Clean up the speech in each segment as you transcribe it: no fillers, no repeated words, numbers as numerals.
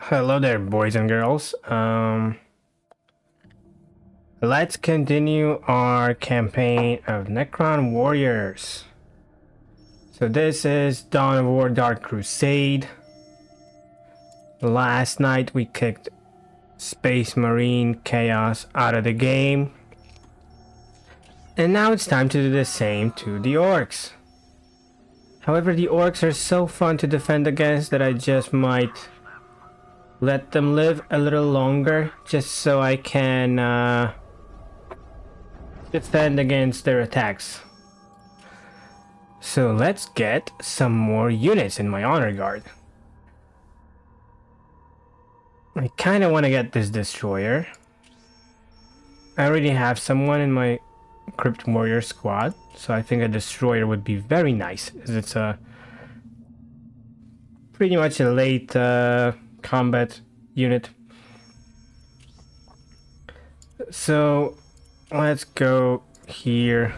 Hello there, boys and girls. Let's continue our campaign of Necron Warriors. So this is Dawn of War Dark Crusade. Last night we kicked Space Marine Chaos out of the game. And now it's time to do the same to the Orcs. However, the Orcs are so fun to defend against that I just might let them live a little longer, just so I can defend against their attacks. So let's get some more units in my honor guard. I kind of want to get this destroyer. I already have someone in my Crypt Warrior squad, so I think a destroyer would be very nice, as it's a pretty much a late combat unit. So let's go here.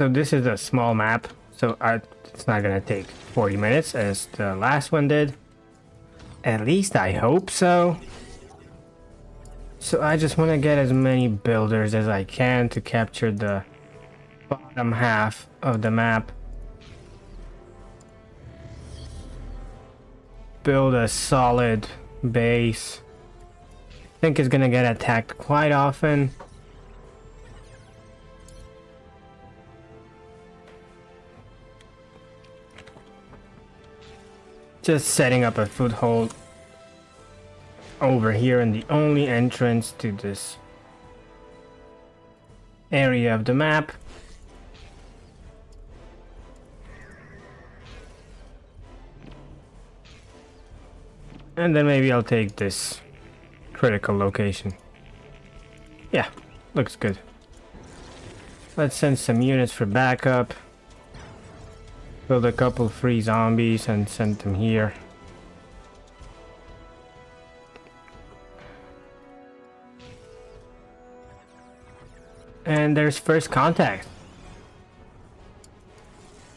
So this is a small map, so it's not gonna take 40 minutes as the last one did. At least I hope so. So I just want to get as many builders as I can to capture the bottom half of the map. Build a solid base. I think it's gonna get attacked quite often. Just setting up a foothold over here, and the only entrance to this area of the map. And then maybe I'll take this critical location. Yeah, looks good. Let's send some units for backup. Build a couple free zombies and send them here. And there's first contact.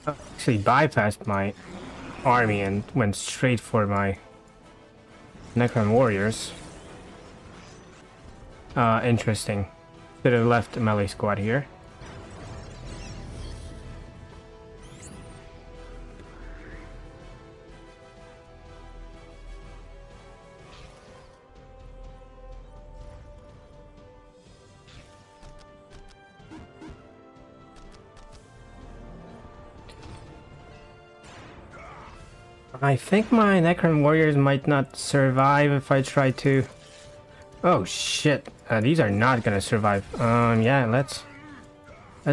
I actually bypassed my army and went straight for my Necron Warriors. Interesting. Should have left the melee squad here. I think my Necron Warriors might not survive if I try to... Oh shit, these are not gonna survive. Yeah, let's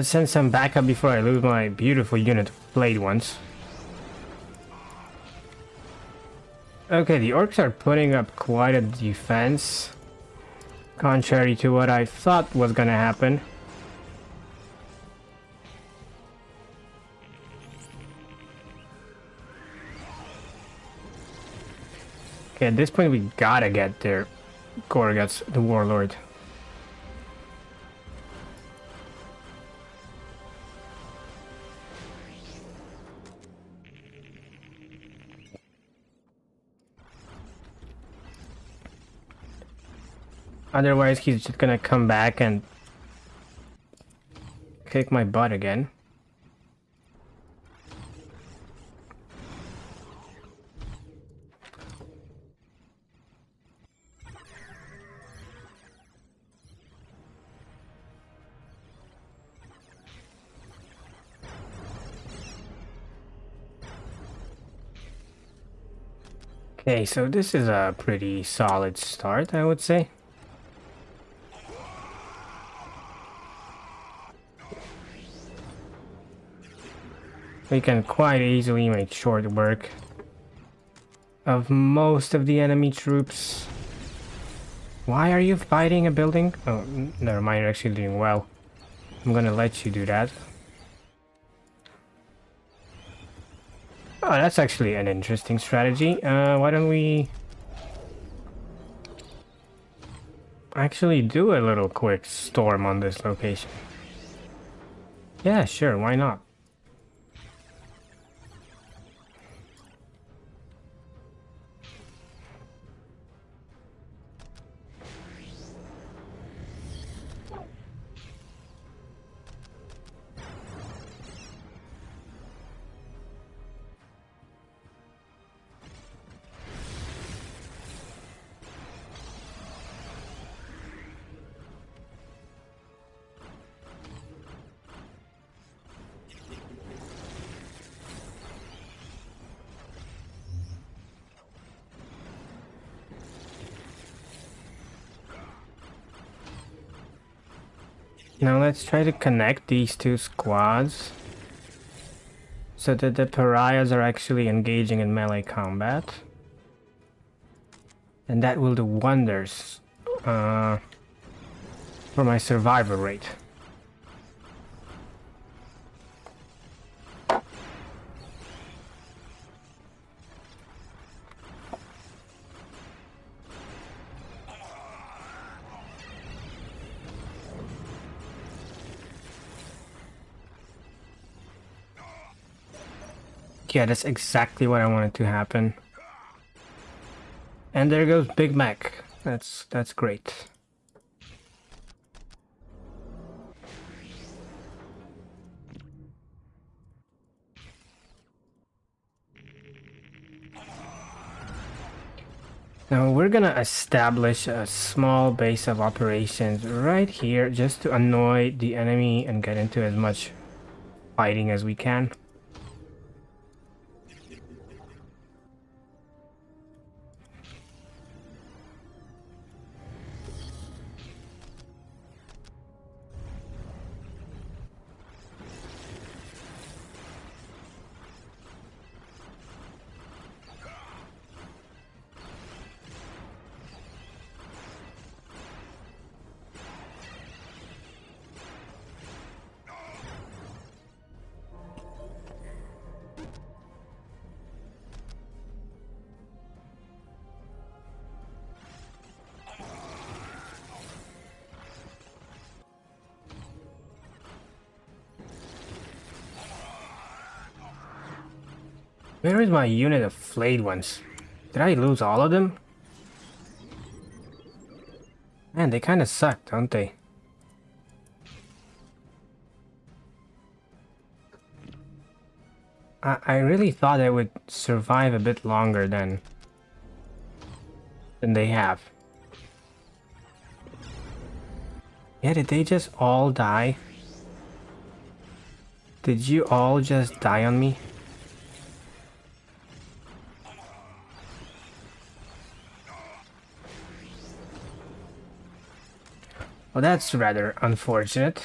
send some backup before I lose my beautiful unit of Blade ones. Okay, the Orcs are putting up quite a defense, contrary to what I thought was gonna happen. Okay, at this point we gotta get their Gorguts, the Warlord. Otherwise he's just gonna come back and kick my butt again. Okay, so this is a pretty solid start, I would say. We can quite easily make short work of most of the enemy troops. Why are you fighting a building? Oh, never mind, you're actually doing well. I'm gonna let you do that. Oh, that's actually an interesting strategy. Why don't we actually do a little quick storm on this location? Yeah, sure, why not? Now let's try to connect these two squads so that the pariahs are actually engaging in melee combat. And that will do wonders for my survivor rate. Yeah, that's exactly what I wanted to happen. And there goes Big Mac. That's great. Now we're gonna establish a small base of operations right here just to annoy the enemy and get into as much fighting as we can. Where is my unit of flayed ones? Did I lose all of them? Man, they kind of suck, don't they? I really thought I would survive a bit longer than they have. Yeah, did they just all die? Did you all just die on me? Well, that's rather unfortunate.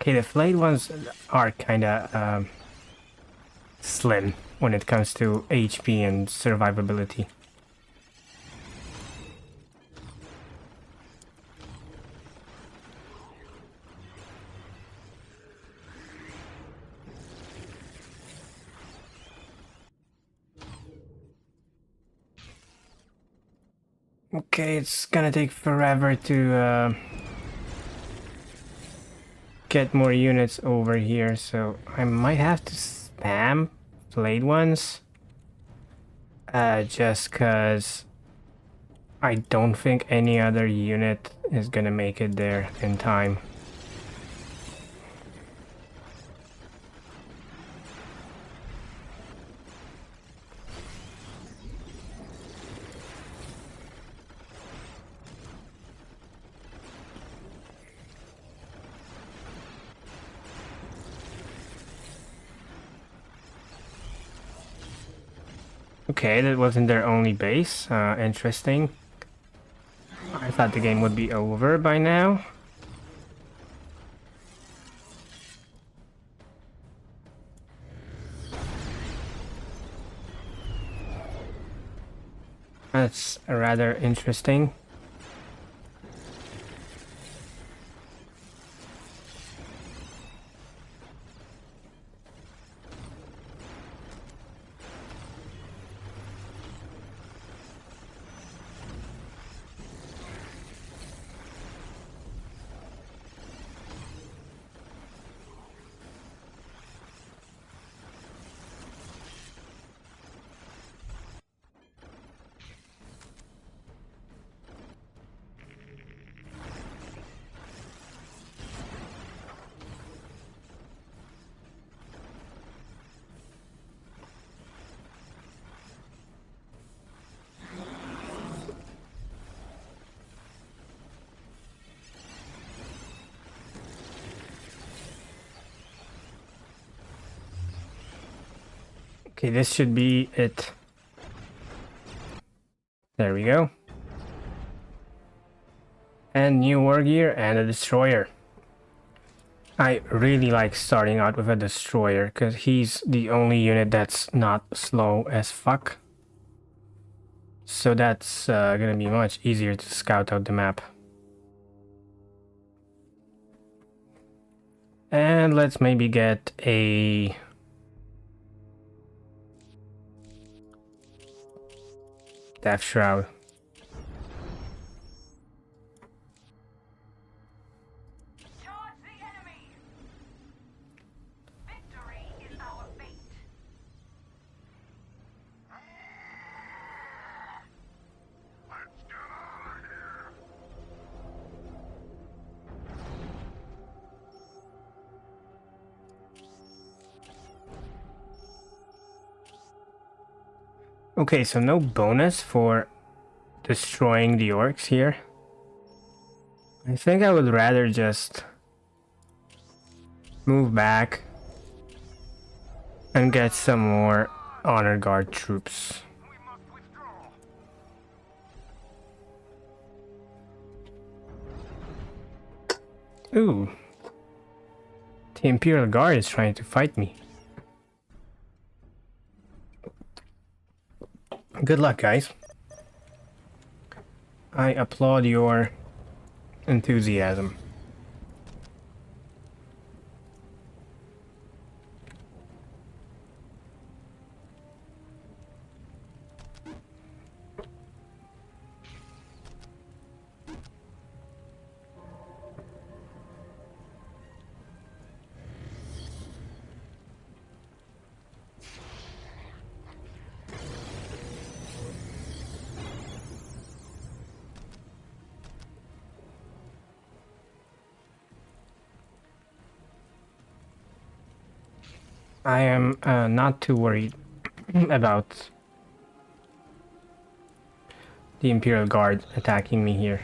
Okay, the flayed ones are kinda slim when it comes to HP and survivability. Okay, it's gonna take forever to get more units over here, so I might have to spam flayed ones. Just cause I don't think any other unit is gonna make it there in time. Okay, that wasn't their only base. Interesting. I thought the game would be over by now. That's rather interesting. Okay, this should be it. There we go. And new war gear and a destroyer. I really like starting out with a destroyer because he's the only unit that's not slow as fuck. So that's gonna be much easier to scout out the map. And let's maybe get a Death Shroud. Charge the enemy! Victory is our fate. Let's get out of here! Okay, so no bonus for destroying the orcs here. I think I would rather just move back and get some more honor guard troops. We must withdraw. Ooh. The Imperial Guard is trying to fight me. Good luck, guys. I applaud your enthusiasm. I am not too worried about the Imperial Guard attacking me here.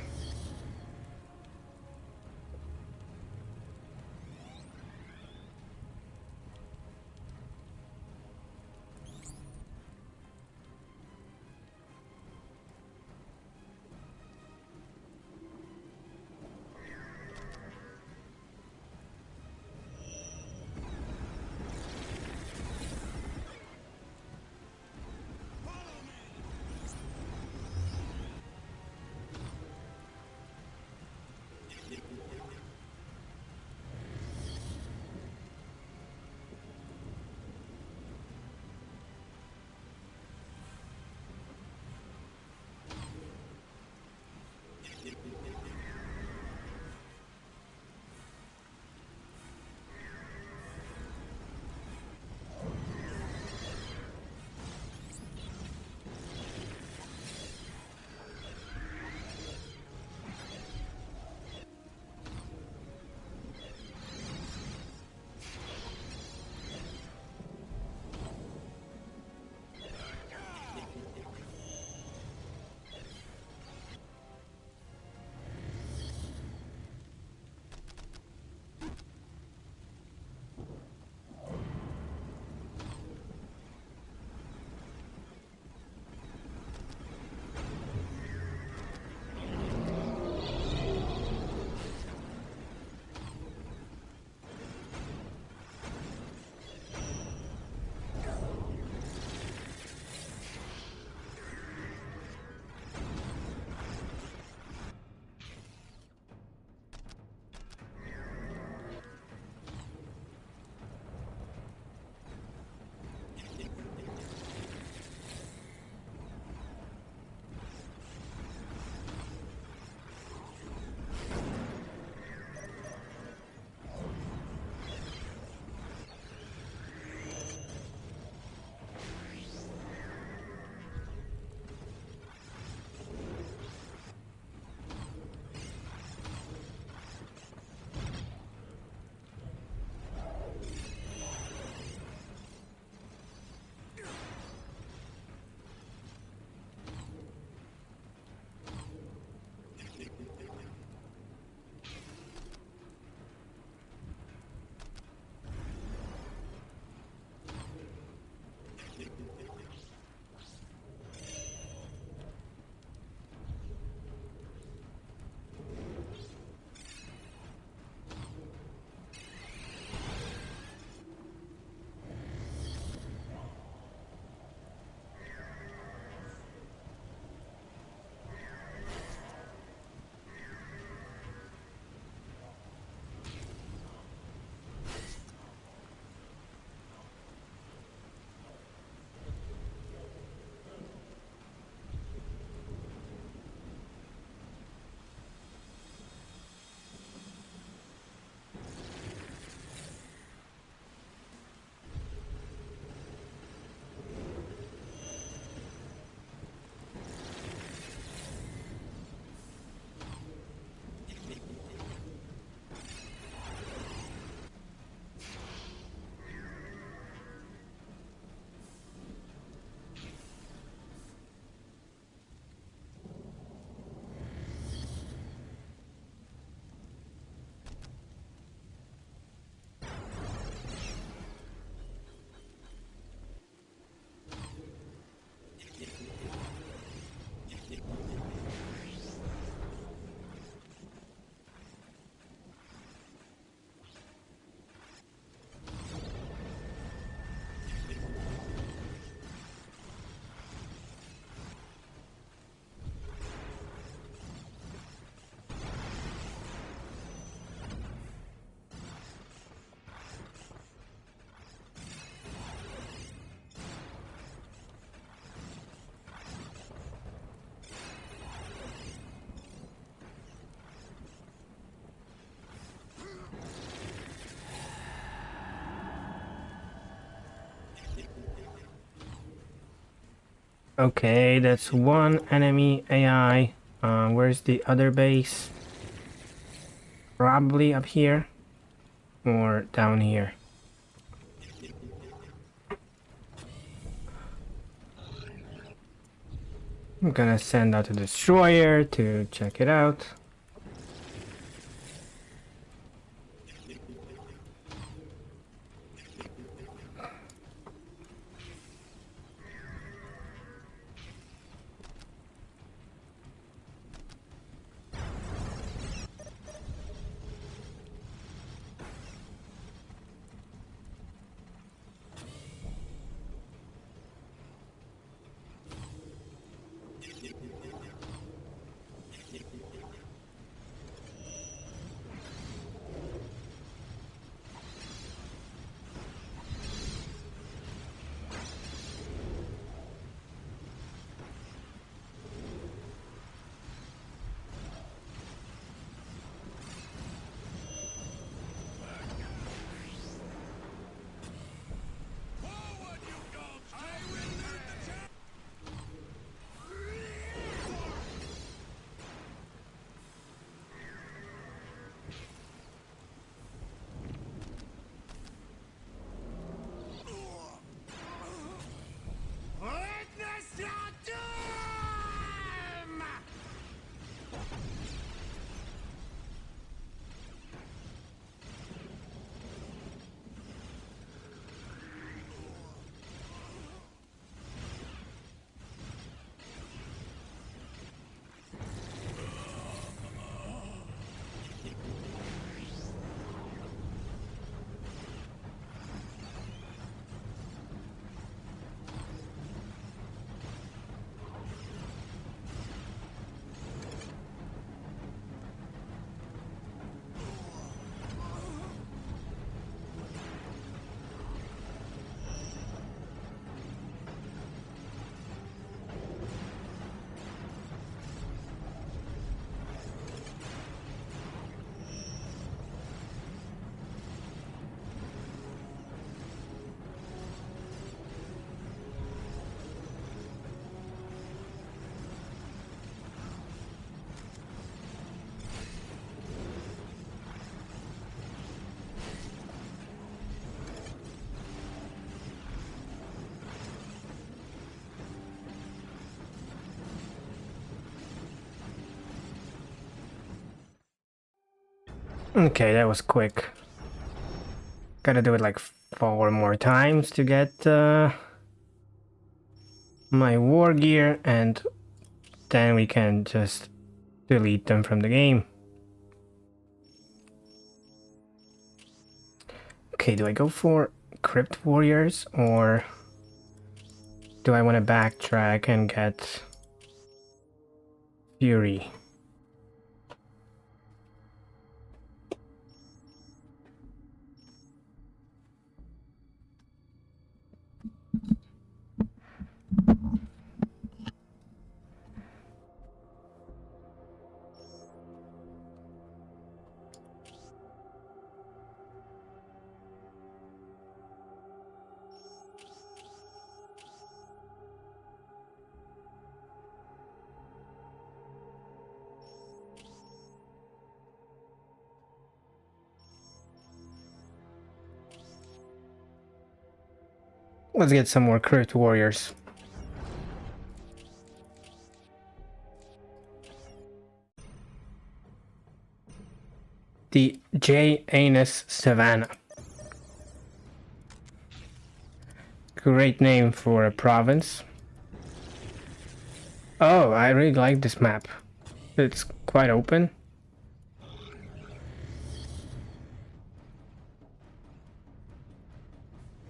Okay, that's one enemy AI. Where's the other base? Probably up here or down here. I'm gonna send out a destroyer to check it out. Witness your doom! Okay, that was quick. Gotta do it like 4 more times to get my war gear, and then we can just delete them from the game. Okay, do I go for Crypt Warriors or do I want to backtrack and get Fury? Let's get some more Crypt Warriors. The J. Anus Savannah. Great name for a province. Oh, I really like this map. It's quite open.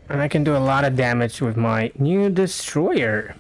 And I can do a lot of damage with my new destroyer.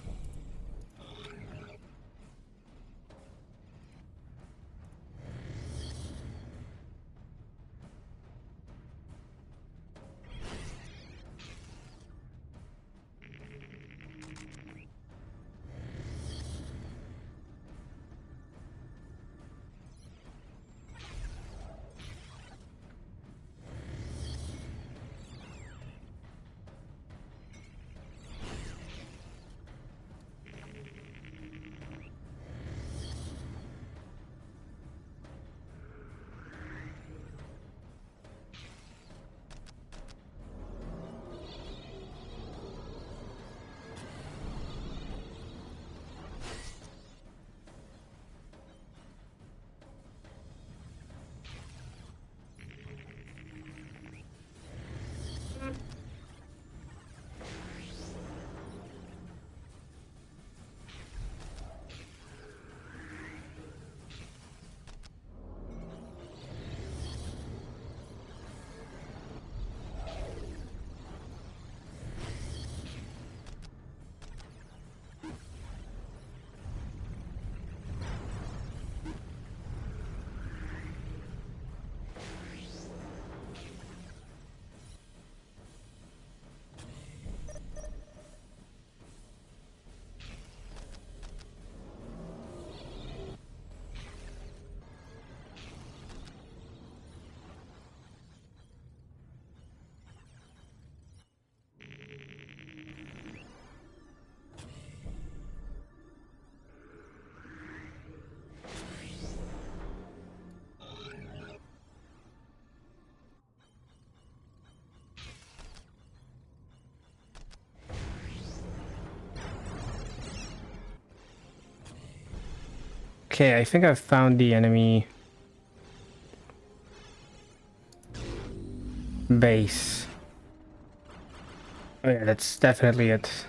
Okay, I think I've found the enemy base. Oh yeah, that's definitely it.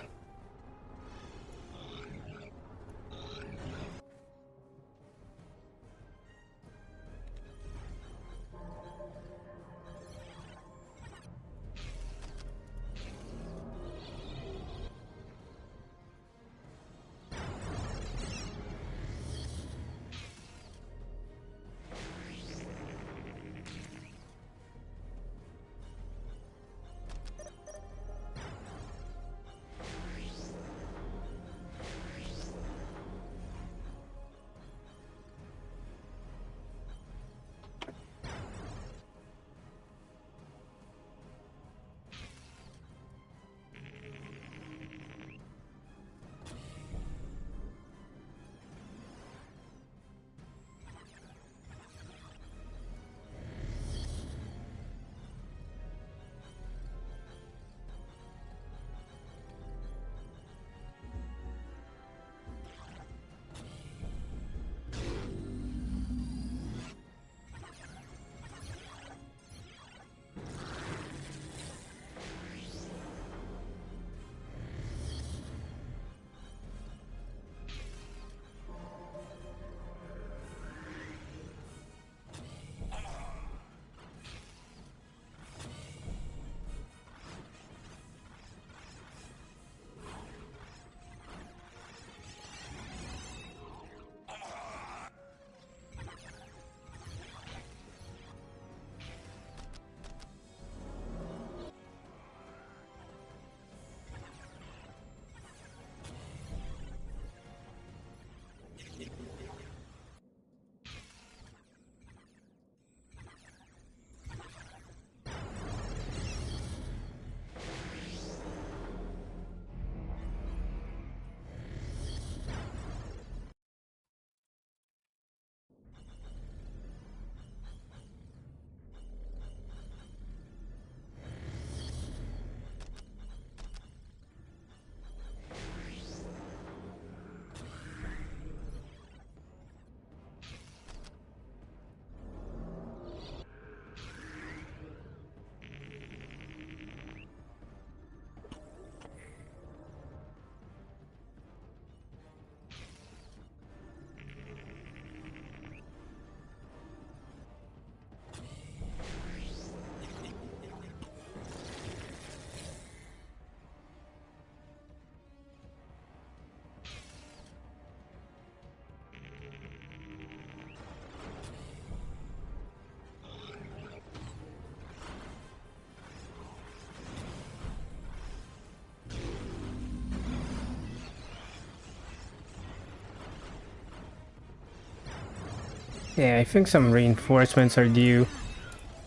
Yeah, I think some reinforcements are due.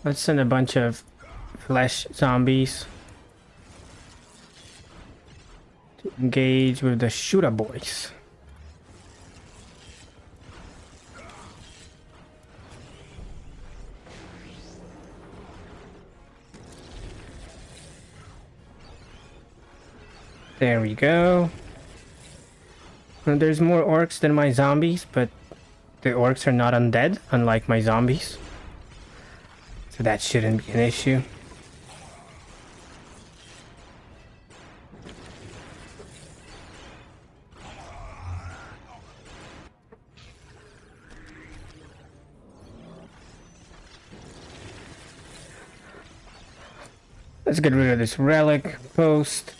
Let's send a bunch of flesh zombies to engage with the shooter boys. There we go. And there's more orcs than my zombies, but the orcs are not undead, unlike my zombies. So that shouldn't be an issue. Let's get rid of this relic post.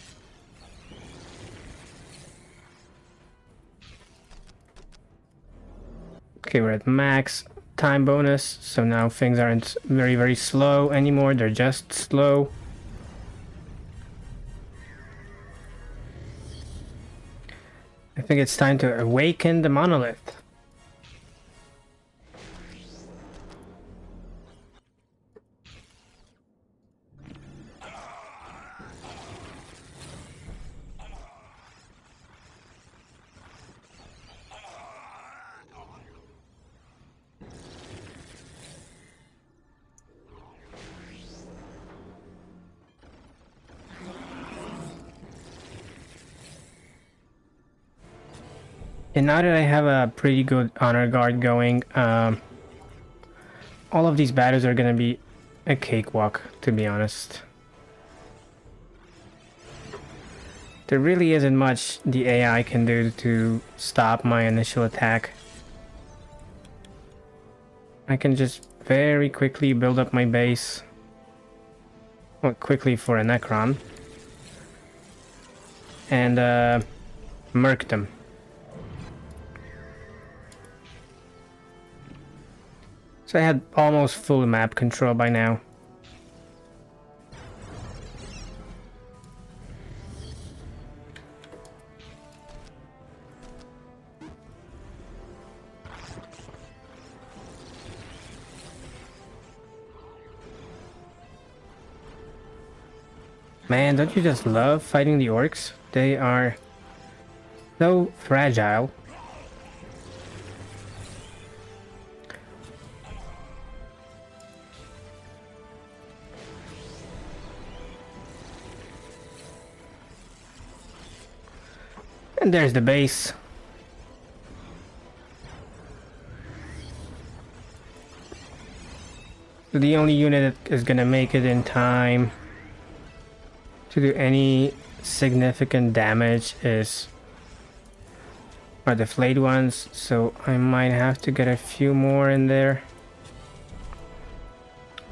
Okay, we're at max time bonus, so now things aren't very slow anymore, they're just slow. I think it's time to awaken the monolith. And now that I have a pretty good honor guard going, all of these battles are gonna be a cakewalk, to be honest. There really isn't much the AI can do to stop my initial attack. I can just very quickly build up my base. Well, quickly for a Necron. And murk them. So I had almost full map control by now. Man, don't you just love fighting the orcs? They are so fragile. And there's the base. The only unit that is gonna make it in time to do any significant damage are the flayed ones, so I might have to get a few more in there.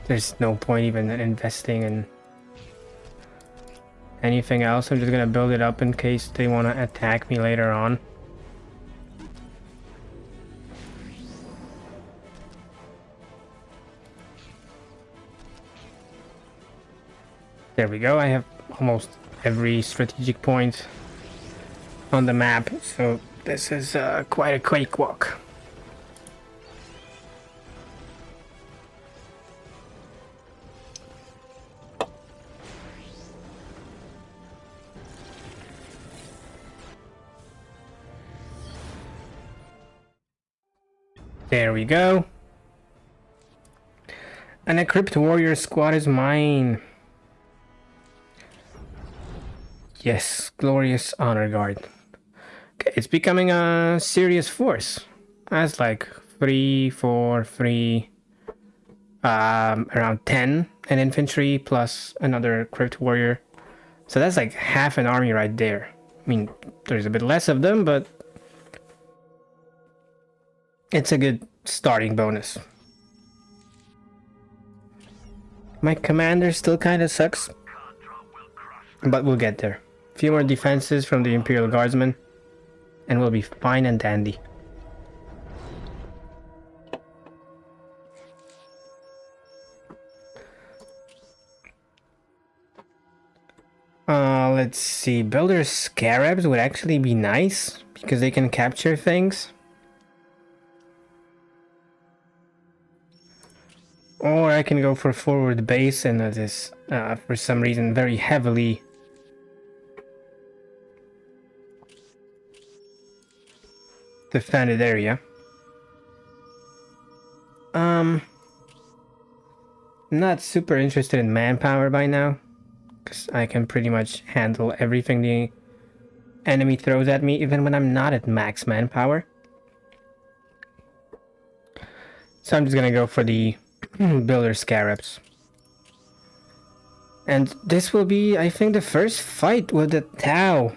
There's no point even investing in anything else. I'm just gonna build it up in case they want to attack me later on. There we go. I have almost every strategic point on the map, so this is quite a cakewalk. There we go. And a Crypt Warrior squad is mine. Yes, glorious honor guard. Okay, it's becoming a serious force. That's like 3, 4, 3, around 10 an infantry plus another Crypt Warrior. So that's like half an army right there. I mean, there's a bit less of them, but it's a good starting bonus. My commander still kind of sucks, but we'll get there. A few more defenses from the Imperial Guardsmen, and we'll be fine and dandy. Let's see. Builder Scarabs would actually be nice because they can capture things. Or I can go for forward base, and that is, for some reason, very heavily defended area. Not super interested in manpower by now, because I can pretty much handle everything the enemy throws at me, even when I'm not at max manpower. So I'm just gonna go for the Builder Scarabs. And this will be, I think, the first fight with the Tau.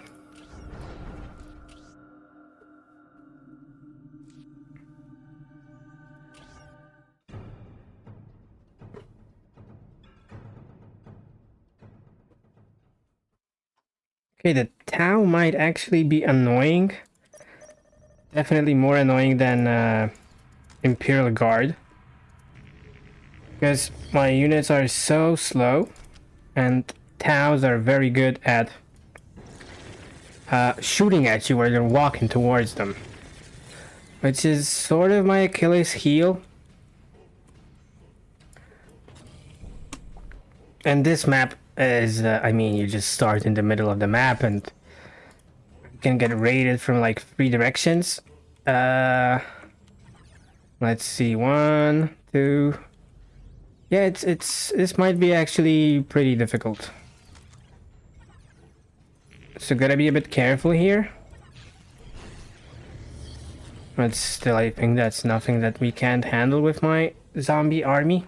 Okay, the Tau might actually be annoying. Definitely more annoying than Imperial Guard. Because my units are so slow, and Taus are very good at shooting at you where you're walking towards them. Which is sort of my Achilles heel. And this map is, I mean, you just start in the middle of the map and you can get raided from like 3 directions. Let's see, 1, 2... Yeah, this might be actually pretty difficult. So gotta be a bit careful here. But still, I think that's nothing that we can't handle with my zombie army.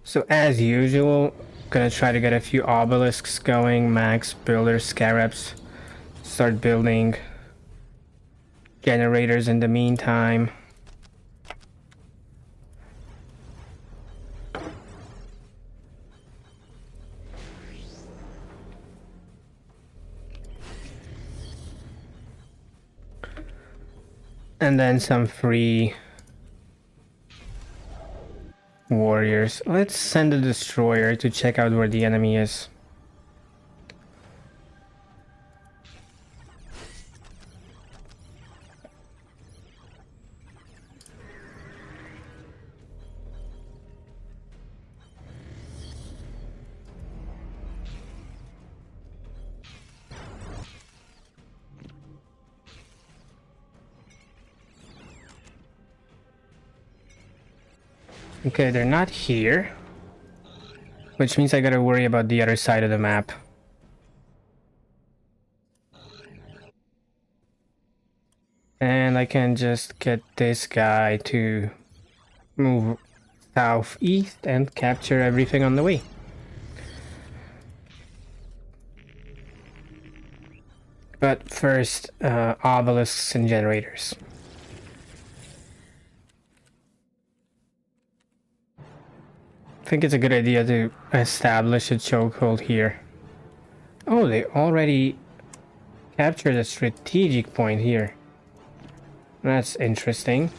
So as usual, gonna try to get a few obelisks going, max builder scarabs, start building generators in the meantime. And then some free warriors. Let's send a destroyer to check out where the enemy is. Okay, they're not here, which means I gotta worry about the other side of the map. And I can just get this guy to move southeast and capture everything on the way. But first, obelisks and generators. I think it's a good idea to establish a chokehold here. Oh, they already captured a strategic point here. That's interesting.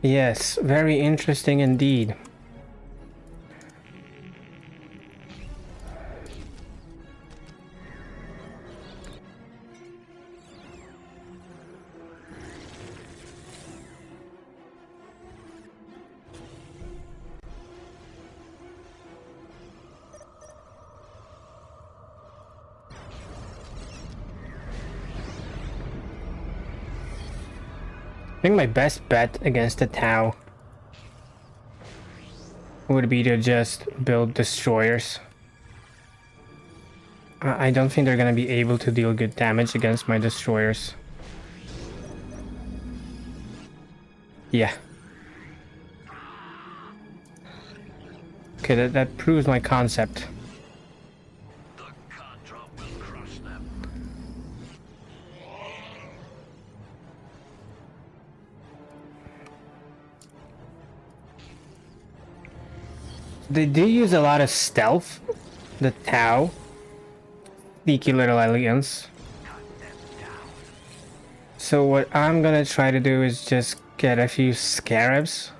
Yes, very interesting indeed. I think my best bet against the Tau would be to just build destroyers. I don't think they're gonna be able to deal good damage against my destroyers. Yeah. Okay, that proves my concept. The Contra will crush them. They do use a lot of stealth, the Tau. Sneaky little aliens. So what I'm gonna try to do is just get a few scarabs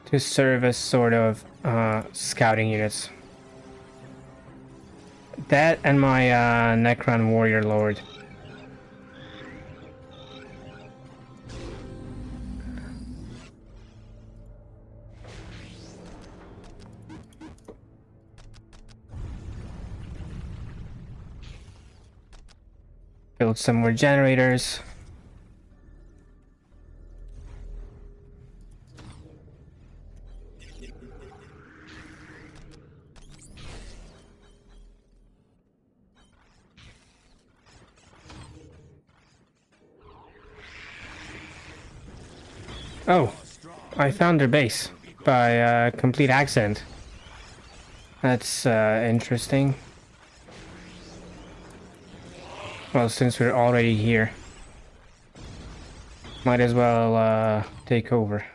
to serve as sort of scouting units. That and my Necron Warrior Lord. Build some more generators. Oh, I found their base by complete accident. That's interesting. Well, since we're already here, might as well take over.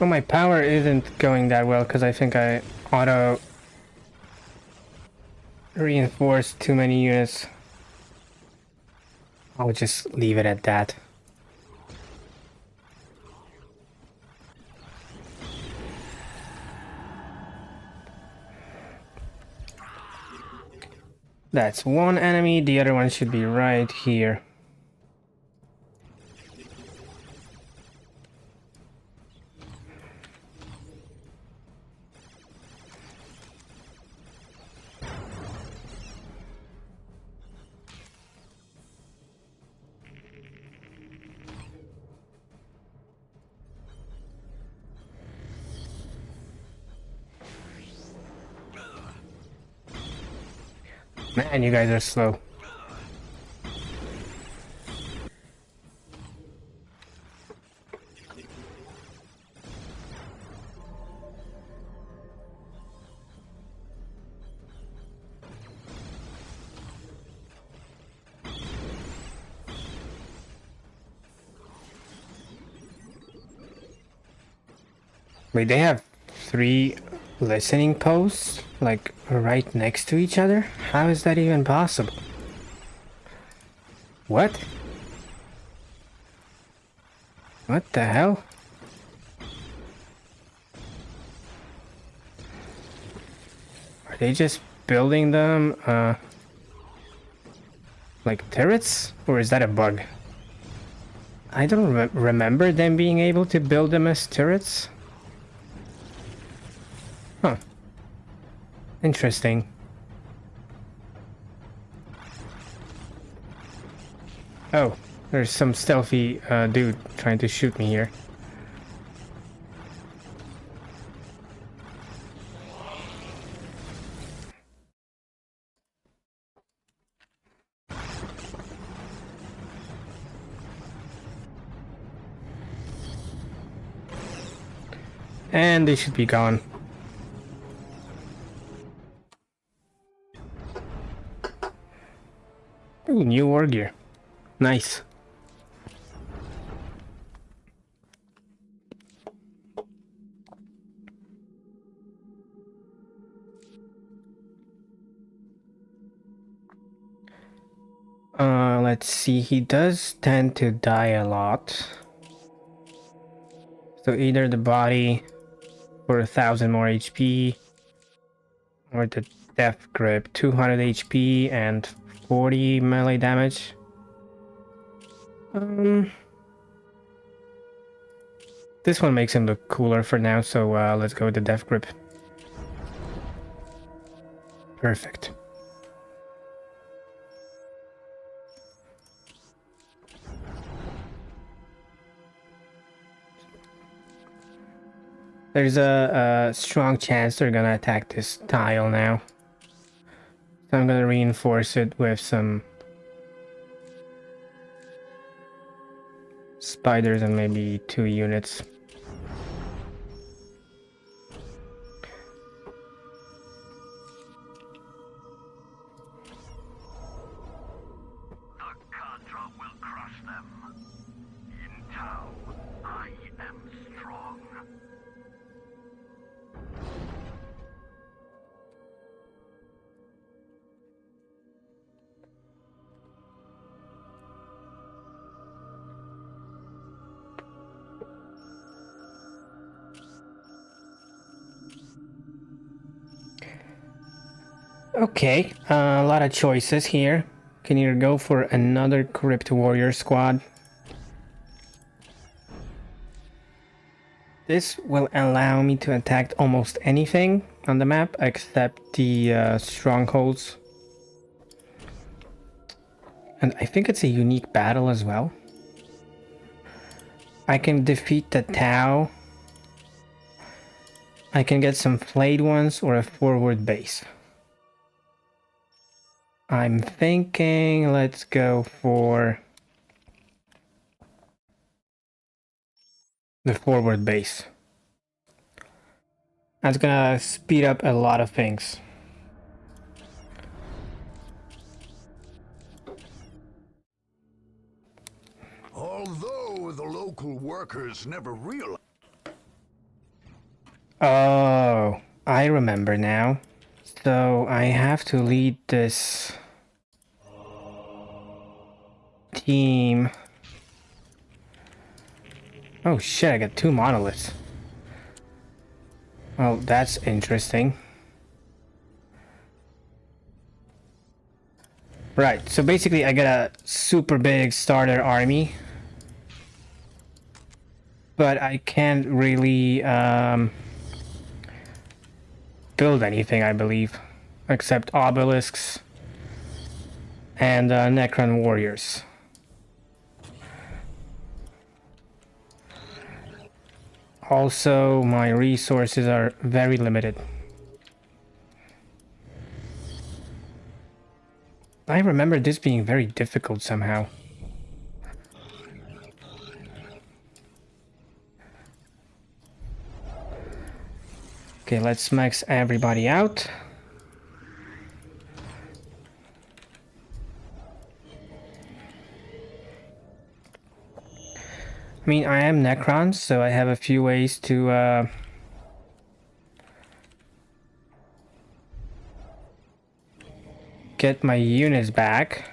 Well, my power isn't going that well because I think I auto reinforced too many units. I'll just leave it at that. That's one enemy, the other one should be right here. Man, you guys are slow. Wait, they have 3 listening posts, like, right next to each other? How is that even possible? What? What the hell? Are they just building them, like turrets? Or is that a bug? I don't remember them being able to build them as turrets. Huh. Interesting. Oh, there's some stealthy dude trying to shoot me here. And they should be gone. Ooh, new war gear. Nice. Let's see, he does tend to die a lot. So either the body for 1000 more HP, or the death grip, 200 HP and 40 melee damage. This one makes him look cooler for now, so let's go with the death grip. Perfect. There's a strong chance they're gonna attack this tile now. So I'm gonna reinforce it with some spiders and maybe 2 units. The Kadra will crush them. In Tau, I am strong. Okay, a lot of choices here. Can either go for another Crypt Warrior squad. This will allow me to attack almost anything on the map except the strongholds. And I think it's a unique battle as well. I can defeat the Tau. I can get some flayed ones or a forward base. I'm thinking let's go for the forward base. That's gonna speed up a lot of things. Although the local workers never realize. I remember now. So I have to lead this team. Oh shit, I got 2 monoliths. Well, that's interesting. Right, so basically I got a super big starter army. But I can't really build anything, I believe. Except obelisks and Necron warriors. Also, my resources are very limited. I remember this being very difficult somehow. Okay, let's max everybody out. I mean, I am Necron, so I have a few ways to get my units back.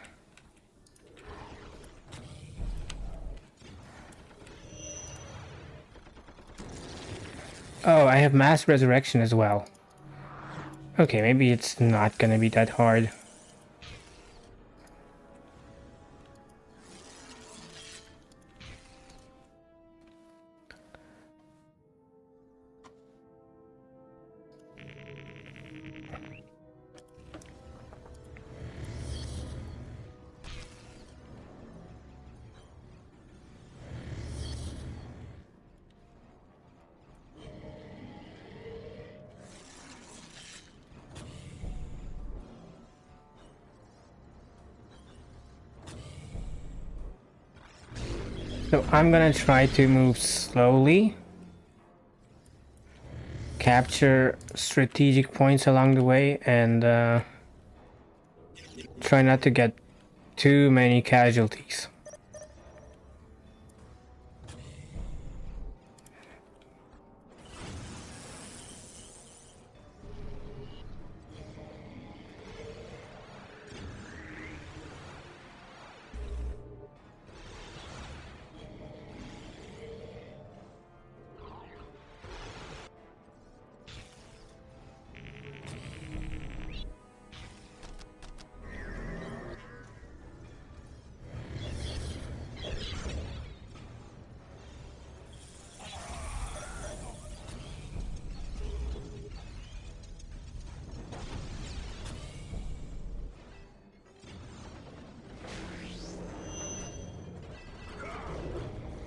Oh, I have mass resurrection as well. Okay, maybe it's not gonna be that hard. So I'm gonna try to move slowly. Capture strategic points along the way and try not to get too many casualties.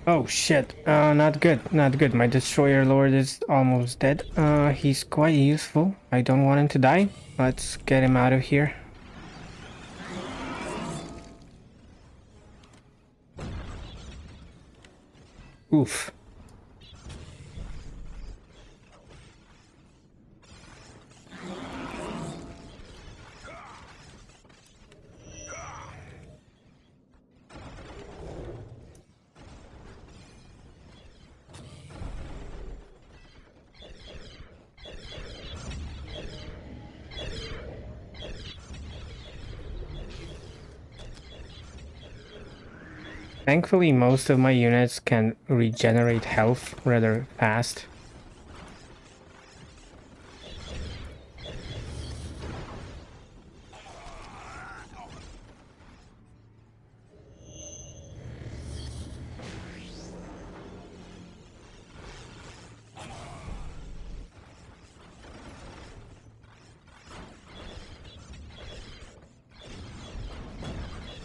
Oh shit, not good, not good. My Destroyer Lord is almost dead. He's quite useful. I don't want him to die. Let's get him out of here. Oof. Thankfully, most of my units can regenerate health rather fast.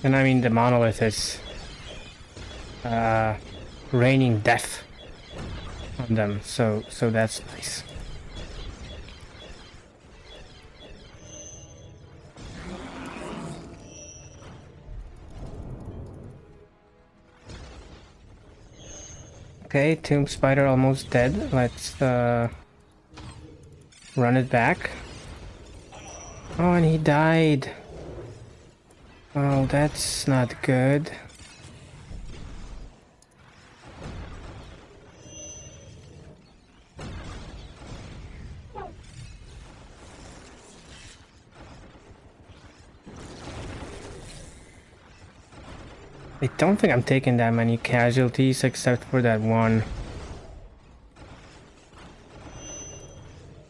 And I mean, the monolith is raining death on them, so that's nice. Okay, Tomb Spider almost dead. Let's run it back. Oh, and he died. Oh, that's not good. I don't think I'm taking that many casualties except for that one.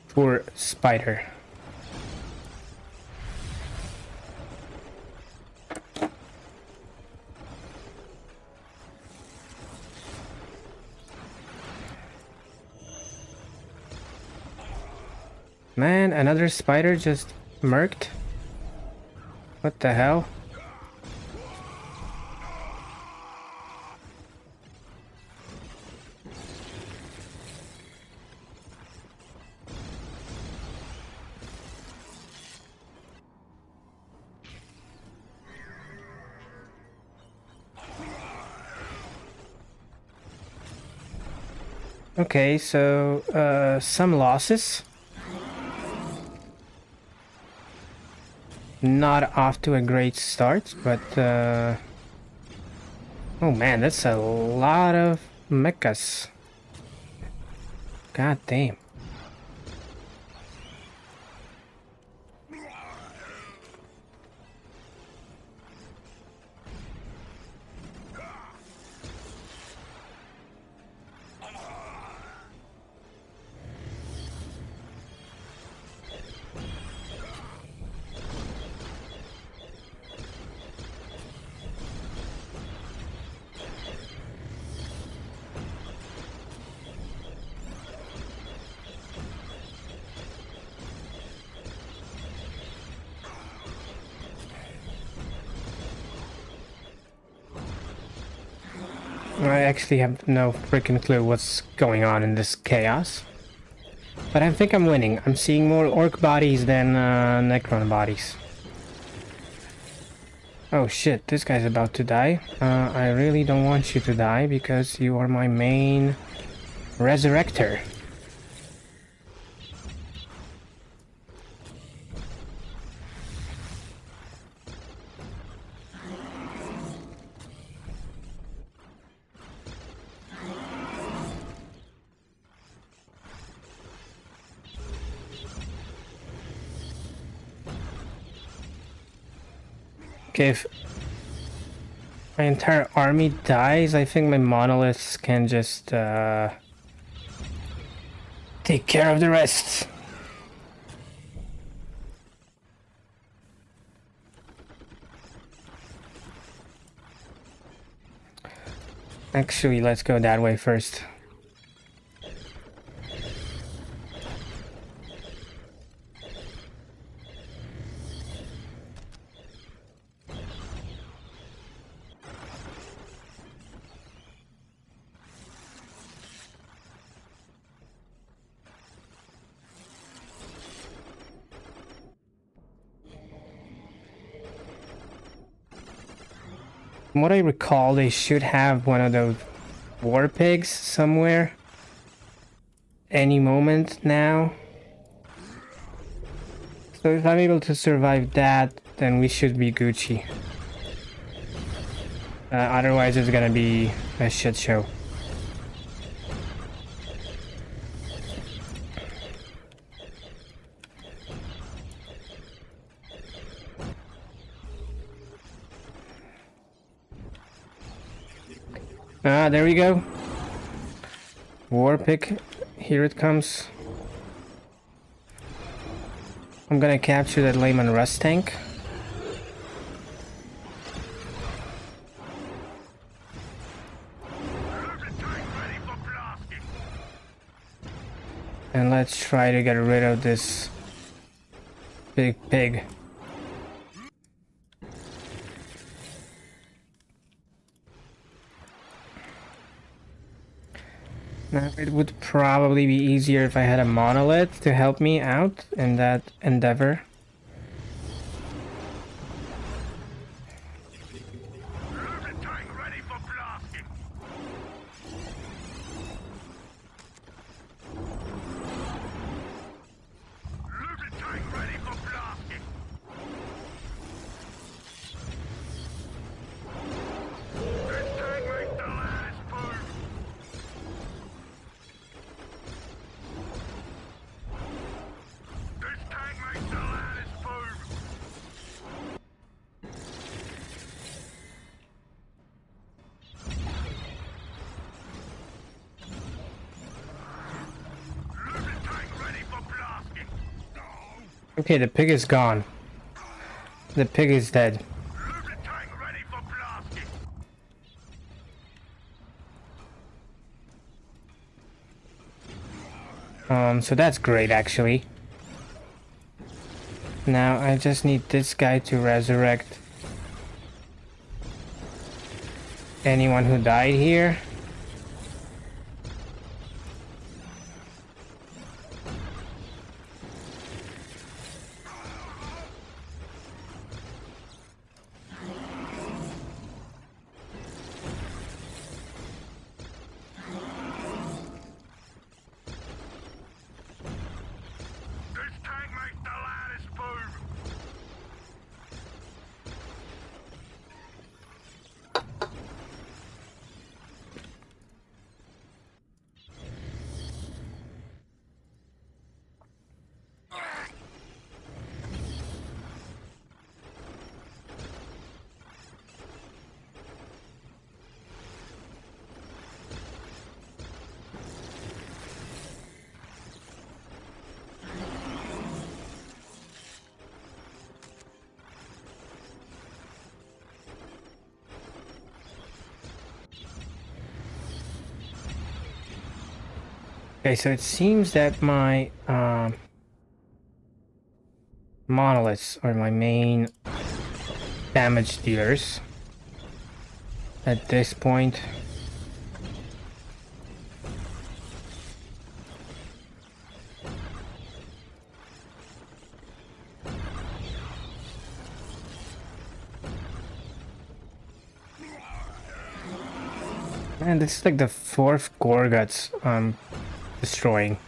Poor spider. Man, another spider just murked. What the hell? Okay, so some losses. Not off to a great start, but oh man, that's a lot of mechas. God damn. I actually have no freaking clue what's going on in this chaos. But I think I'm winning. I'm seeing more orc bodies than necron bodies. Oh shit, this guy's about to die. I really don't want you to die because you are my main resurrector. Okay, if my entire army dies, I think my monoliths can just take care of the rest. Actually, let's go that way first. From what I recall, they should have one of those war pigs somewhere. Any moment now. So if I'm able to survive that, then we should be Gucci. Otherwise it's gonna be a shit show. Ah, there we go. War pick. Here it comes. I'm gonna capture that Layman Rust tank. And let's try to get rid of this big pig. Now, it would probably be easier if I had a monolith to help me out in that endeavor. Okay, the pig is gone. The pig is dead. Lubricant ready for blasting. So that's great actually. Now I just need this guy to resurrect anyone who died here. This tank makes the loudest boom. Okay, so it seems that my monoliths are my main damage dealers at this point. Man, this is like the fourth Gorguts I'm destroying.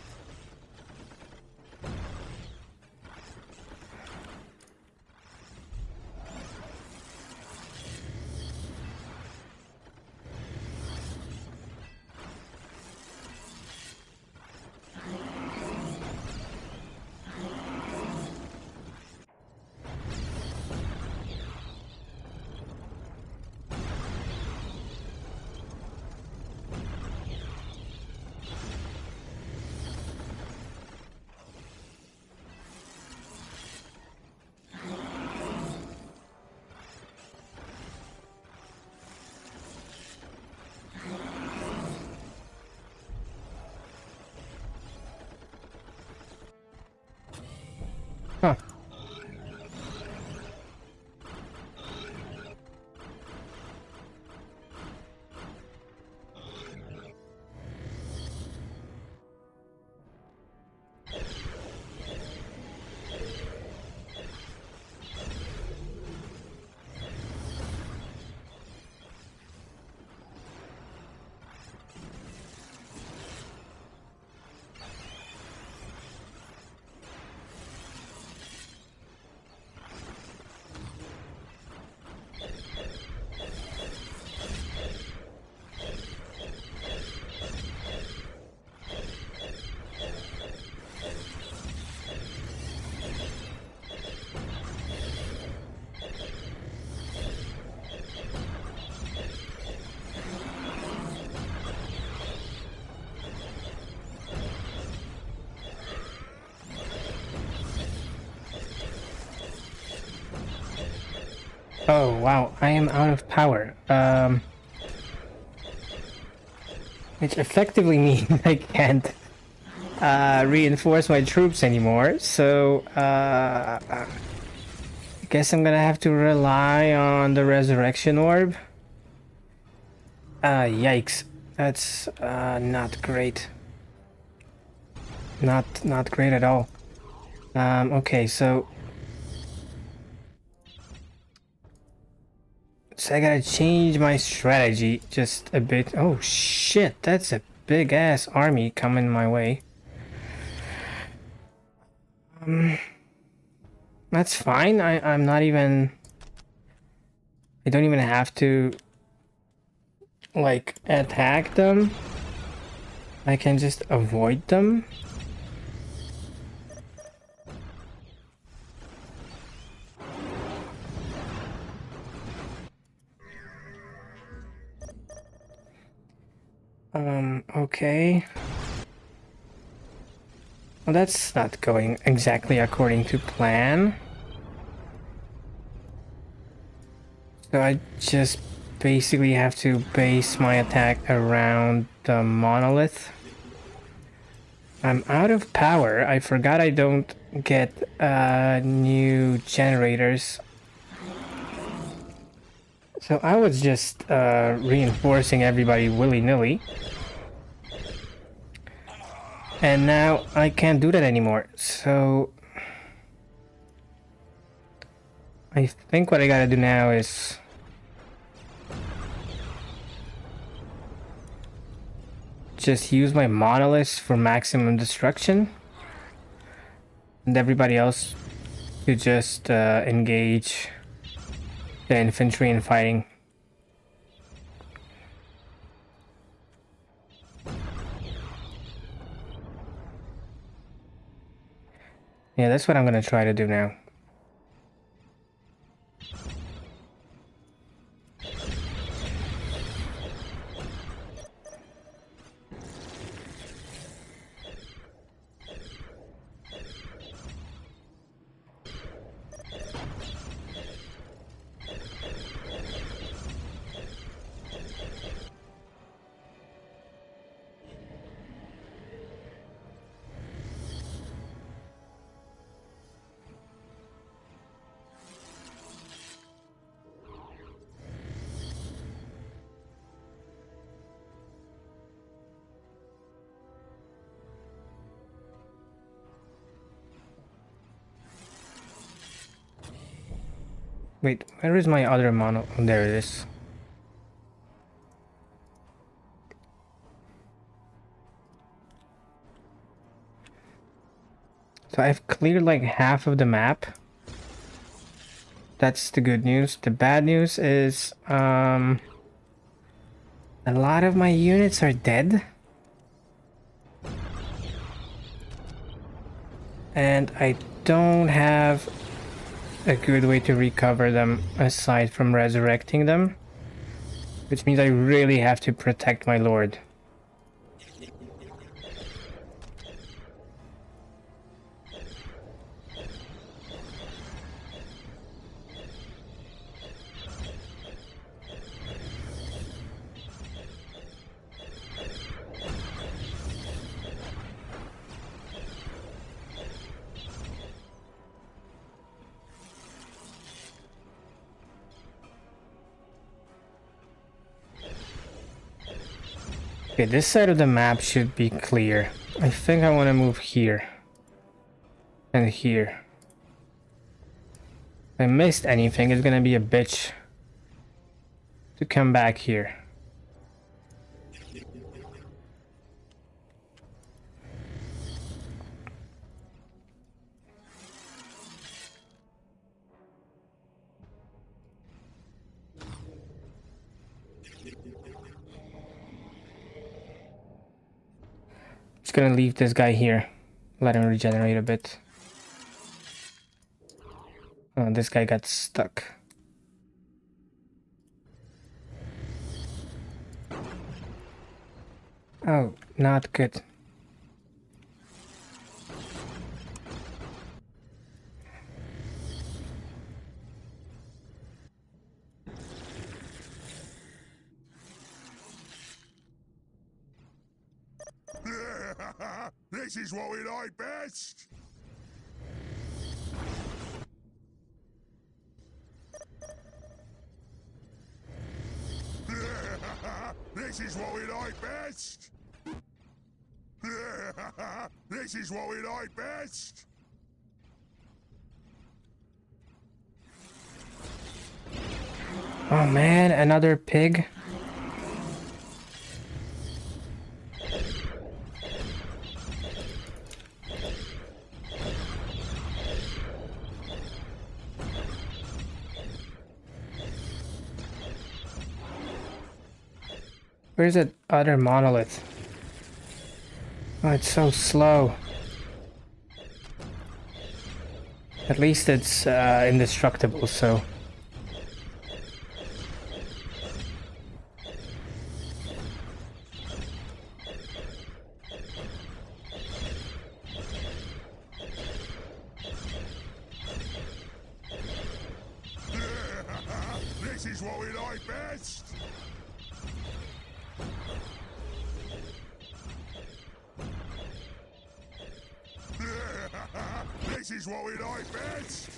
Huh. Oh wow, I am out of power. Which effectively means I can't reinforce my troops anymore. So I guess I'm gonna have to rely on the resurrection orb. Yikes, that's not great. Not great at all. Okay, so I gotta change my strategy just a bit. Oh shit, that's a big ass army coming my way. That's fine. I'm not even. I don't even have to like attack them. I can just avoid them. Okay. Well, that's not going exactly according to plan. So I just basically have to base my attack around the monolith. I'm out of power. I forgot I don't get new generators. So I was just reinforcing everybody willy-nilly. And now I can't do that anymore. So I think what I gotta do now is just use my monoliths for maximum destruction. And everybody else to just engage the infantry in fighting. Yeah, that's what I'm gonna try to do now. Wait, where is my other mono? Oh, there it is. So I've cleared like half of the map. That's the good news. The bad news is a lot of my units are dead. And I don't have a good way to recover them aside from resurrecting them. Which means I really have to protect my lord. Okay, this side of the map should be clear. I think I want to move here. And here. If I missed anything, it's gonna be a bitch to come back here. Just gonna leave this guy here. Let him regenerate a bit. Oh, this guy got stuck. Oh, not good. This is what we like best. This is what we like best. This is what we like best. Oh man, another pig. Where's that other monolith? Oh, it's so slow. At least it's indestructible, so... I best? This is what we like best.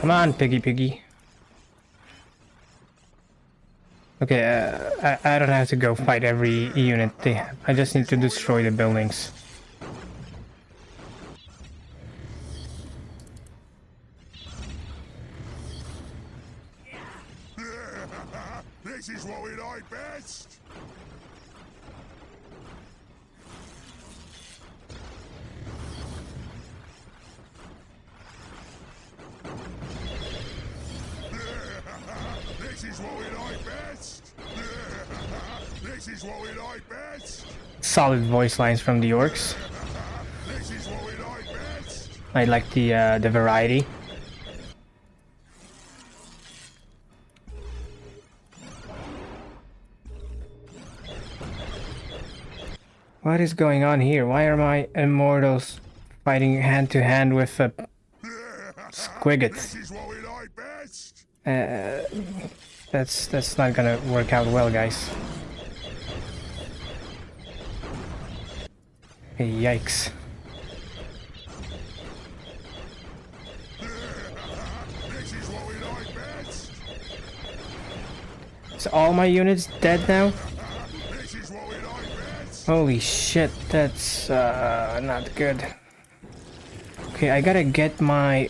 Come on, piggy. Okay, I don't have to go fight every unit they have. I just need to destroy the buildings. This is what we like best. This is what we like best. This is what we like best. Solid voice lines from the orcs. This is what we like best. I like the variety. What is going on here? Why are my immortals fighting hand to hand with a squigget? This is what we like best. That's not gonna work out well, guys. Hey, yikes. This is what we like best. Is all my units dead now? This is what we like best. Holy shit, that's not good. Okay, I gotta get my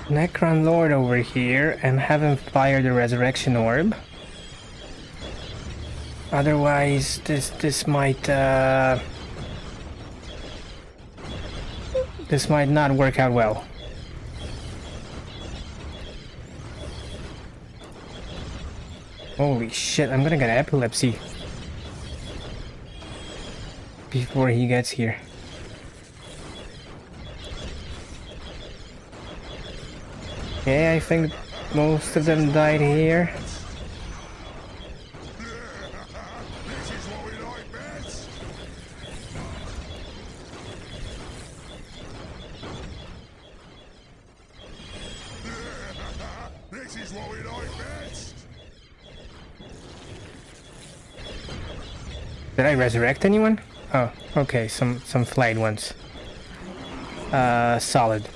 Necron Lord over here and have him fire the Resurrection Orb. Otherwise, this might not work out well. Holy shit, I'm gonna get epilepsy before he gets here. Okay, I think most of them died here. This is what we like best. This is what we like best. Did I resurrect anyone? Oh, okay, some flayed ones. Solid.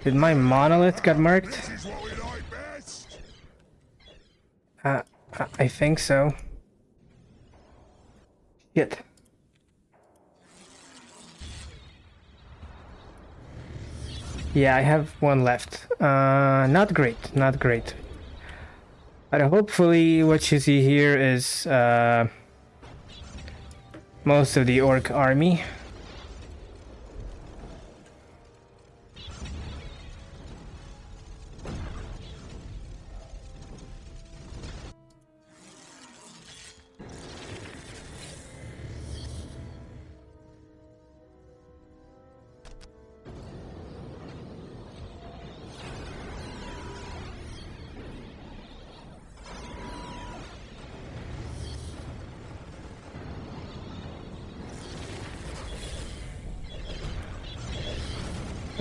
Did my monolith get marked? This is what we like best. I think so. Shit. Yeah, I have one left. Not great, not great. But hopefully what you see here is most of the orc army.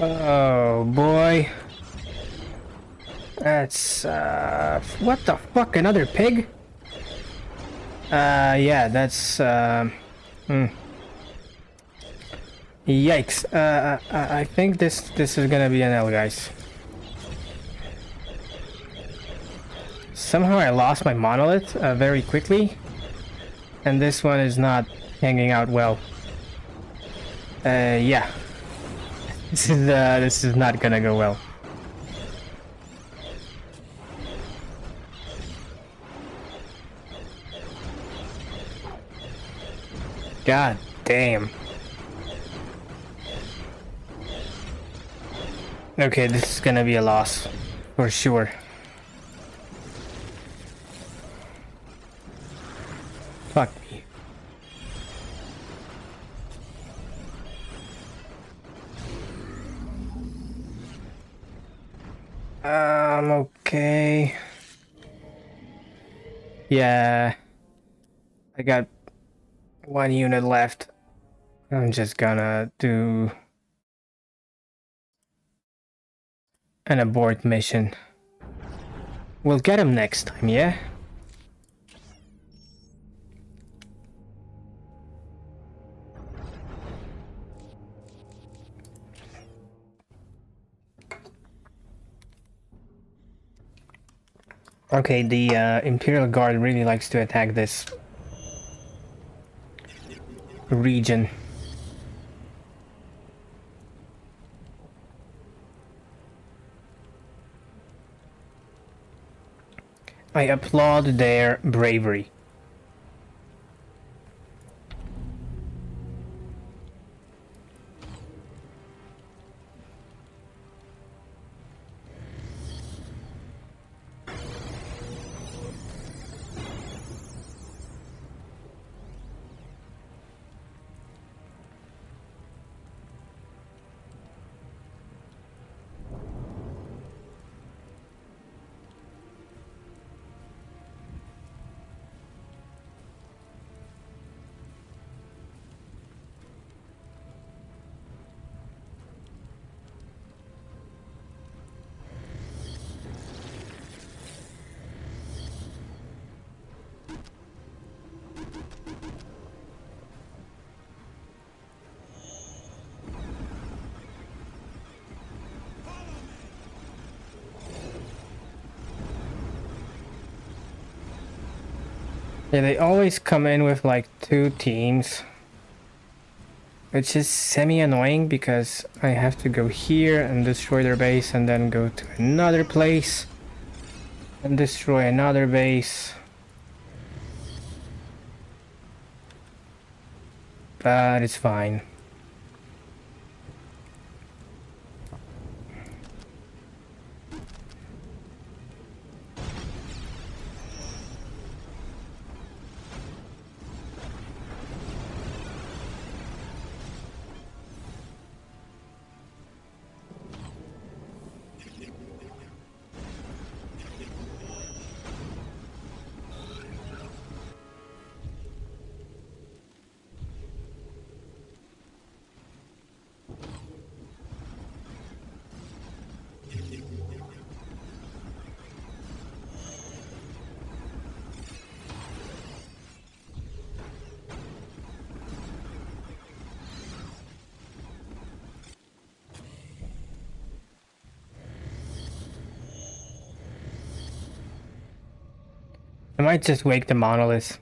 Oh boy. That's what the fuck, another pig? Yeah, that's Yikes. I think this is gonna be an L, guys. Somehow I lost my monolith very quickly, and this one is not hanging out well. Yeah. This is not gonna go well. God damn. Okay, this is gonna be a loss. For sure. Fuck me. Okay. Yeah. I got one unit left. I'm just gonna do an abort mission. We'll get him next time, yeah? Okay, the Imperial Guard really likes to attack this region. I applaud their bravery. Yeah, they always come in with like 2 teams. Which is semi-annoying because I have to go here and destroy their base and then go to another place and destroy another base. But it's fine. I might just wake the monolith.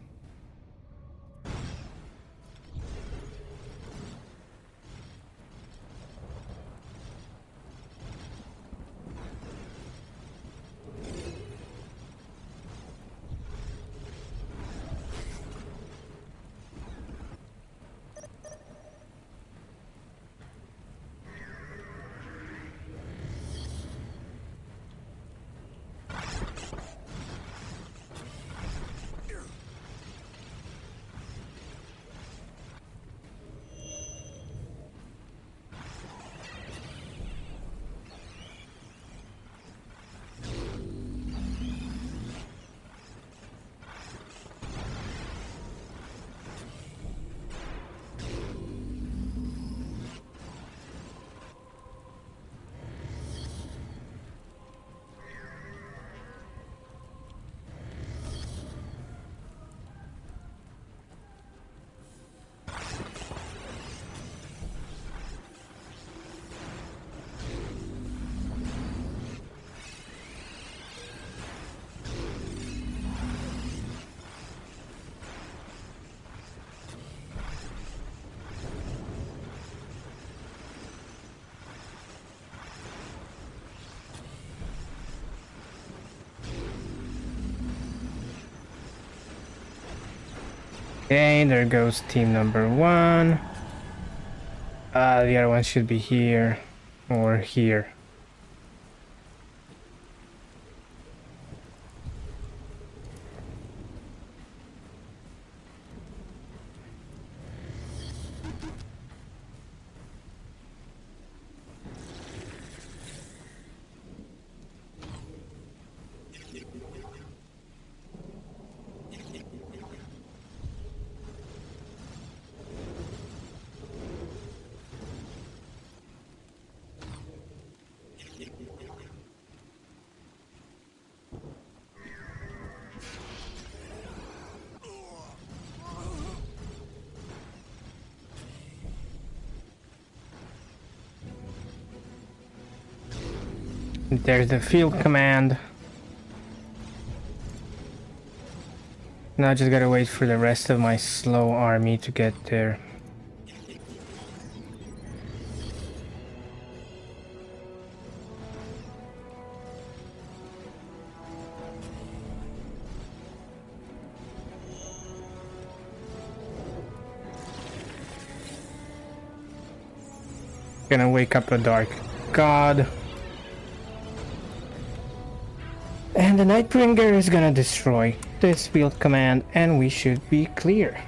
Okay, there goes team number 1. The other one should be here or here. There's the field command. Now I just gotta wait for the rest of my slow army to get there. Gonna wake up a Dark God. And the Nightbringer is gonna destroy this field command and we should be clear.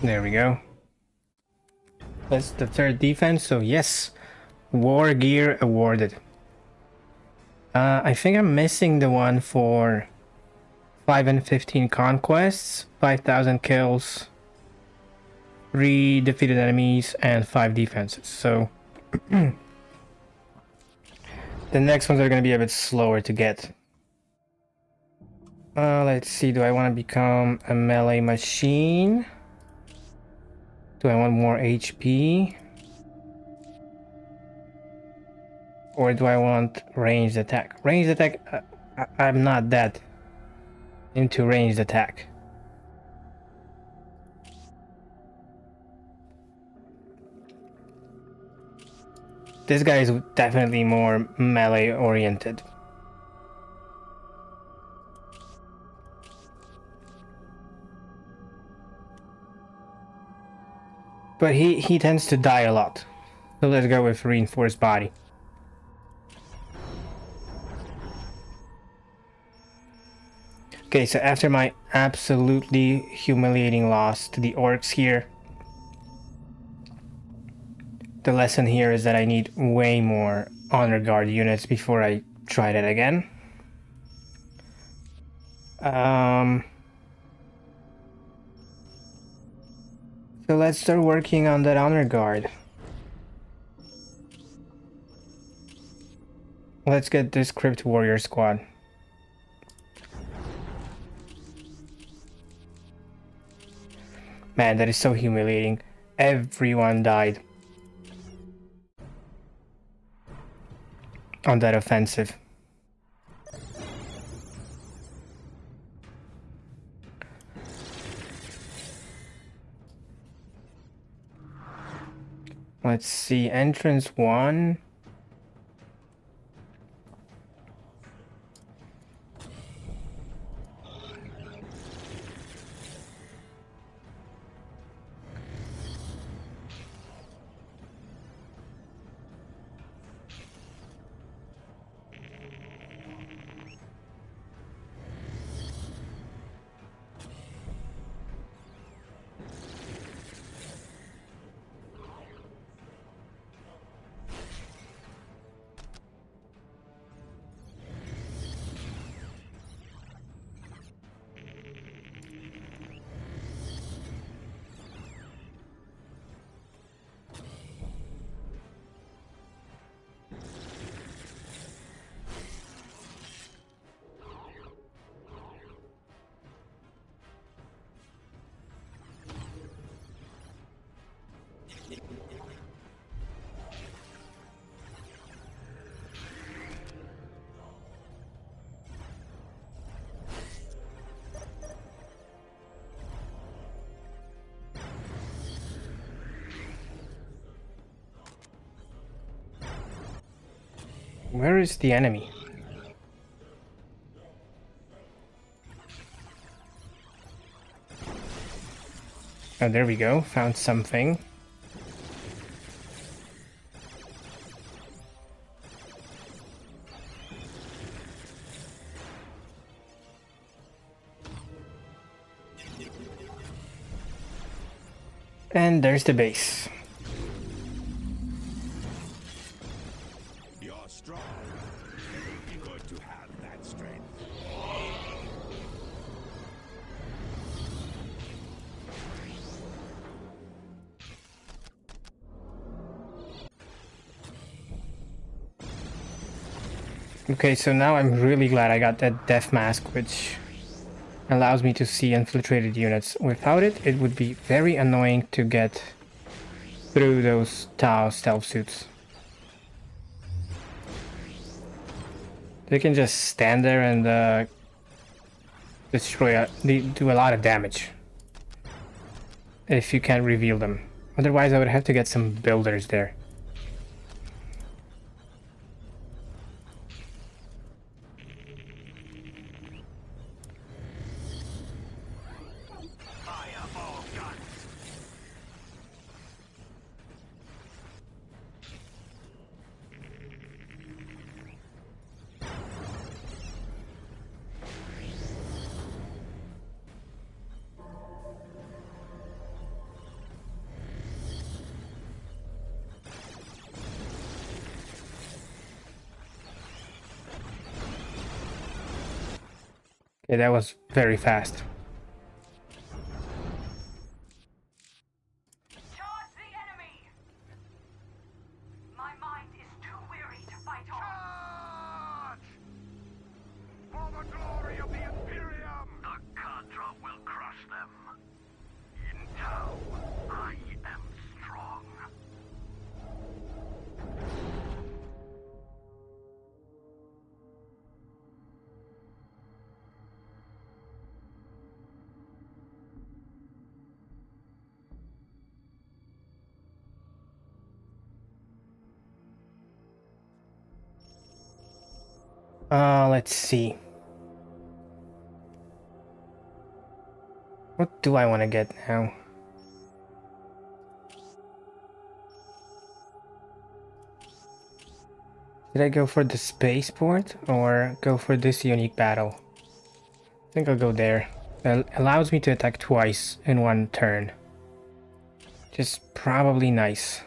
There we go. That's the third defense, so yes, war gear awarded. I think I'm missing the one for 5 and 15 conquests, 5,000 kills, 3 defeated enemies, and 5 defenses. So the next ones are going to be a bit slower to get. Let's see, do I want to become a melee machine? Do I want more HP? Or do I want ranged attack? Ranged attack, I'm not that into ranged attack. This guy is definitely more melee oriented. But he tends to die a lot. So let's go with reinforced body. Okay, so after my absolutely humiliating loss to the orcs here, the lesson here is that I need way more honor guard units before I try that again. So let's start working on that honor guard. Let's get this Crypt Warrior squad. Man, that is so humiliating. Everyone died on that offensive. Let's see, entrance 1. Where is the enemy? Oh, there we go. Found something. And there's the base. You're strong. Good to have that strength. Okay, so now I'm really glad I got that death mask, which allows me to see infiltrated units. Without it, it would be very annoying to get through those Tau stealth suits. They can just stand there and do a lot of damage if you can't reveal them. Otherwise, I would have to get some builders there. Okay, that was very fast. Charge the enemy! My mind is too weary to fight on. Charge! For the glory of the Imperium! The Cadre will crush them. In Tau, I am strong. Let's see. What do I want to get now? Did I go for the spaceport or go for this unique battle? I think I'll go there. That allows me to attack twice in one turn. Which is probably nice.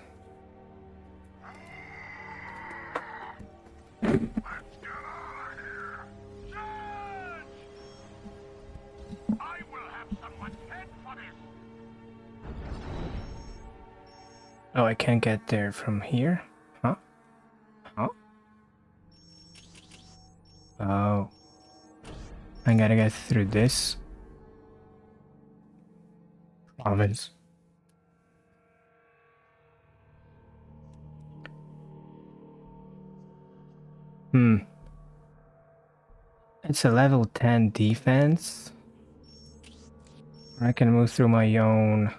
I will have someone's head for this! Oh, I can't get there from here? Huh? Huh? Oh. I gotta get through this province. It's a level 10 defense. I can move through my own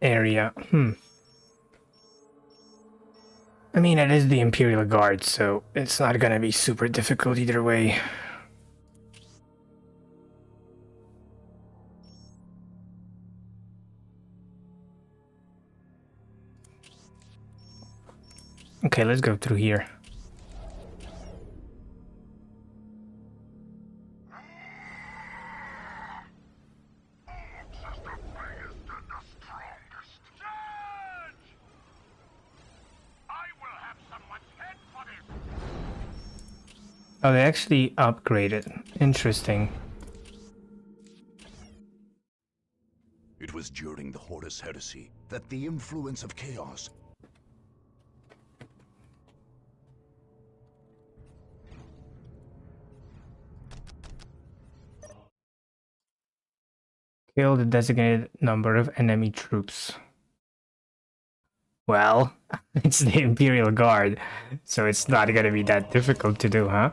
area. I mean, it is the Imperial Guard, so it's not gonna be super difficult either way. Okay, let's go through here. Oh, they actually upgraded. Interesting. It was during the Horus Heresy that the influence of chaos Kill the designated number of enemy troops. Well, it's the Imperial Guard, so it's not gonna be that difficult to do, huh?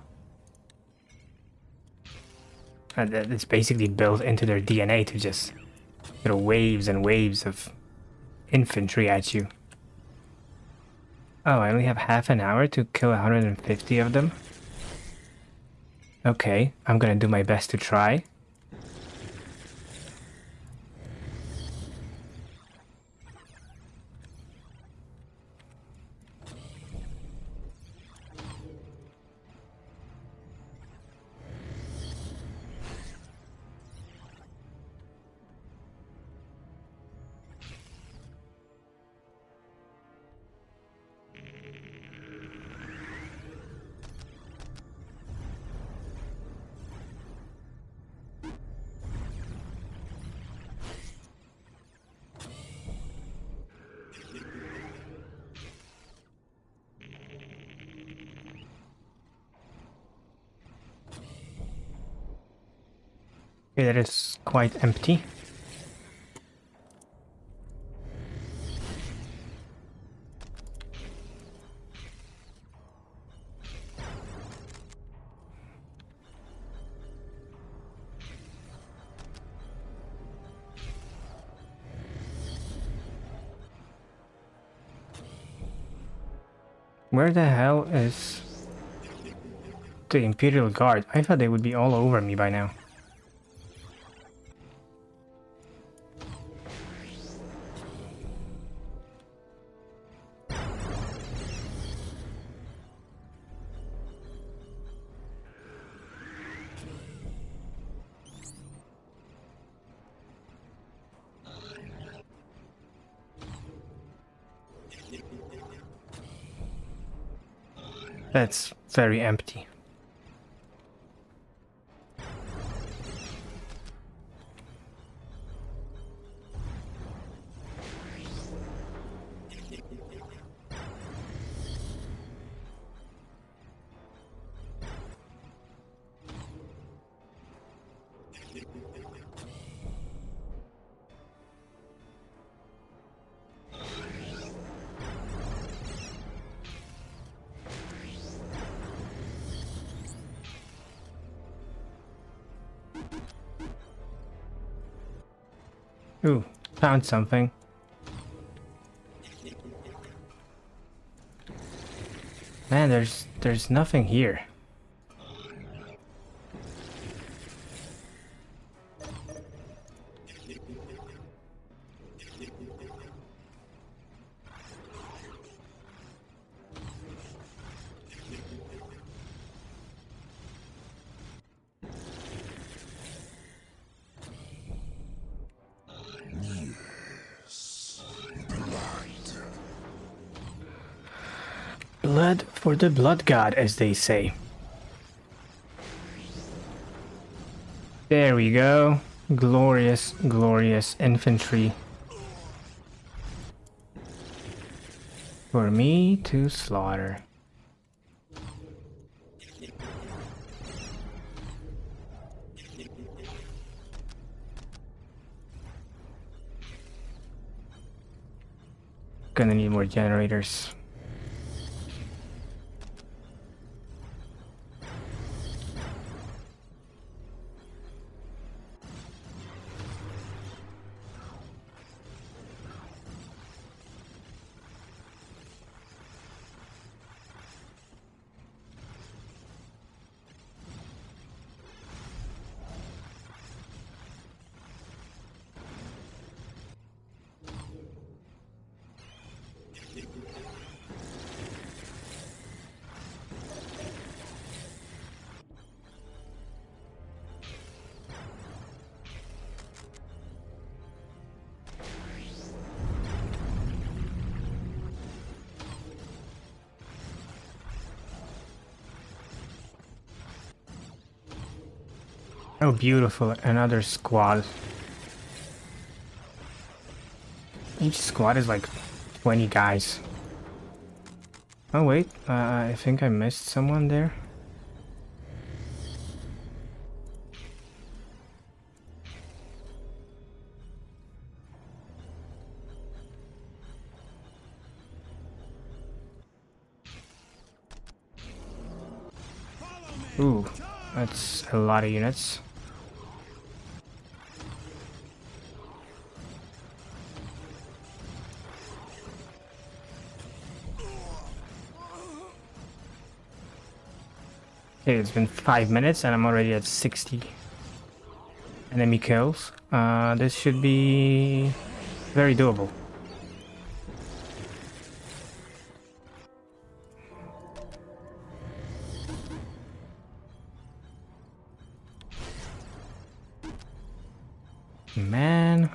And it's basically built into their DNA to just throw waves and waves of infantry at you. Oh, I only have half an hour to kill 150 of them? Okay, I'm gonna do my best to try. Okay, that is quite empty. Where the hell is the Imperial Guard? I thought they would be all over me by now. That's very empty. Ooh, found something. Man, there's nothing here. Blood for the blood god, as they say. There we go. Glorious, glorious infantry. For me to slaughter. Gonna need more generators. Oh, beautiful. Another squad. Each squad is like 20 guys. Oh, wait. I think I missed someone there. Ooh, that's a lot of units. Okay, it's been 5 minutes and I'm already at 60 enemy kills. This should be very doable. Man.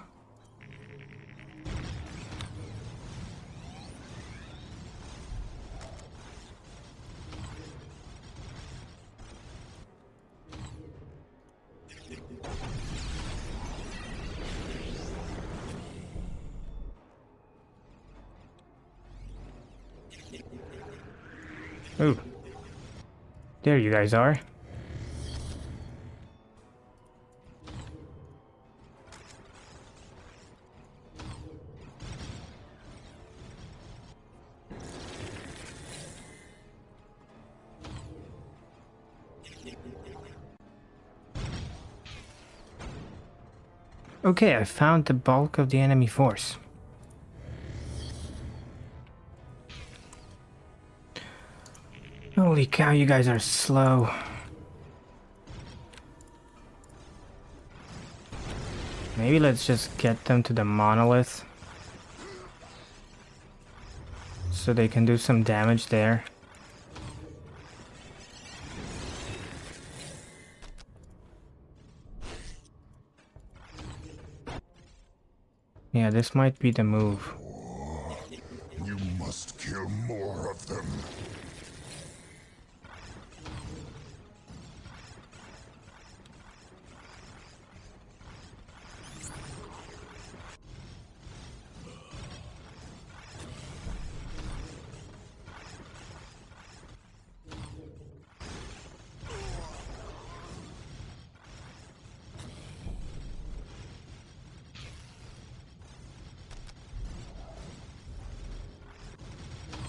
Ooh. There you guys are. Okay, I found the bulk of the enemy force. Holy cow, you guys are slow. Maybe let's just get them to the monolith so they can do some damage there. Yeah, this might be the move. You must kill more of them.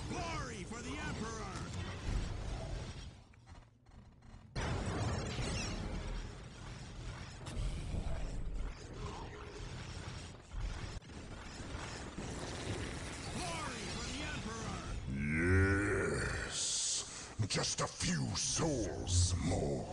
Glory for the Emperor! Glory for the Emperor! Yes. Just a few souls more.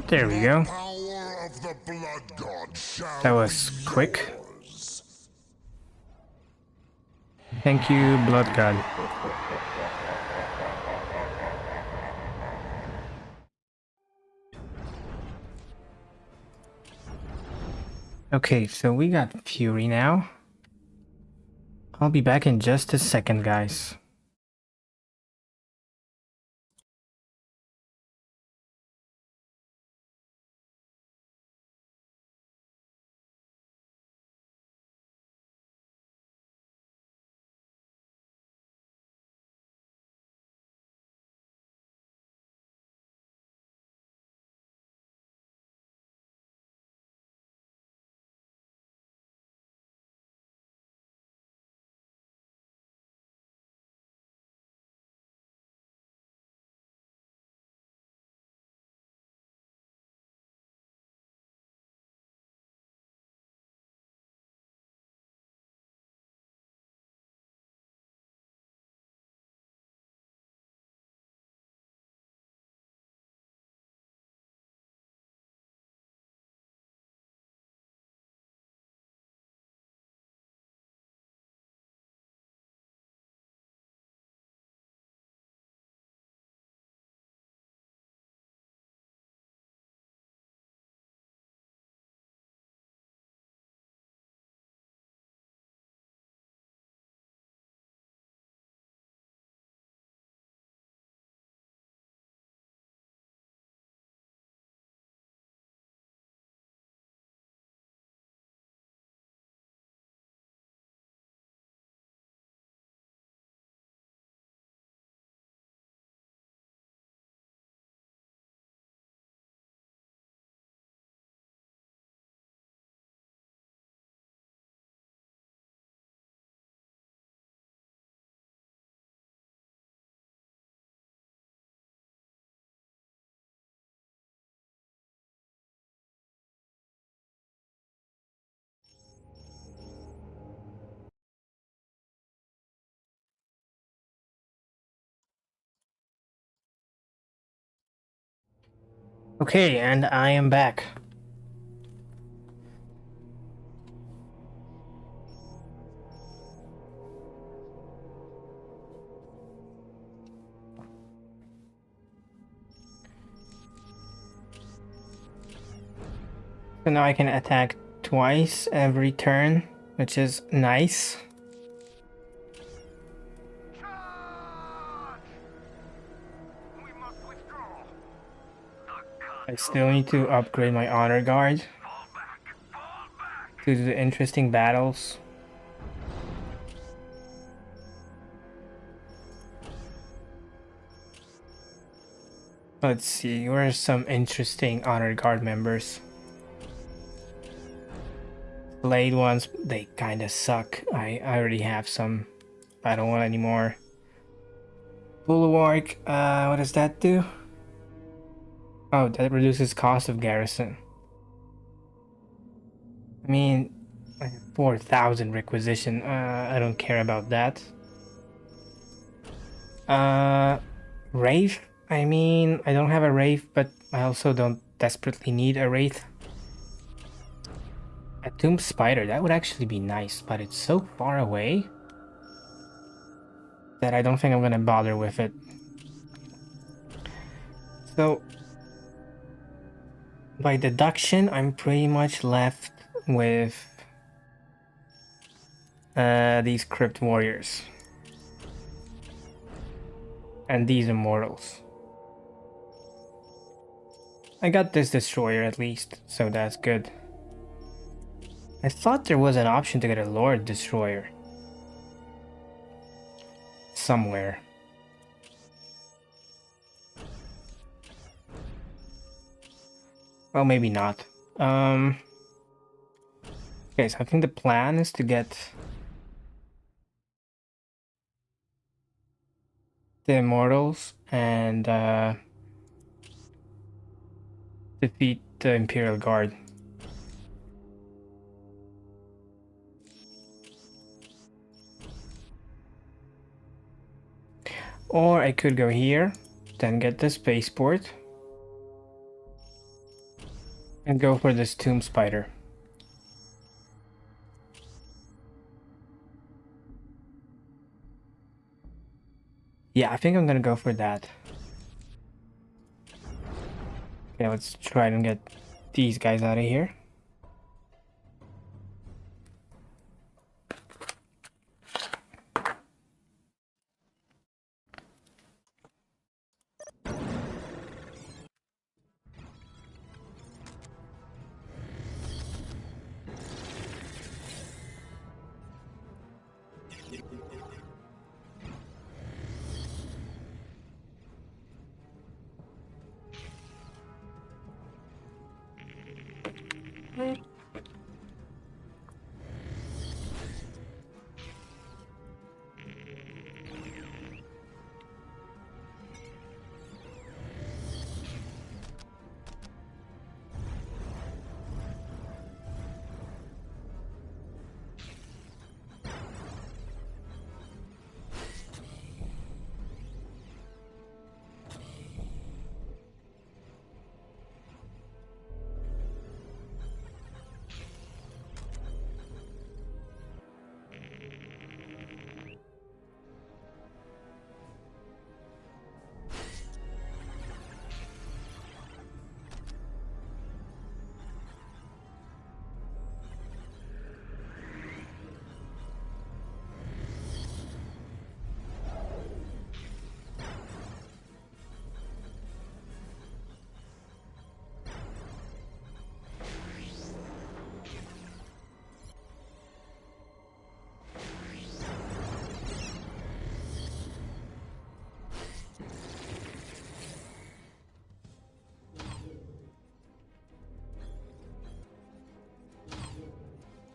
There we go. Power of the Blood God shall That was be quick. yours. Thank you, Blood God. Okay, so we got Fury now. I'll be back in just a second, guys. Okay, and I am back. So now I can attack twice every turn, which is nice. Charge! We must withdraw. I still need to upgrade my honor guard Fall back! Fall back! to do the interesting battles. Let's see, where are some interesting honor guard members? Blade ones, they kinda suck. I already have some. I don't want any more. Bulwark, what does that do? Oh, that reduces cost of garrison. I mean, I have 4,000 requisition. I don't care about that. Wraith? I mean, I don't have a Wraith, but I also don't desperately need a Wraith. A Tomb Spider, that would actually be nice, but it's so far away that I don't think I'm gonna bother with it. So, by deduction, I'm pretty much left with these Crypt Warriors. And these Immortals. I got this Destroyer at least, so that's good. I thought there was an option to get a Lord Destroyer. Somewhere. Well, maybe not. Okay, so I think the plan is to get the Immortals and defeat the Imperial Guard. Or I could go here, then get the spaceport, and go for this Tomb Spider. Yeah, I think I'm gonna go for that. Okay, let's try and get these guys out of here.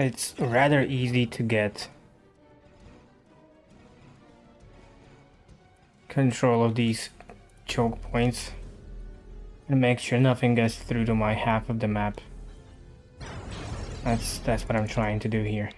It's rather easy to get control of these choke points and make sure nothing gets through to my half of the map. That's what I'm trying to do here.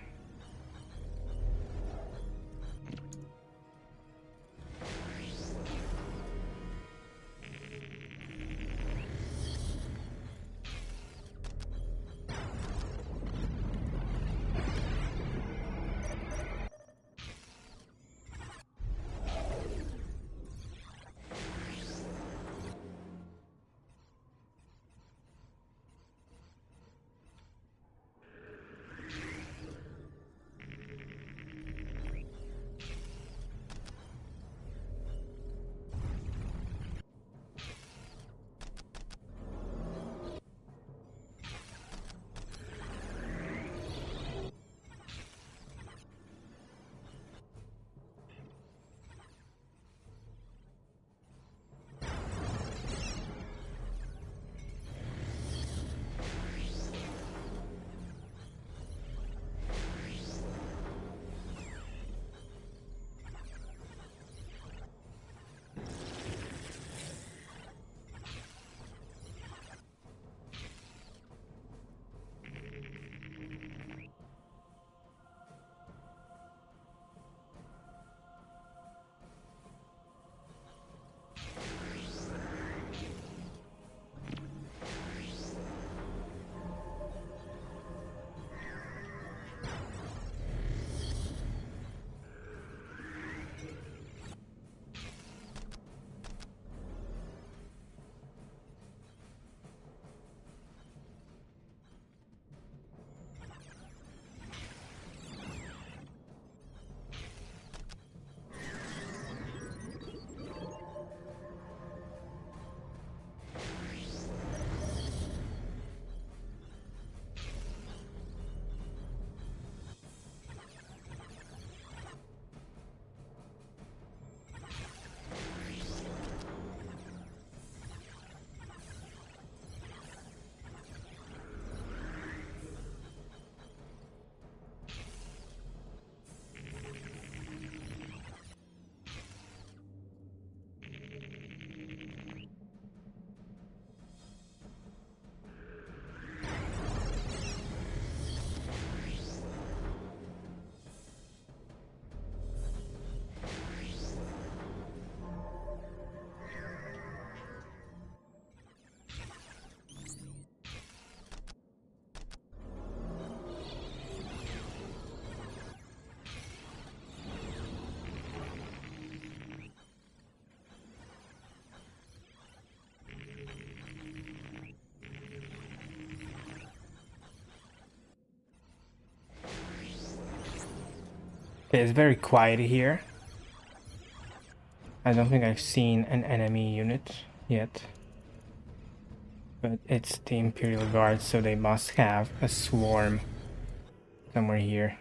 It's very quiet here. I don't think I've seen an enemy unit yet. But it's the Imperial Guard, so they must have a swarm somewhere here.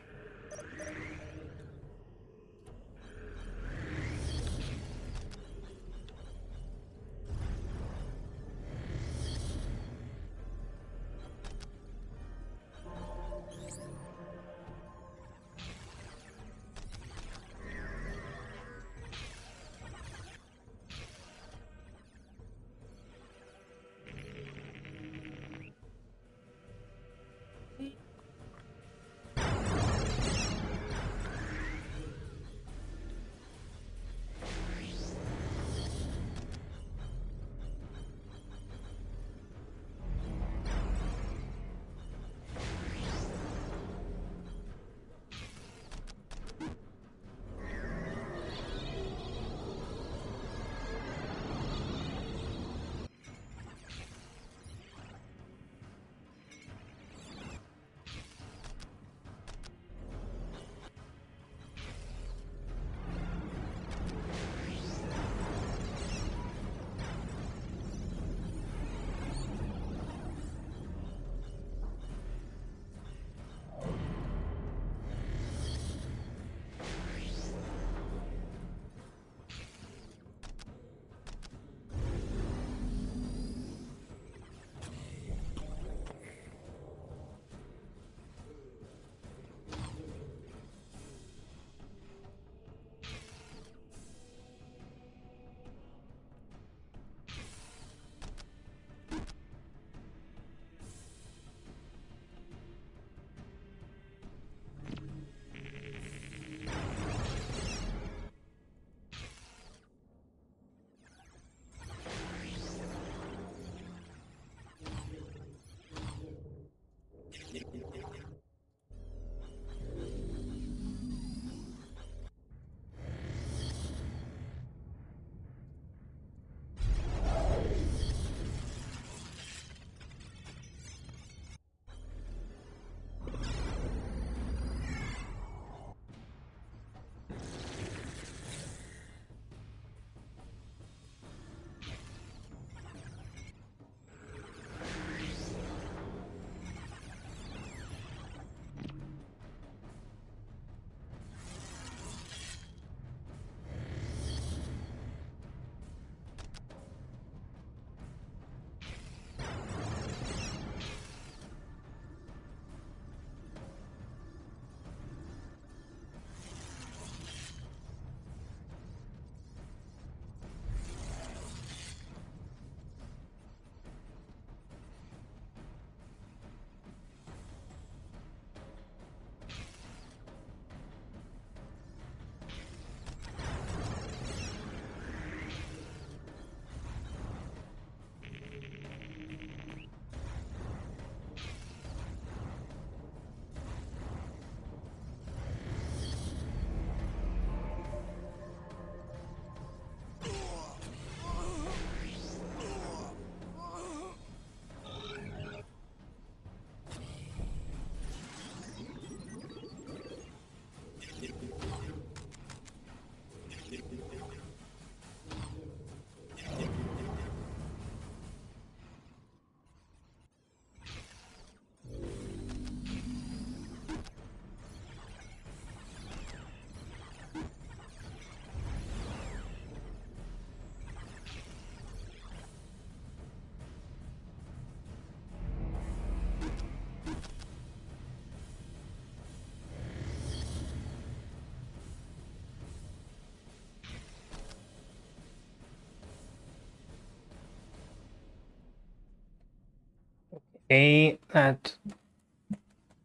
That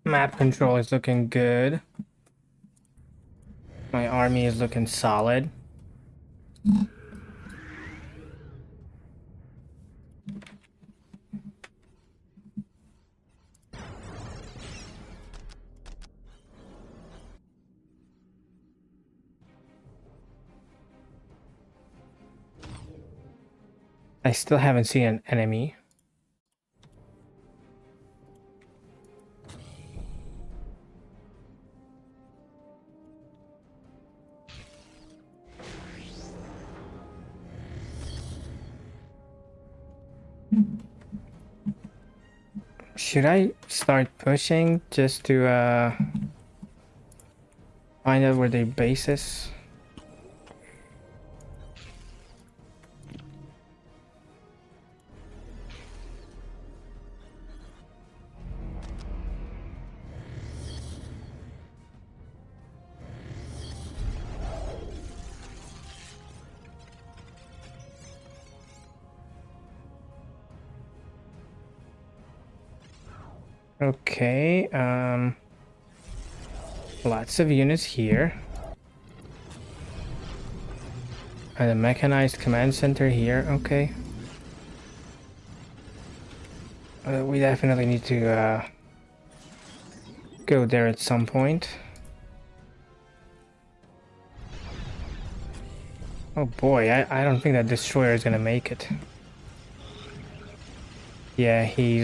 map control is looking good. My army is looking solid. I still haven't seen an enemy. Should I start pushing just to find out where their base is? Okay, lots of units here. And a mechanized command center here, okay. We definitely need to go there at some point. Oh boy, I don't think that destroyer is gonna make it. Yeah, he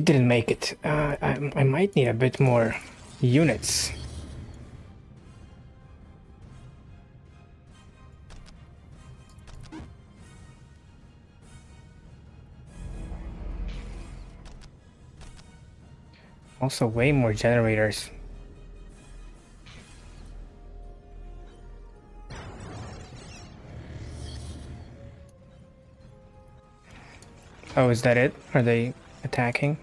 didn't make it. I might need a bit more units. Also, way more generators. Oh, is that it? Are they attacking?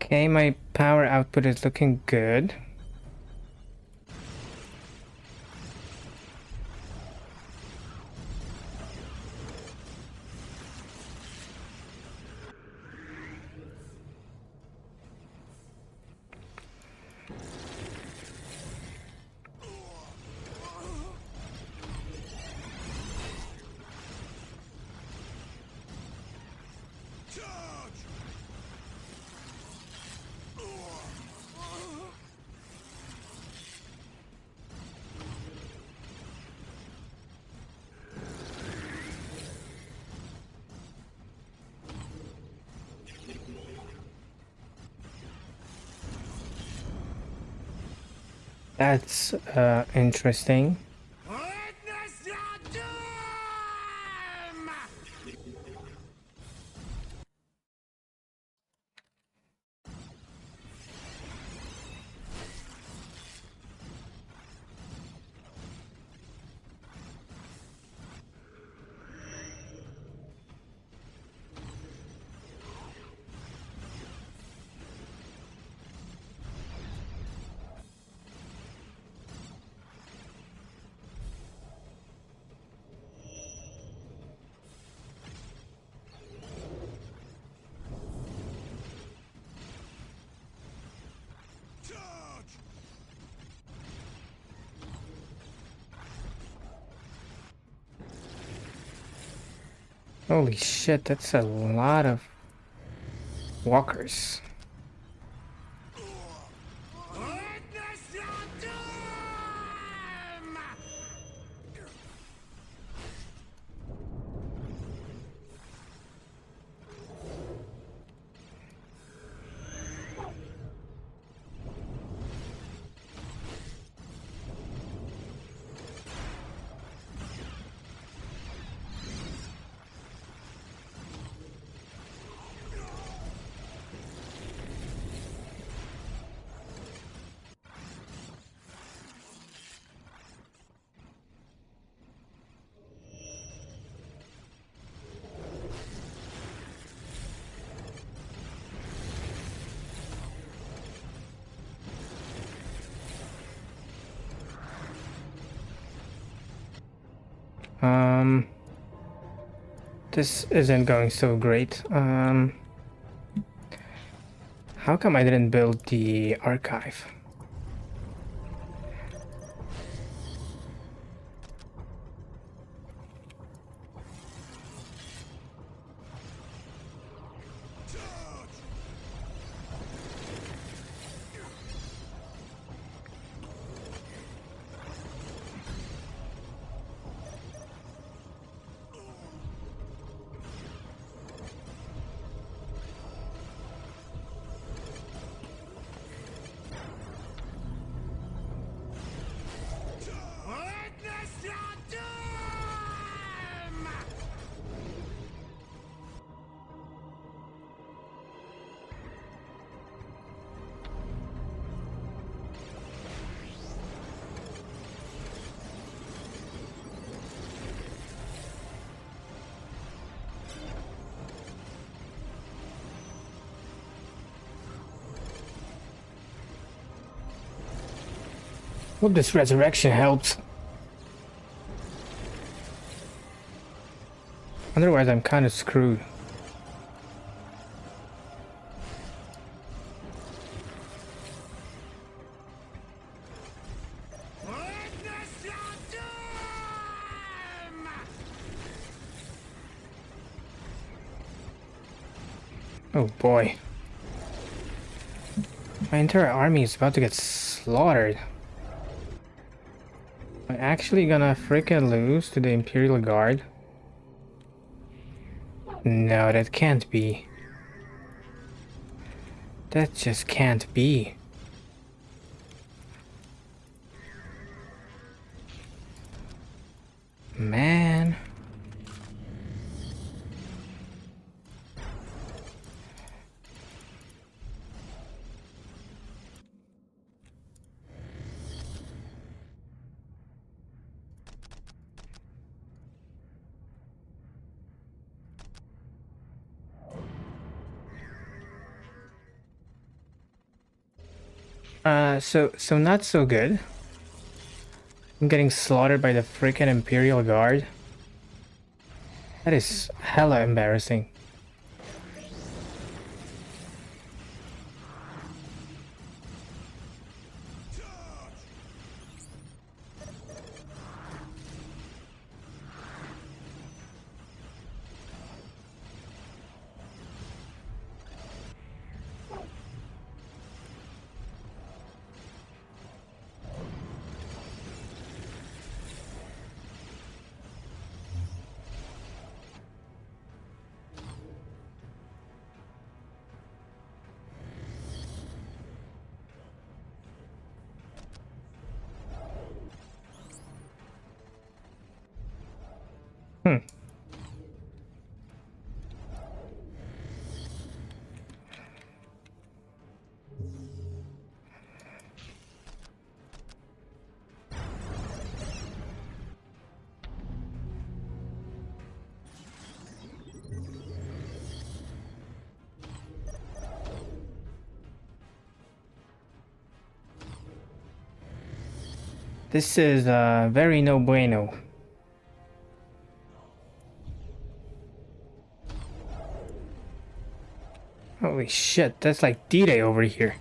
Okay, my power output is looking good. That's interesting. Witness your doom! Holy shit, that's a lot of walkers. Witness your doom! This isn't going so great. How come I didn't build the archive? Hope this resurrection helps. Otherwise, I'm kind of screwed. Oh boy. My entire army is about to get slaughtered. I'm actually gonna freaking lose to the Imperial Guard. No, that can't be. That just can't be. Man. So not so good. I'm getting slaughtered by the freaking Imperial Guard. That is hella embarrassing. Hmm. This is very no bueno. Holy shit, that's like D-Day over here.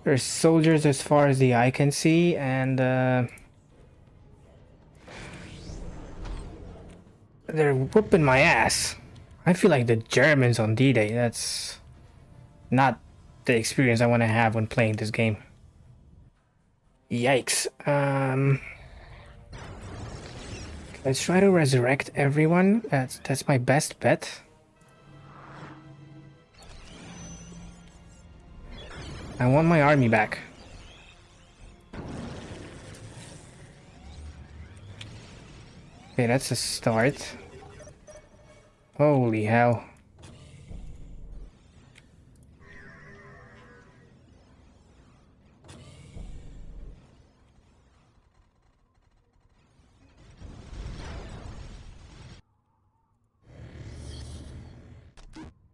There's soldiers as far as the eye can see, and they're whooping my ass. I feel like the Germans on D-Day. That's not the experience I want to have when playing this game. Yikes. Let's try to resurrect everyone. That's my best bet. I want my army back. Okay, that's a start. Holy hell.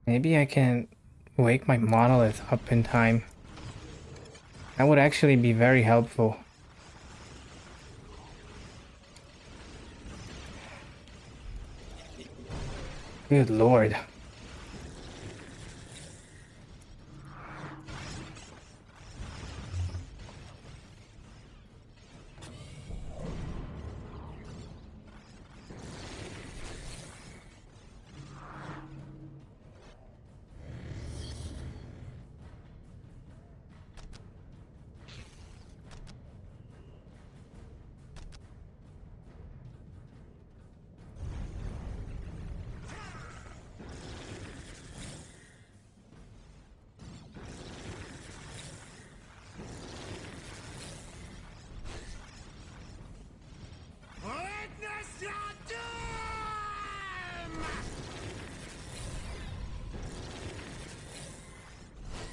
Maybe I can wake my monolith up in time. That would actually be very helpful. Good lord.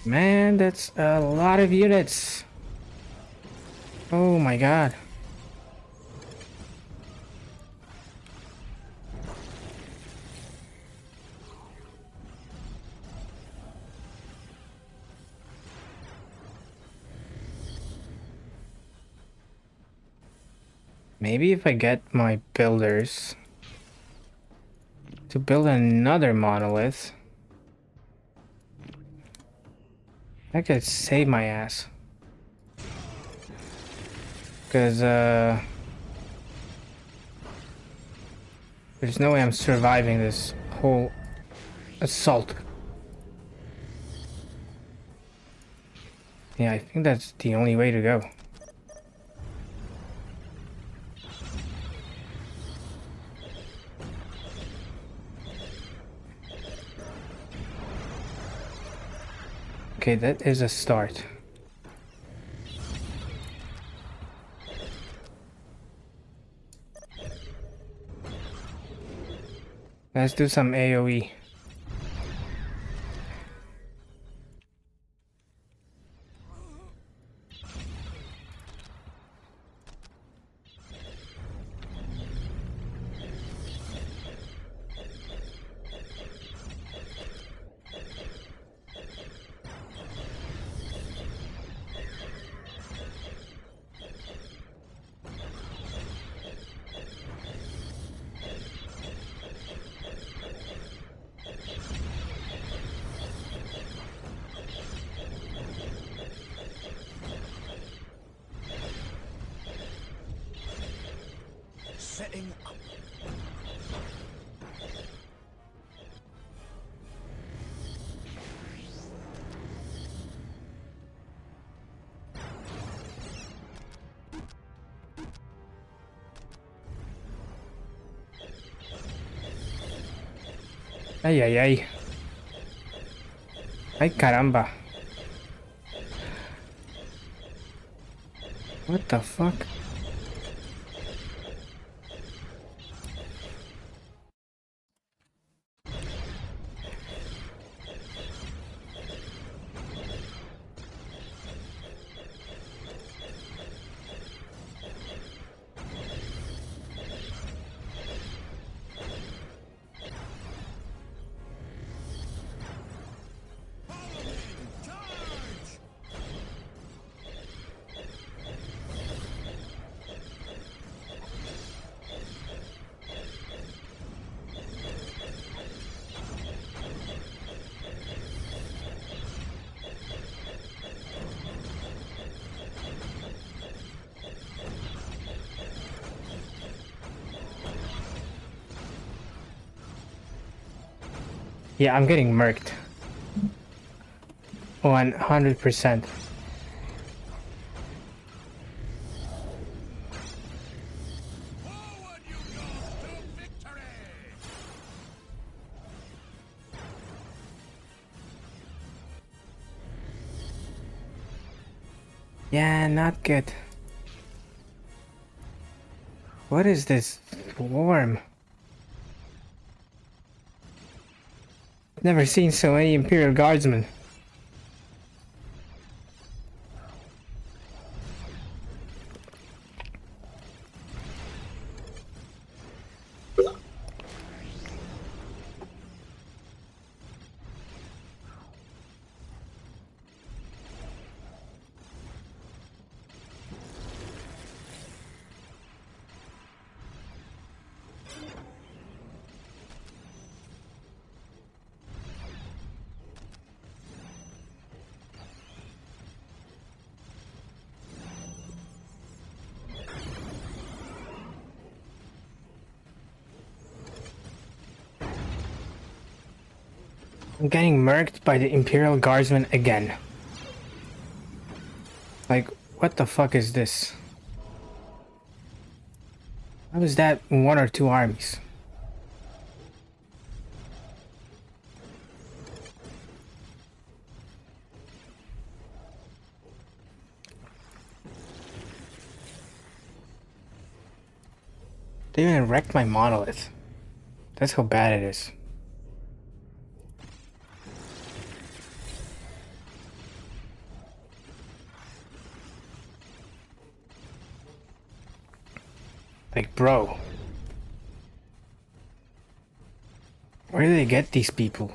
Man, that's a lot of units. Oh my god. Maybe if I get my builders to build another monolith, I could save my ass. Because, there's no way I'm surviving this whole assault. Yeah, I think that's the only way to go. Okay, that is a start. Let's do some AoE. Setting up. Ay, ay, ay. Ay, caramba. What the fuck? Yeah, I'm getting murked. 100%. Forward, you go to victory! Yeah, not good. What is this swarm? Never seen so many Imperial Guardsmen. I'm getting murked by the Imperial Guardsmen again. Like, what the fuck is this? How is that one or two armies? They even wrecked my monolith. That's how bad it is. Like, bro. Where do they get these people?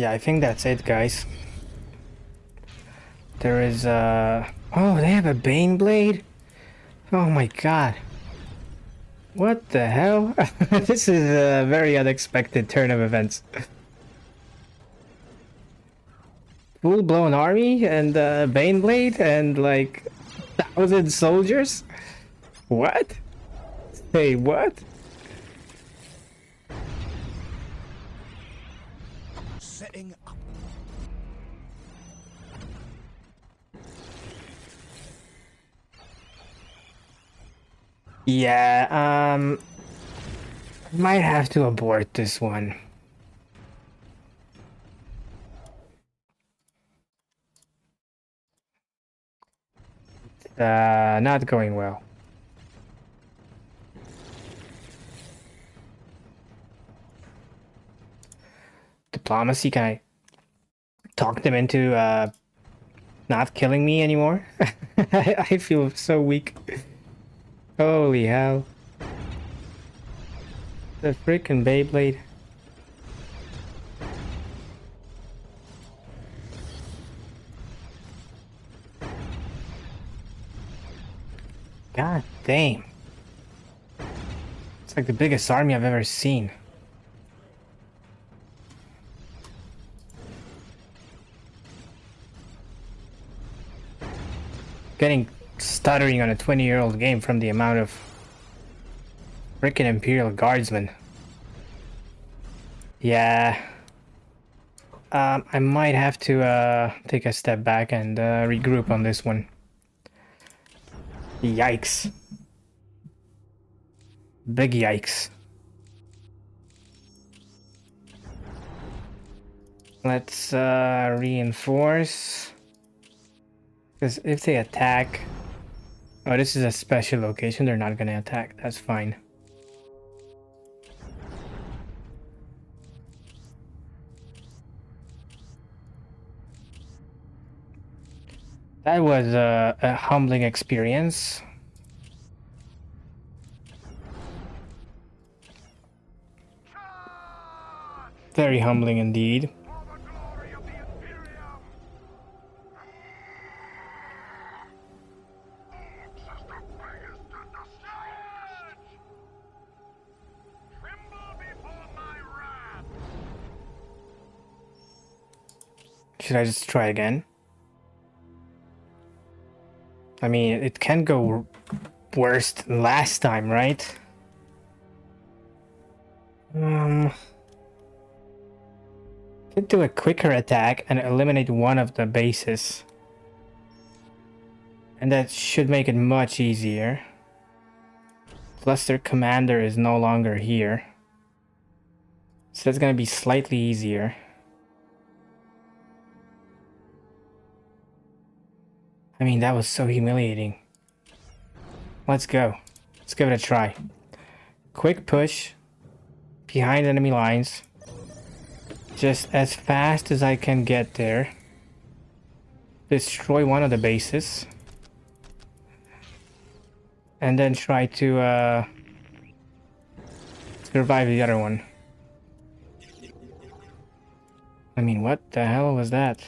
Yeah, I think that's it, guys. There is oh, they have a Bane blade? Oh my god. What the hell? This is a very unexpected turn of events. Full-blown army and Bane blade and like 1,000 soldiers? What? Hey, what? Setting up. Yeah, might have to abort this one. Not going well. Diplomacy, can I talk them into not killing me anymore? I feel so weak. Holy hell. The freaking Beyblade. God damn. It's like the biggest army I've ever seen. Getting stuttering on a 20-year-old game from the amount of freaking Imperial Guardsmen. Yeah. I might have to take a step back and regroup on this one. Yikes. Big yikes. Let's reinforce. Because if they attack... Oh, this is a special location. They're not gonna attack. That's fine. That was a humbling experience. Very humbling indeed. For the glory of the Imperium! Orcs as the biggest and the savage! Tremble before my wrath! Should I just try again? I mean, it can go worse than last time, right? Could do a quicker attack and eliminate one of the bases. And that should make it much easier. Plus their commander is no longer here. So that's gonna be slightly easier. I mean, that was so humiliating. Let's go. Let's give it a try. Quick push behind enemy lines. Just as fast as I can get there. Destroy one of the bases. And then try to survive the other one. I mean, what the hell was that?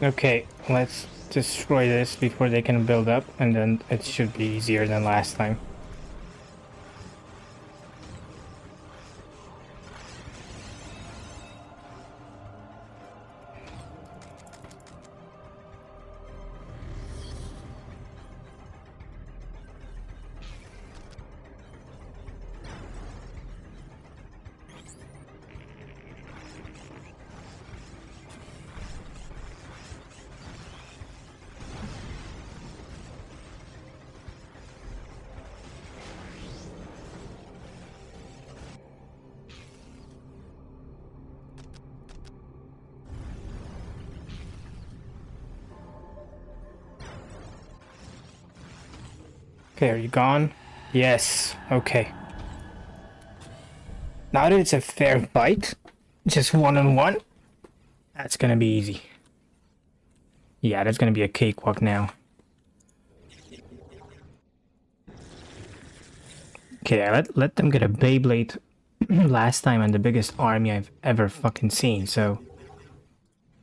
Okay, let's destroy this before they can build up, and then it should be easier than last time. Okay, are you gone? Yes, okay. Now that it's a fair fight, just one-on-one, that's gonna be easy. Yeah, that's gonna be a cakewalk now. Okay, let them get a Beyblade last time and the biggest army I've ever fucking seen, so...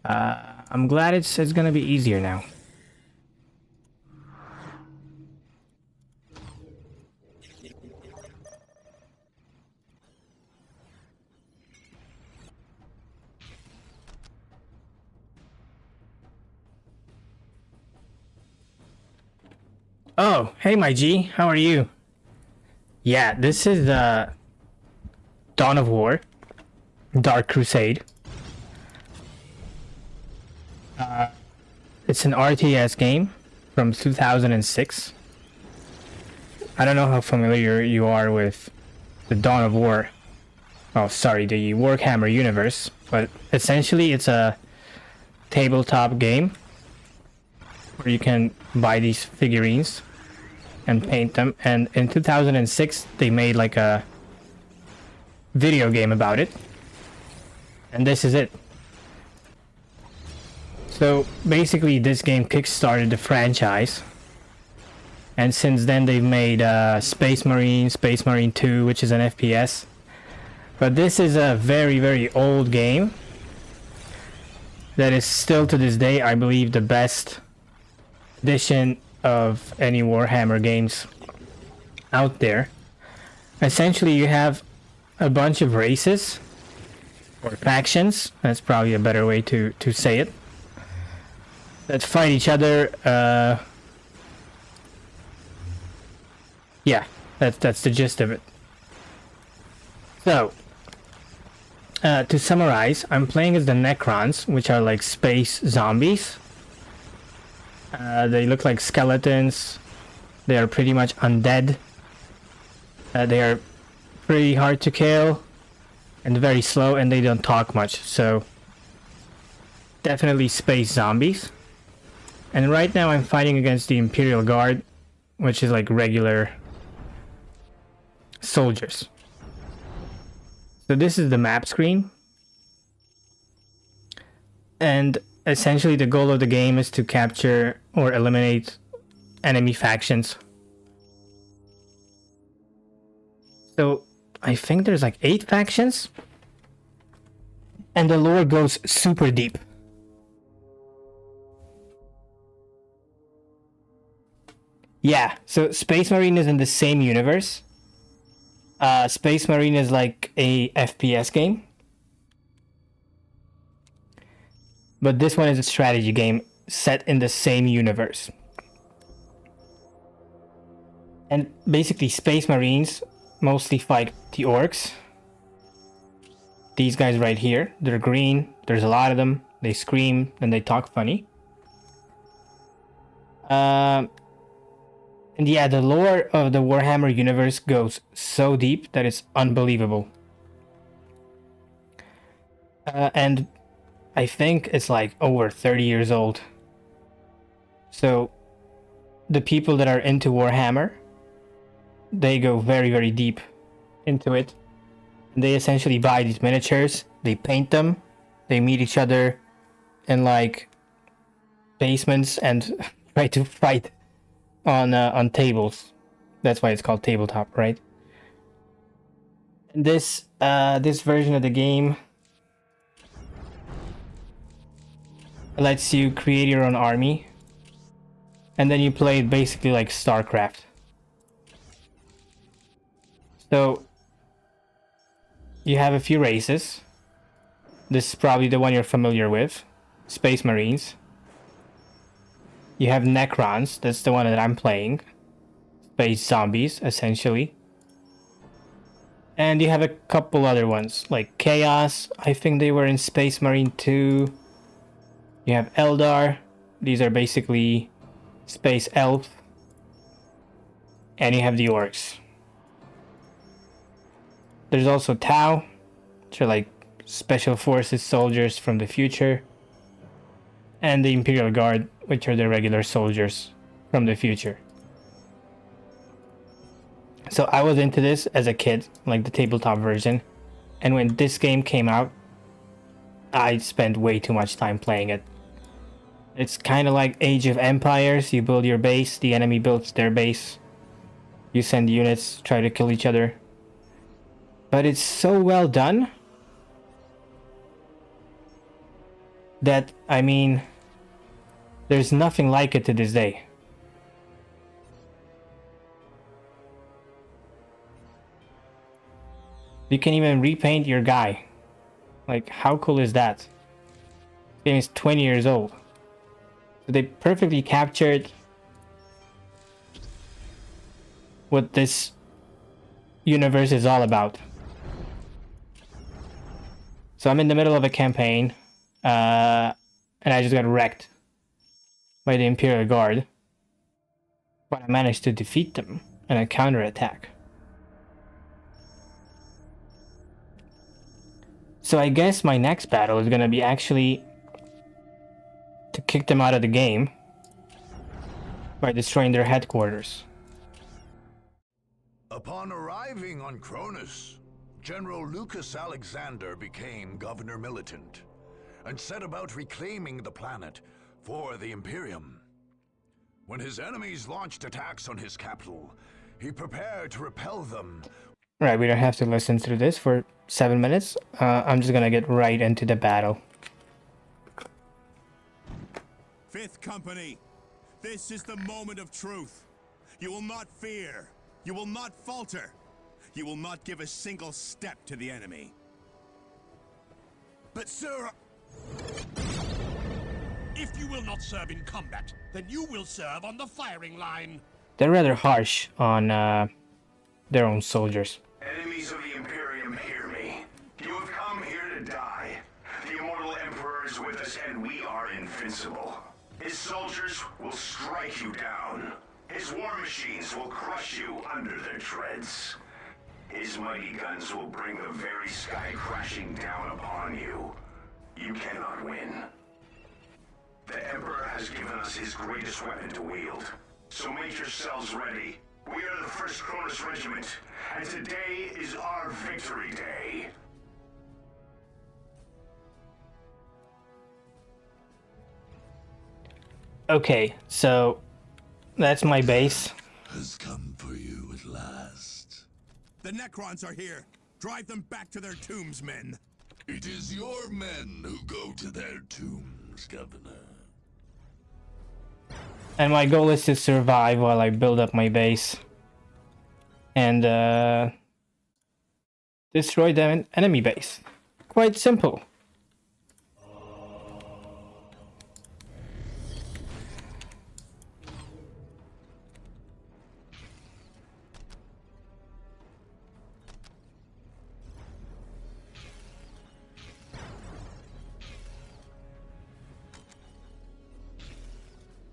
I'm glad it's gonna be easier now. Oh, hey my G, how are you? Yeah, this is Dawn of War, Dark Crusade. It's an RTS game from 2006. I don't know how familiar you are with the Dawn of War. Oh, sorry, the Warhammer universe, but essentially it's a tabletop game where you can buy these figurines and paint them, and in 2006 they made like a video game about it, and this is it. So basically this game kickstarted the franchise, and since then they've made Space Marine 2, which is an FPS, but this is a very old game that is still to this day, I believe, the best edition of any Warhammer games out there. Essentially you have a bunch of races or factions, that's probably a better way to say it, that fight each other. Yeah, that's the gist of it. So to summarize, I'm playing as the Necrons, which are like space zombies. They look like skeletons. They are pretty much undead. They are pretty hard to kill and very slow, and they don't talk much, so definitely space zombies. And right now I'm fighting against the Imperial Guard, which is like regular soldiers. So this is the map screen, and essentially the goal of the game is to capture or eliminate enemy factions. So I think there's like 8 factions, and the lore goes super deep. Yeah, so Space Marine is in the same universe. Space Marine is like a FPS game, but this one is a strategy game set in the same universe. And basically Space Marines mostly fight the orcs. These guys right here, they're green, there's a lot of them, they scream and they talk funny. And yeah, the lore of the Warhammer universe goes so deep that it's unbelievable. And I think it's like over 30 years old. So the people that are into Warhammer, they go very deep into it. And they essentially buy these miniatures, they paint them, they meet each other in like basements and try to fight on tables. That's why it's called tabletop, right? And this version of the game It lets you create your own army. And then you play it basically like StarCraft. So you have a few races. This is probably the one you're familiar with. Space Marines. You have Necrons, that's the one that I'm playing. Space zombies, essentially. And you have a couple other ones, like Chaos. I think they were in Space Marine 2. You have Eldar. These are basically Space Elves. And you have the Orcs. There's also Tau, which are like Special Forces soldiers from the future. And the Imperial Guard, which are the regular soldiers from the future. So I was into this as a kid, like the tabletop version. And when this game came out, I spent way too much time playing it. It's kind of like Age of Empires. You build your base, the enemy builds their base. You send units, try to kill each other. But it's so well done that, I mean, there's nothing like it to this day. You can even repaint your guy. Like, how cool is that? This game is 20 years old. So they perfectly captured what this universe is all about. So I'm in the middle of a campaign, and I just got wrecked by the Imperial Guard. But I managed to defeat them in a counterattack. So I guess my next battle is gonna be actually to kick them out of the game by destroying their headquarters. Upon arriving on Cronus, General Lucas Alexander became Governor Militant and set about reclaiming the planet for the Imperium. When his enemies launched attacks on his capital, he prepared to repel them. Right, we don't have to listen through this for 7 minutes. I'm just gonna get right into the battle. 5th Company, this is the moment of truth. You will not fear. You will not falter. You will not give a single step to the enemy. But sir, If you will not serve in combat, then you will serve on the firing line. They're rather harsh on their own soldiers. Enemies of the Imperium, hear me. You have come here to die. The immortal Emperor is with us, and we are invincible. His soldiers will strike you down. His war machines will crush you under their treads. His mighty guns will bring the very sky crashing down upon you. You cannot win. The Emperor has given us his greatest weapon to wield. So make yourselves ready. We are the 1st Cronus Regiment, and today is our victory day. Okay, so that's my base. has come for you at last. The Necrons are here. Drive them back to their tombs, men. It is your men who go to their tombs, Governor. And my goal is to survive while I build up my base. And destroy the enemy base. Quite simple.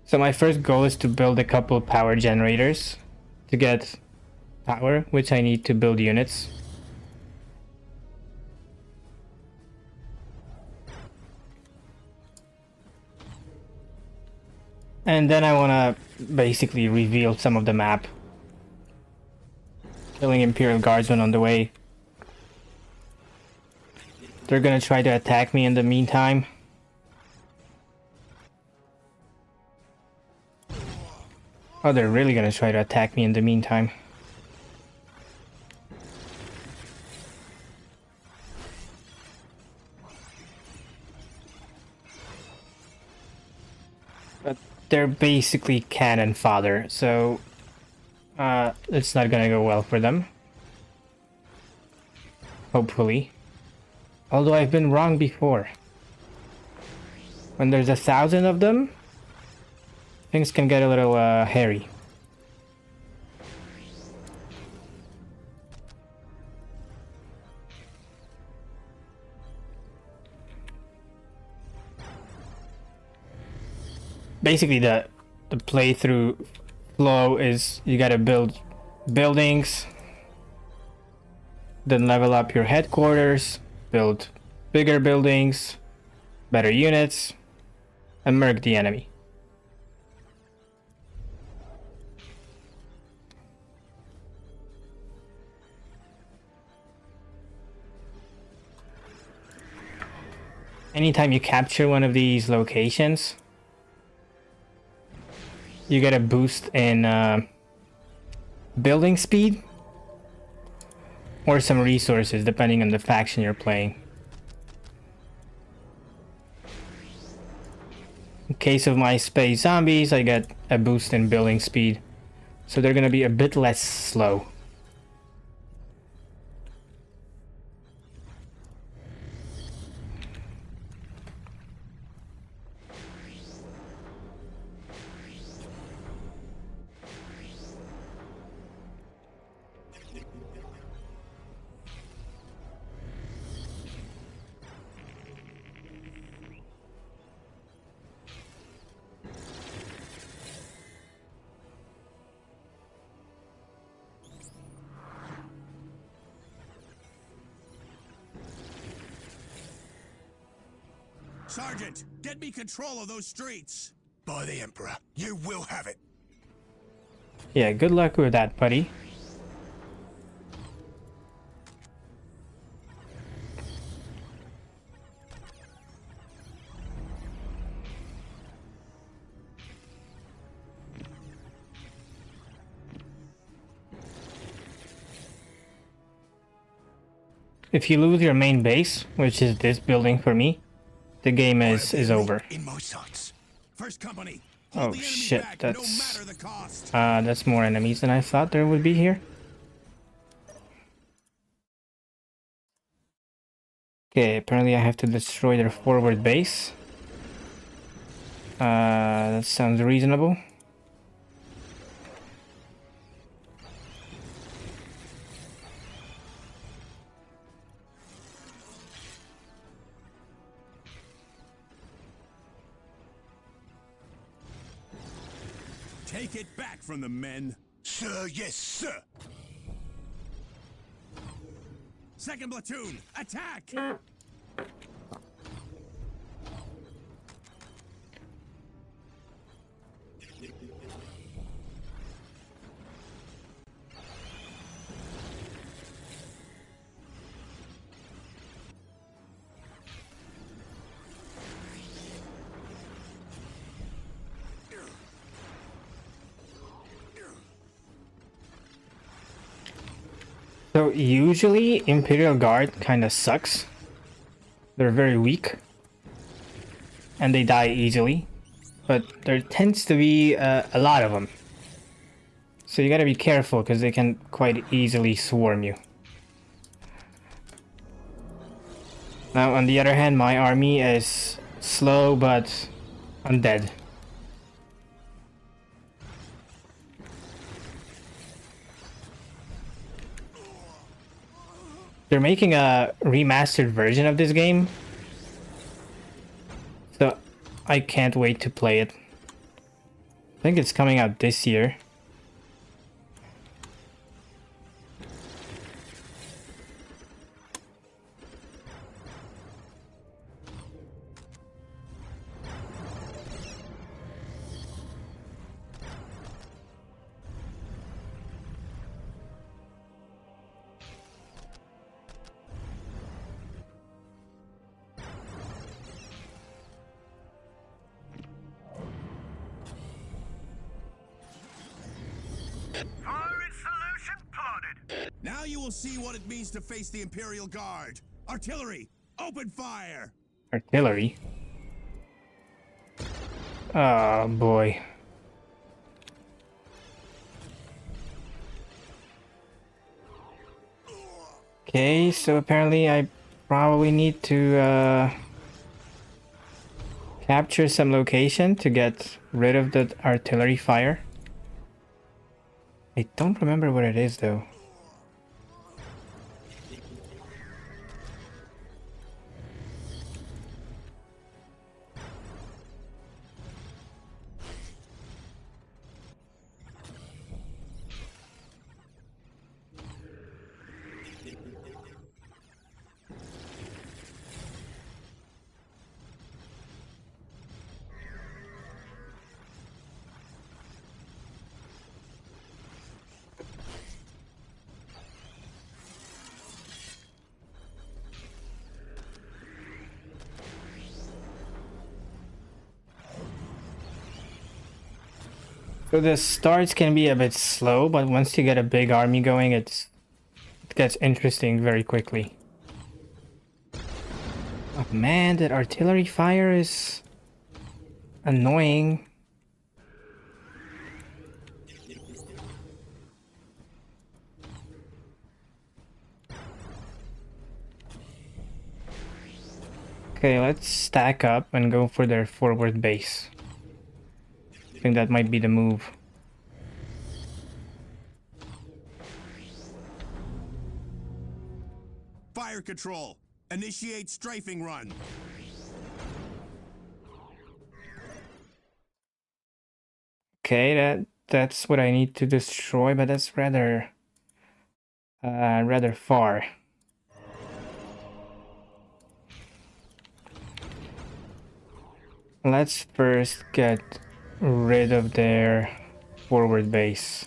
So my first goal is to build a couple of power generators to get power, which I need to build units. And then I want to basically reveal some of the map. Killing Imperial Guardsmen on the way. They're gonna try to attack me in the meantime. Oh, they're really gonna try to attack me in the meantime. But they're basically cannon fodder, so it's not gonna go well for them. Hopefully. Although I've been wrong before. When there's 1,000 of them, things can get a little hairy. Basically, the playthrough flow is you gotta build buildings, then level up your headquarters, build bigger buildings, better units, and murk the enemy. Anytime you capture one of these locations, you get a boost in building speed or some resources depending on the faction you're playing. In case of my space zombies, I get a boost in building speed, so they're gonna be a bit less slow. Sergeant, get me control of those streets. By the Emperor, you will have it. Yeah, good luck with that, buddy. If you lose your main base, which is this building for me, the game is over. In my sights. First company. Oh Hold the enemy shit, back, no matter the cost. that's more enemies than I thought there would be here. Okay, apparently I have to destroy their forward base. That sounds reasonable. Take it back from the men. Sir, yes, sir. Second platoon, attack! So usually Imperial Guard kind of sucks. They're very weak. And they die easily. But there tends to be a lot of them. So you gotta be careful because they can quite easily swarm you. Now on the other hand, my army is slow but undead. They're making a remastered version of this game, so I can't wait to play it. I think it's coming out this year. Now you will see what it means to face the Imperial Guard. Artillery, open fire! Artillery? Oh boy. Okay, so apparently I probably need to capture some location to get rid of the artillery fire. I don't remember what it is though. So the starts can be a bit slow, but once you get a big army going, it gets interesting very quickly. Oh man, that artillery fire is annoying. Okay, let's stack up and go for their forward base. I think that might be the move. Fire control! Initiate strafing run! Okay, that's what I need to destroy, but that's rather far. Let's first get rid of their forward base.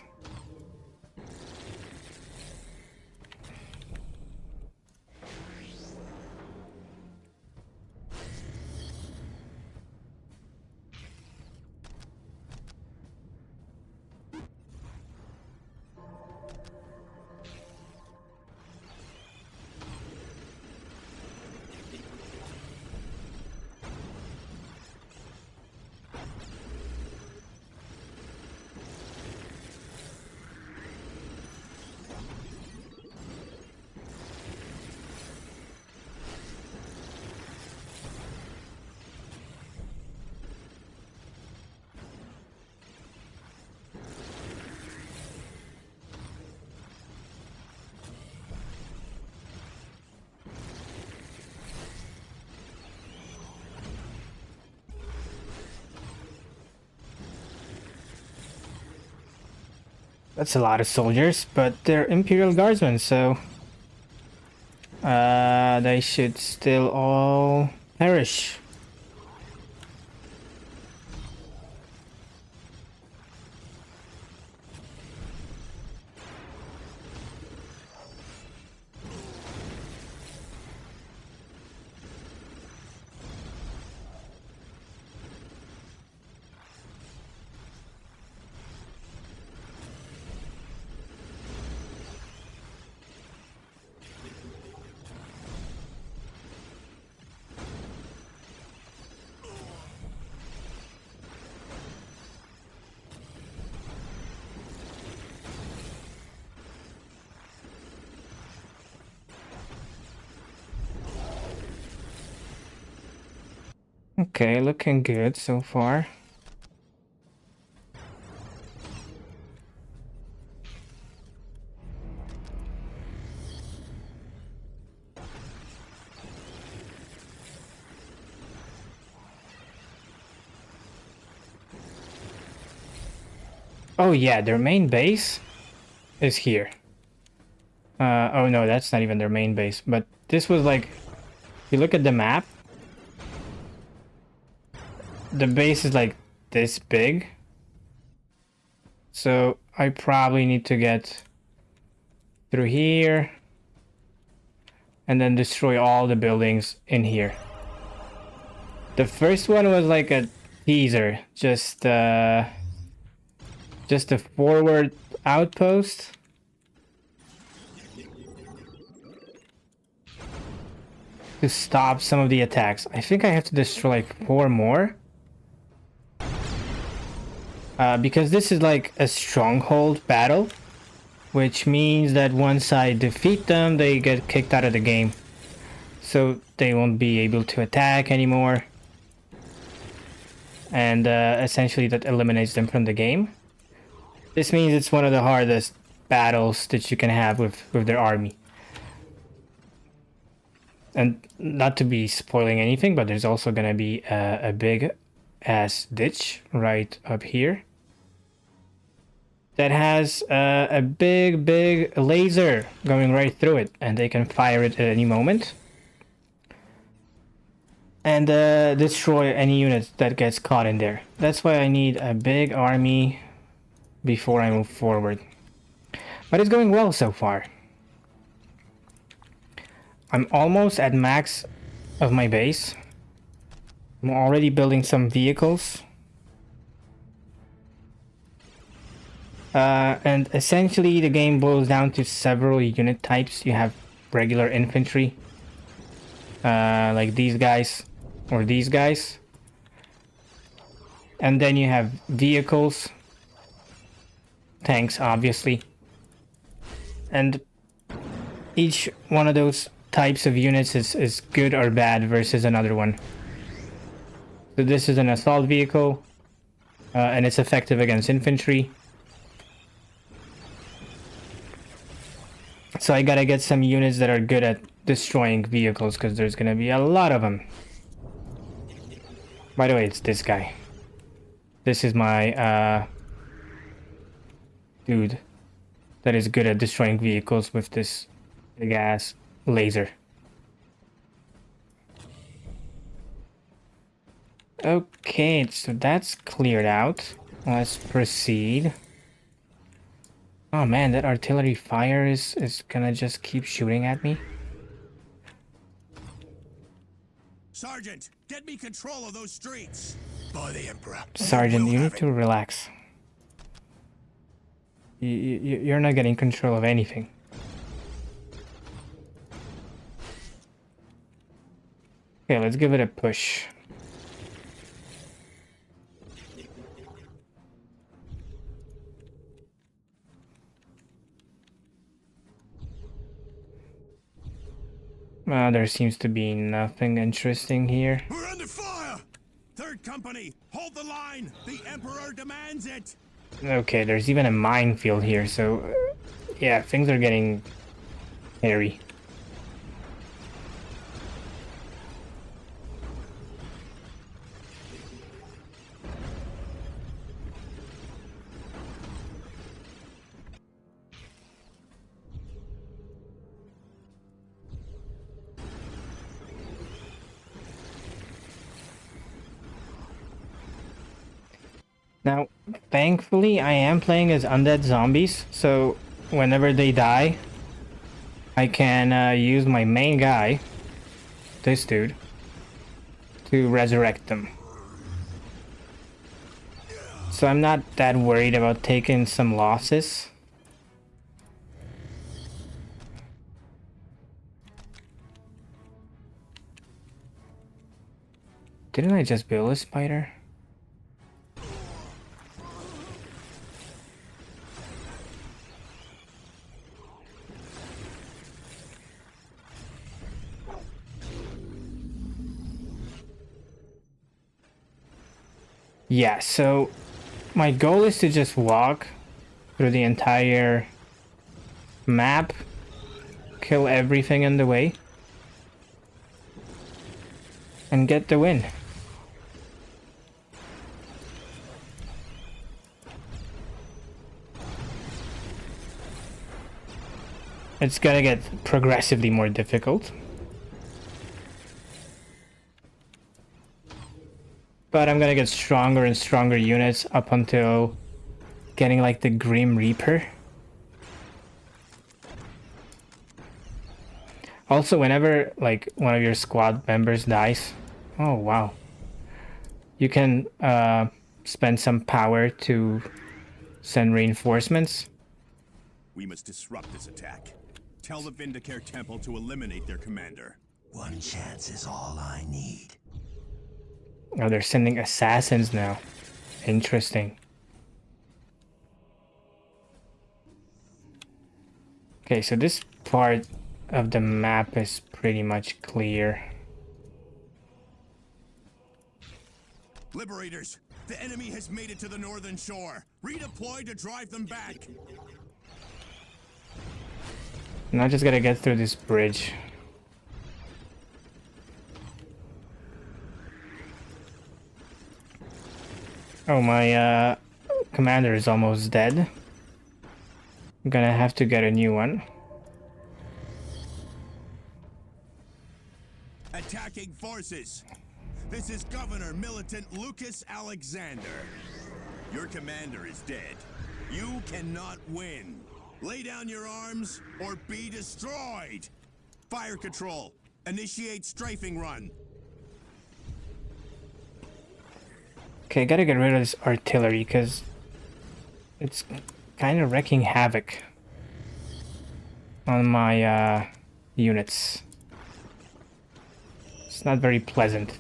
That's a lot of soldiers, but they're Imperial Guardsmen, so they should still all perish. Okay, looking good so far. Oh yeah, their main base is here. Oh no, that's not even their main base, but this was like, if you look at the map, the base is like this big. So I probably need to get through here and then destroy all the buildings in here. The first one was like a teaser, just a forward outpost. To stop some of the attacks. I think I have to destroy like 4 more. Because this is like a stronghold battle, which means that once I defeat them, they get kicked out of the game. So they won't be able to attack anymore. And essentially that eliminates them from the game. This means it's one of the hardest battles that you can have with their army. And not to be spoiling anything, but there's also going to be a big ass ditch right up here that has a big laser going right through it, and they can fire it at any moment and destroy any unit that gets caught in there. That's why I need a big army before I move forward. But it's going well so far. I'm almost at max of my base. I'm already building some vehicles. And essentially the game boils down to several unit types. You have regular infantry, like these guys or these guys. And then you have vehicles, tanks obviously. And each one of those types of units is good or bad versus another one. So this is an assault vehicle, and it's effective against infantry. So I gotta get some units that are good at destroying vehicles, because there's gonna be a lot of them. By the way, it's this guy. This is my dude that is good at destroying vehicles with this big ass laser. Okay, so that's cleared out. Let's proceed. Oh man, that artillery fire is gonna just keep shooting at me. Sergeant, get me control of those streets. By the Emperor. Sergeant, you need to relax. You're not getting control of anything. Okay, let's give it a push. There seems to be nothing interesting here. We're under fire! Third Company, hold the line! The Emperor demands it! Okay, there's even a minefield here, so yeah, things are getting hairy. Now, thankfully, I am playing as undead zombies, so whenever they die, I can use my main guy, this dude, to resurrect them. So I'm not that worried about taking some losses. Didn't I just build a spider? Yeah, so my goal is to just walk through the entire map, kill everything in the way, and get the win. It's gonna get progressively more difficult. But I'm gonna get stronger and stronger units up until getting like the Grim Reaper. Also, whenever like one of your squad members dies, oh wow, you can spend some power to send reinforcements. We must disrupt this attack. Tell the Vindicare Temple to eliminate their commander. One chance is all I need. Oh, they're sending assassins now. Interesting. Okay, so this part of the map is pretty much clear. Liberators, the enemy has made it to the northern shore. Redeploy to drive them back. Now I just gotta get through this bridge. Oh, my commander is almost dead. I'm gonna have to get a new one. Attacking forces. This is Governor Militant Lucas Alexander. Your commander is dead. You cannot win. Lay down your arms or be destroyed. Fire control. Initiate strafing run. Okay, gotta get rid of this artillery because it's kind of wreaking havoc on my units. It's not very pleasant.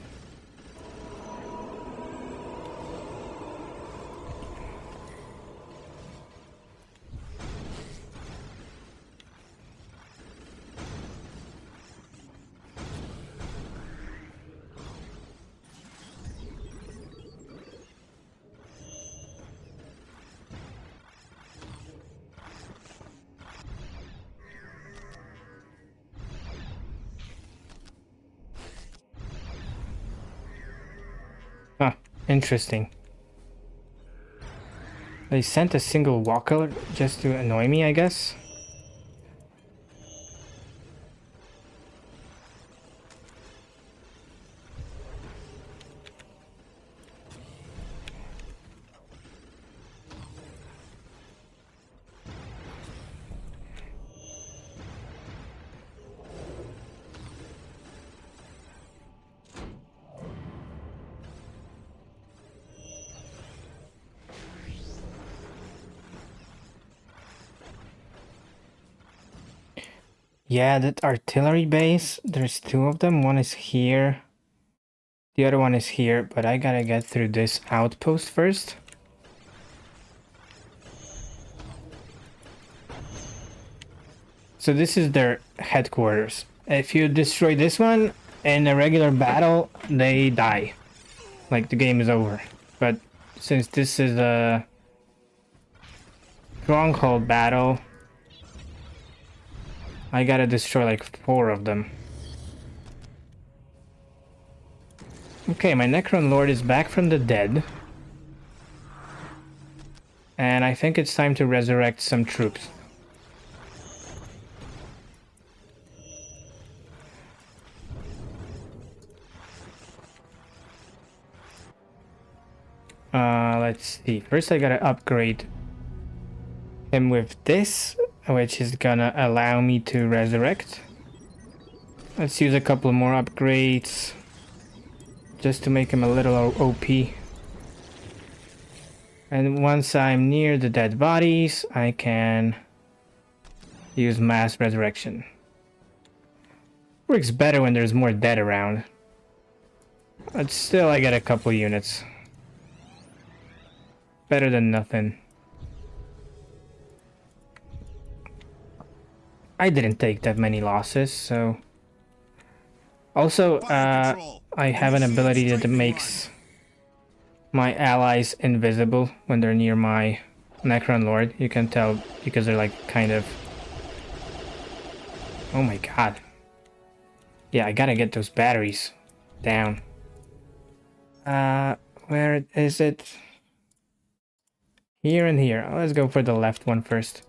Huh, interesting. They sent a single walker just to annoy me, I guess. Yeah, that artillery base, there's two of them. One is here. The other one is here, but I gotta get through this outpost first. So this is their headquarters. If you destroy this one in a regular battle, they die. Like, the game is over. But since this is a stronghold battle, I gotta destroy like 4 of them. Okay, my Necron Lord is back from the dead. And I think it's time to resurrect some troops. Let's see. First I gotta upgrade him with this, which is gonna allow me to resurrect. Let's use a couple more upgrades just to make him a little OP. And once I'm near the dead bodies, I can use mass resurrection. Works better when there's more dead around. But still, I get a couple units. Better than nothing. I didn't take that many losses, so... Also, I have an ability that makes my allies invisible when they're near my Necron Lord. You can tell because they're like kind of... Oh my god. Yeah, I gotta get those batteries down. Where is it? Here and here. Let's go for the left one first.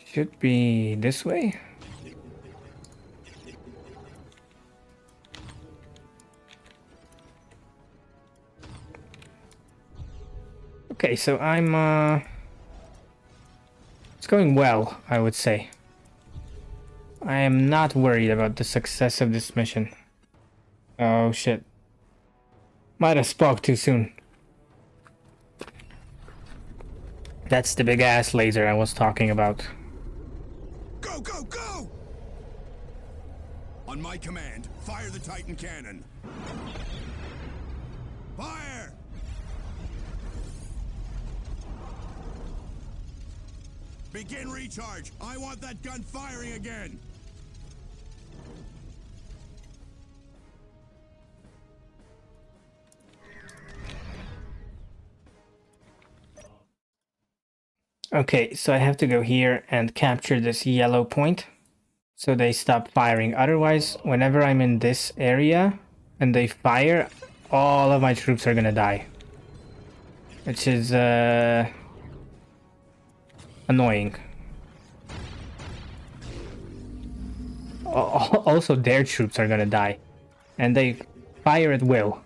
Should be this way. Okay, so I'm it's going well, I would say. I am not worried about the success of this mission. Oh shit. Might have spoke too soon. That's the big ass laser I was talking about. Go, go, go! On my command, fire the Titan cannon. Fire! Begin recharge. I want that gun firing again. Okay, so I have to go here and capture this yellow point so they stop firing. Otherwise, whenever I'm in this area and they fire, all of my troops are gonna die. Which is annoying. Also, their troops are gonna die. And they fire at will.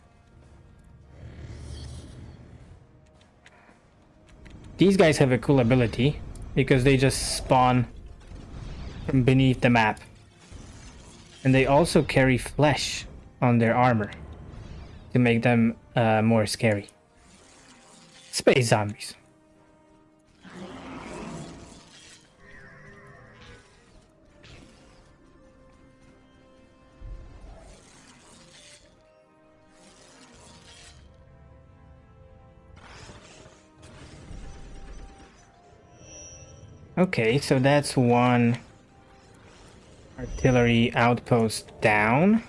These guys have a cool ability because they just spawn from beneath the map. And they also carry flesh on their armor to make them more scary. Space zombies. Okay, so that's one artillery outpost down.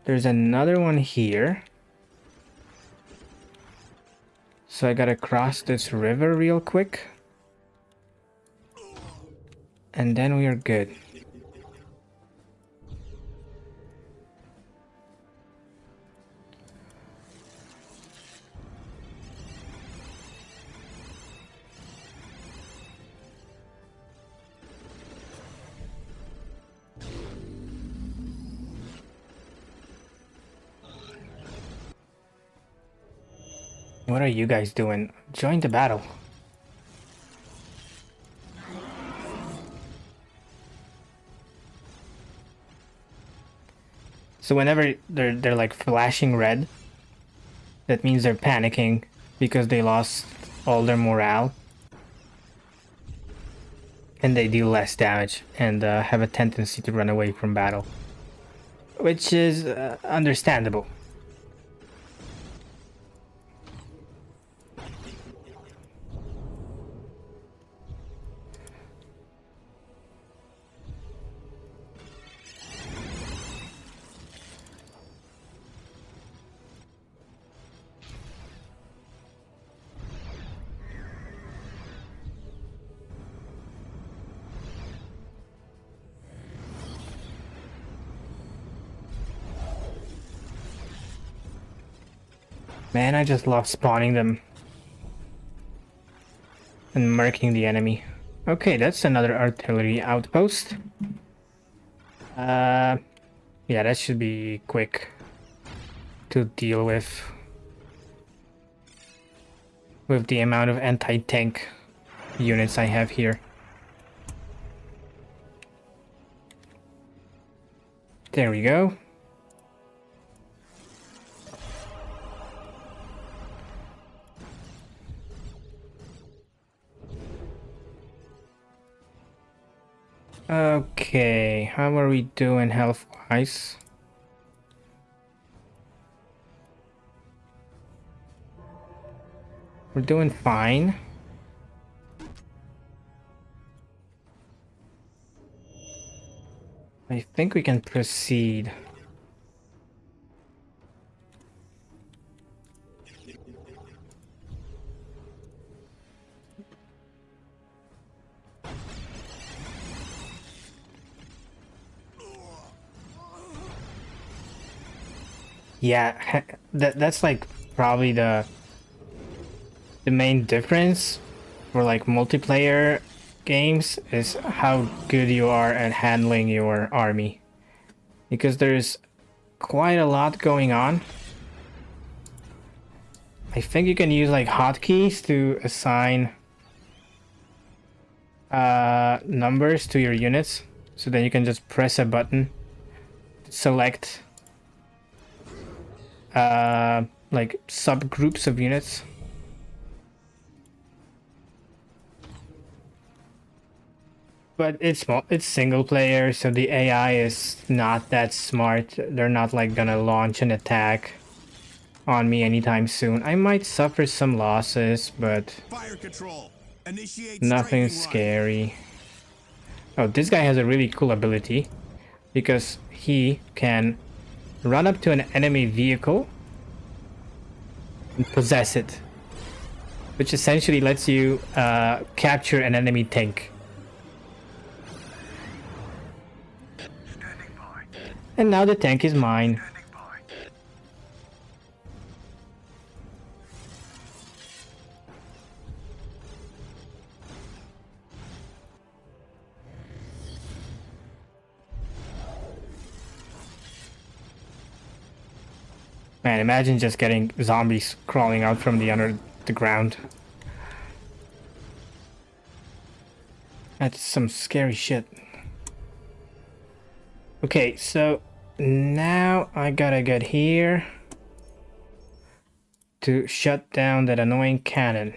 There's another one here. So I gotta cross this river real quick. And then we are good. What are you guys doing? Join the battle. So whenever they're like flashing red, that means they're panicking because they lost all their morale. And they deal less damage and have a tendency to run away from battle. Which is understandable. Man, I just love spawning them and murking the enemy. Okay, that's another artillery outpost. Yeah, that should be quick to deal with the amount of anti-tank units I have here. There we go. Okay, how are we doing health-wise? We're doing fine. I think we can proceed. Yeah, that's like probably the main difference for like multiplayer games is how good you are at handling your army, because there's quite a lot going on. I think you can use like hotkeys to assign numbers to your units, so then you can just press a button, select like subgroups of units. But it's single player, so the AI is not that smart. They're not like gonna launch an attack on me anytime soon. I might suffer some losses, but Fire control. Initiate Nothing striking run. scary. Oh, this guy has a really cool ability because he can run up to an enemy vehicle and possess it, which essentially lets you capture an enemy tank. And now the tank is mine. Man, imagine just getting zombies crawling out from under the ground. That's some scary shit. Okay, so now I gotta get here to shut down that annoying cannon.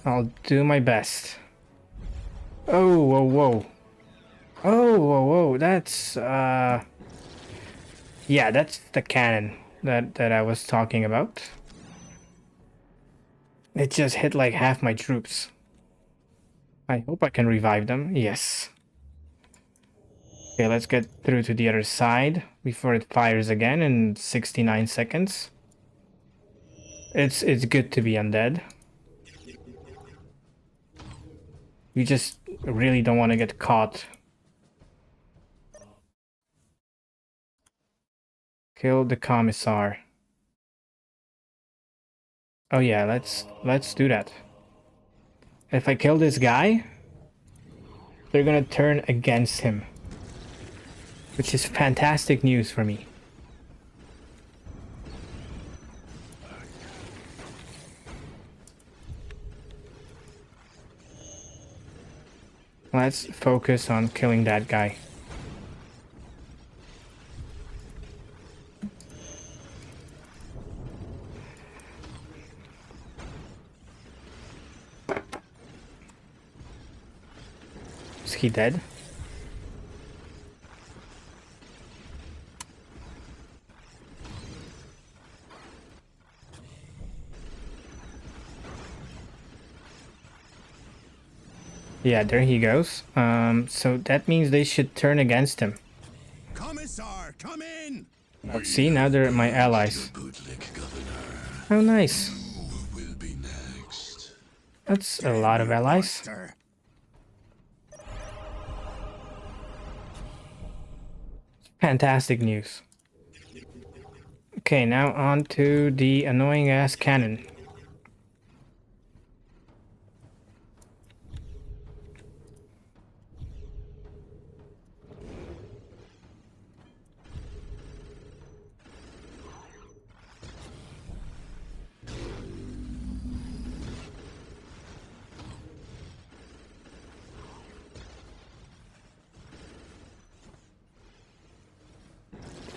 I'll do my best. Oh, whoa, whoa. Oh, whoa, whoa, that's, yeah, that's the cannon that I was talking about. It just hit like half my troops. I hope I can revive them. Yes. Okay, let's get through to the other side before it fires again in 69 seconds. It's good to be undead. You just really don't want to get caught. Kill the commissar. Oh yeah, let's do that. If I kill this guy, they're gonna turn against him, which is fantastic news for me. Let's focus on killing that guy. Is he dead? Yeah, there he goes. So that means they should turn against him. Commissar, come in. Oh, see, now they're my allies. Bootlick Governor. Oh, nice. Who will be next? That's a lot of allies. Buster. Fantastic news. Okay, now on to the annoying ass cannon.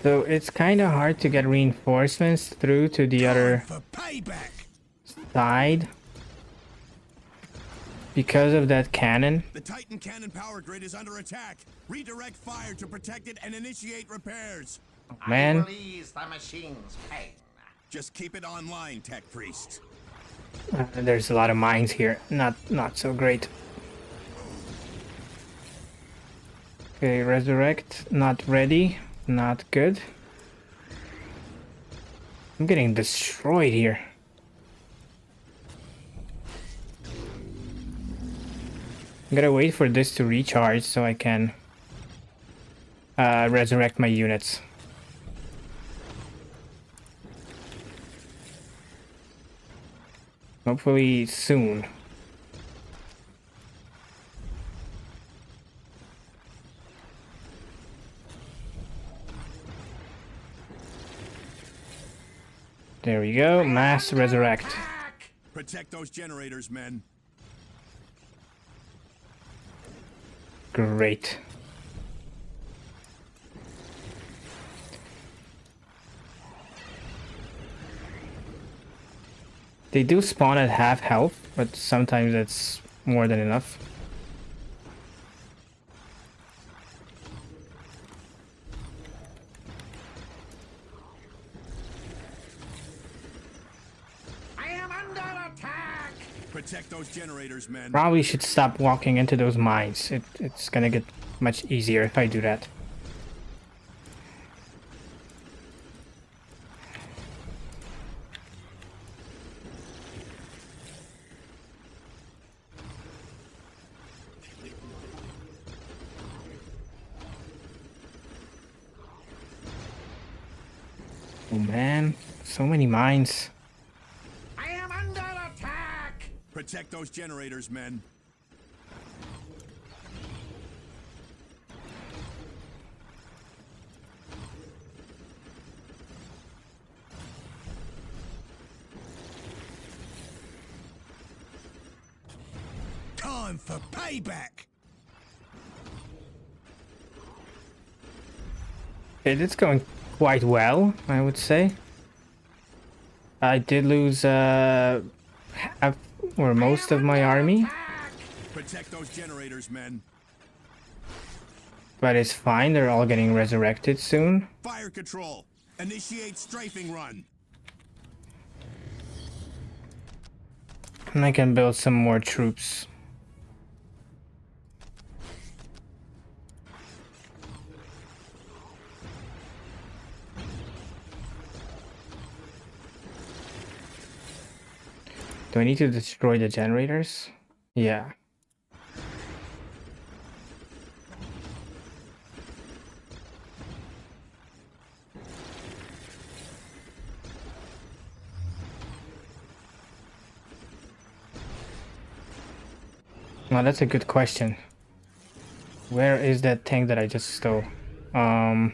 So it's kind of hard to get reinforcements through to the other For payback. side because of that cannon. The Titan cannon power grid is under attack. Redirect fire to protect it and initiate repairs. Man, Ease the machine's pain. Just keep it online, Tech Priest. there's a lot of mines here. Not so great. Okay, resurrect. Not ready. Not good. I'm getting destroyed here. I'm gonna wait for this to recharge so I can resurrect my units. Hopefully soon. There we go, mass resurrect. Protect those generators, men. Great. They do spawn at half health, but sometimes that's more than enough. I am under attack. Protect those generators, men. Probably should stop walking into those mines. It's gonna get much easier if I do that. Oh man, so many mines. I am under attack! Protect those generators, men. Time for payback! It's going quite well, I would say. I did lose half or most of my army, Protect those generators, men. but it's fine. They're all getting resurrected soon. Fire control. Initiate strafing run. And I can build some more troops. Do I need to destroy the generators? Yeah. Well, that's a good question. Where is that tank that I just stole? Huh.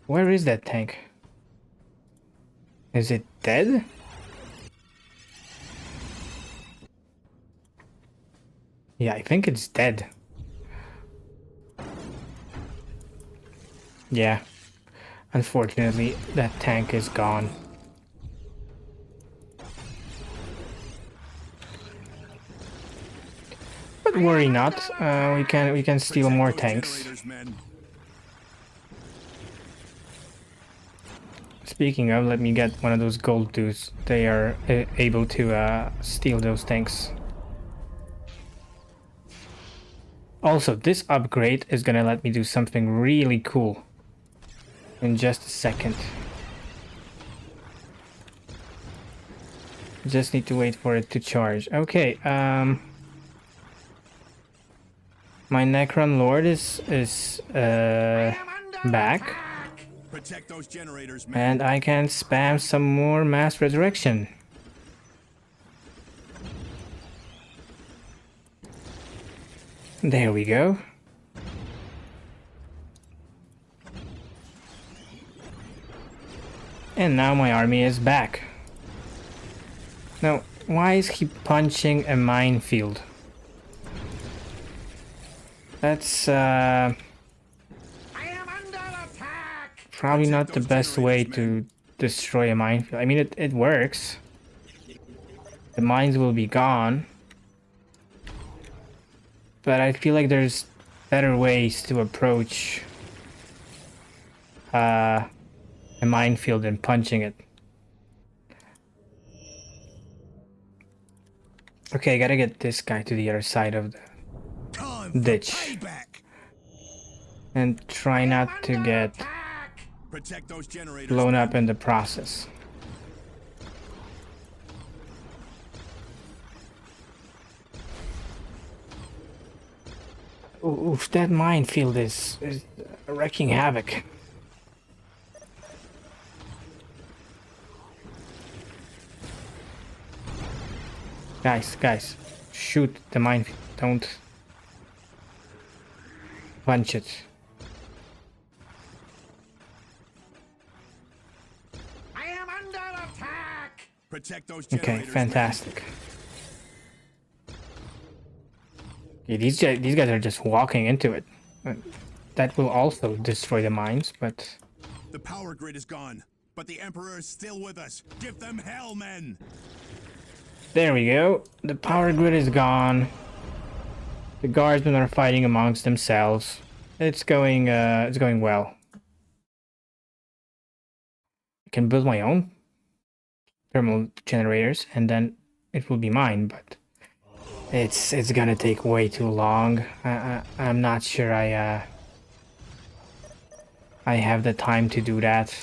Where is that tank? Is it dead? Yeah, I think it's dead. Yeah. Unfortunately, that tank is gone. But worry not. We can steal more tanks. Generators, men. Speaking of, let me get one of those gold dudes. They are able to steal those tanks. Also, this upgrade is gonna let me do something really cool. In just a second. Just need to wait for it to charge. Okay, my Necron Lord is back. Protect those generators, men. And I can spam some more mass resurrection. There we go. And now my army is back. Now, why is he punching a minefield? That's probably not the best way to destroy a minefield. I mean, it works. The mines will be gone. But I feel like there's better ways to approach a minefield than punching it. Okay, gotta get this guy to the other side of the ditch. And try not to get Protect those generators. blown up in the process. Oof, that minefield is wreaking havoc. Guys, shoot the minefield. Don't punch it. I am under attack! Protect those Okay, generators. fantastic. Okay, these guys are just walking into it. That will also destroy the mines, but The power grid is gone, but the Emperor is still with us. Give them hell, men. there we go. The power grid is gone. The guardsmen are fighting amongst themselves. It's going well. I can build my own thermal generators, and then it will be mine. But it's gonna take way too long. I'm not sure I have the time to do that.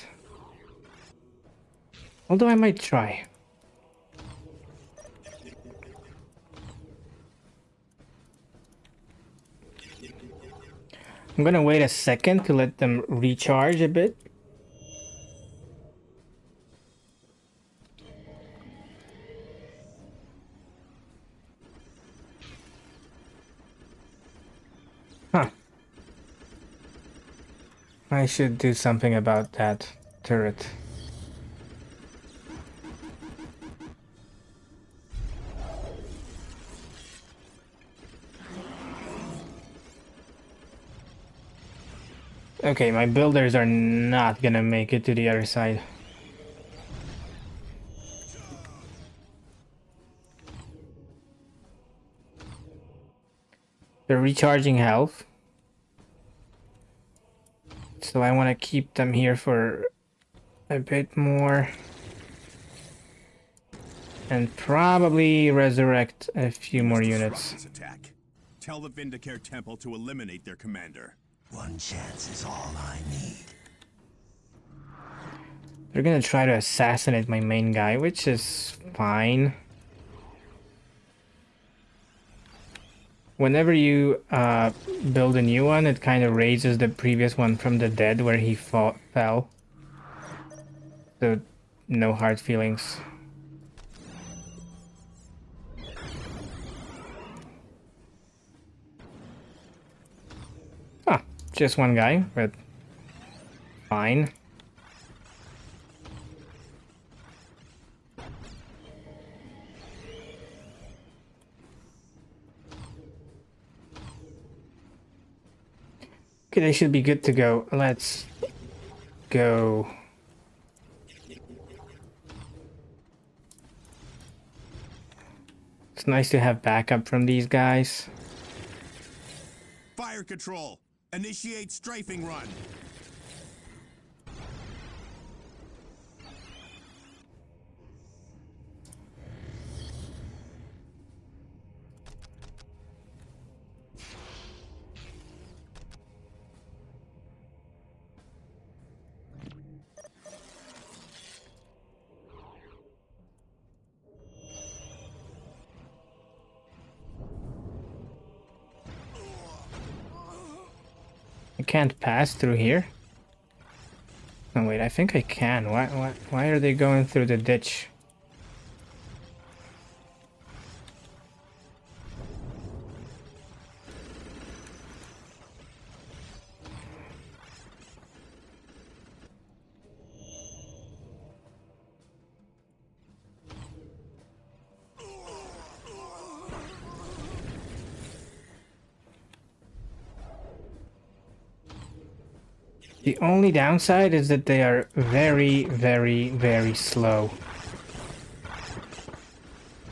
Although I might try. I'm gonna wait a second to let them recharge a bit. Huh. I should do something about that turret. Okay, my builders are not gonna make it to the other side. They're recharging health. So I want to keep them here for a bit more. And probably resurrect a few more units. Attack. Tell the Vindicare Temple to eliminate their commander. One chance is all I need. They're gonna try to assassinate my main guy, which is fine. Whenever you build a new one, it kind of raises the previous one from the dead where he fell. So, no hard feelings. Ah, just one guy, but fine. Okay, they should be good to go. Let's go. It's nice to have backup from these guys. Fire control. Initiate strafing run. I can't pass through here. Oh wait, I think I can. Why are they going through the ditch? The only downside is that they are very, very, very slow.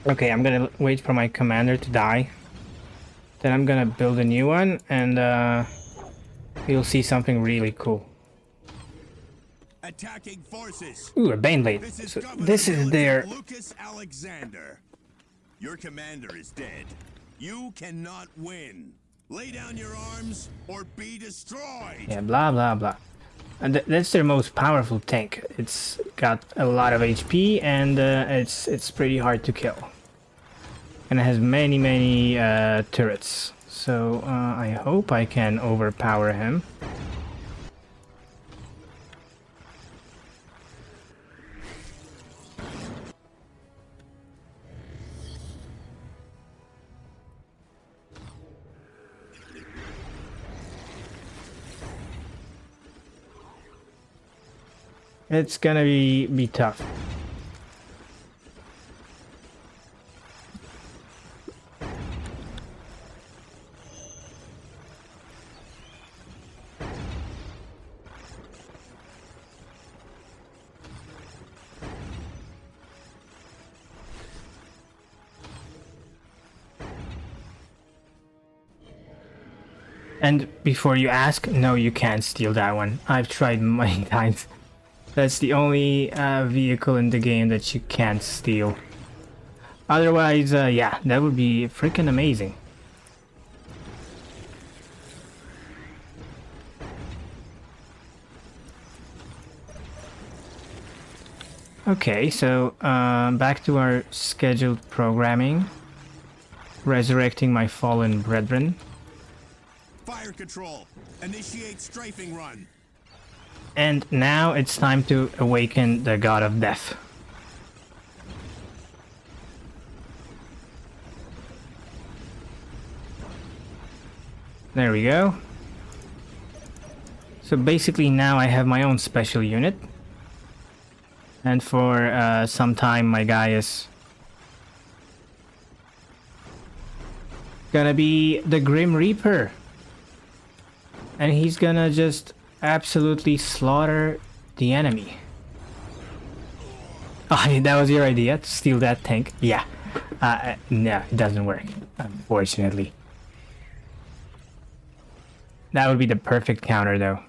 Okay, I'm gonna wait for my commander to die. Then I'm gonna build a new one, and you'll see something really cool. Attacking forces. Ooh, a Baneblade. So this is their... Lucas Alexander. Your commander is dead. You cannot win. Lay down your arms or be destroyed. Yeah, blah, blah, blah. And that's their most powerful tank. It's got a lot of HP, and it's pretty hard to kill. And it has many, many turrets. So I hope I can overpower him. It's gonna be tough. And before you ask, no, you can't steal that one. I've tried many times. That's the only vehicle in the game that you can't steal. Otherwise, yeah, that would be freaking amazing. Okay, so back to our scheduled programming. Resurrecting my fallen brethren. Fire control. Initiate strafing run. And now it's time to awaken the god of death. There we go. So basically now I have my own special unit. And for some time my guy is gonna be the Grim Reaper. And he's gonna just absolutely slaughter the enemy. Oh, that was your idea, to steal that tank? Yeah. No, it doesn't work, unfortunately. That would be the perfect counter, though.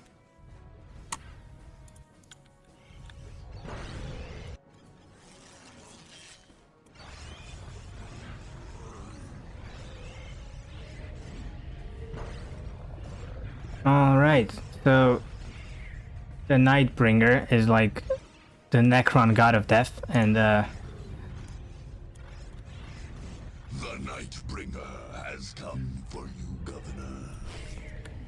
Alright, so the Nightbringer is like the Necron god of death, and The Nightbringer has come for you, Governor.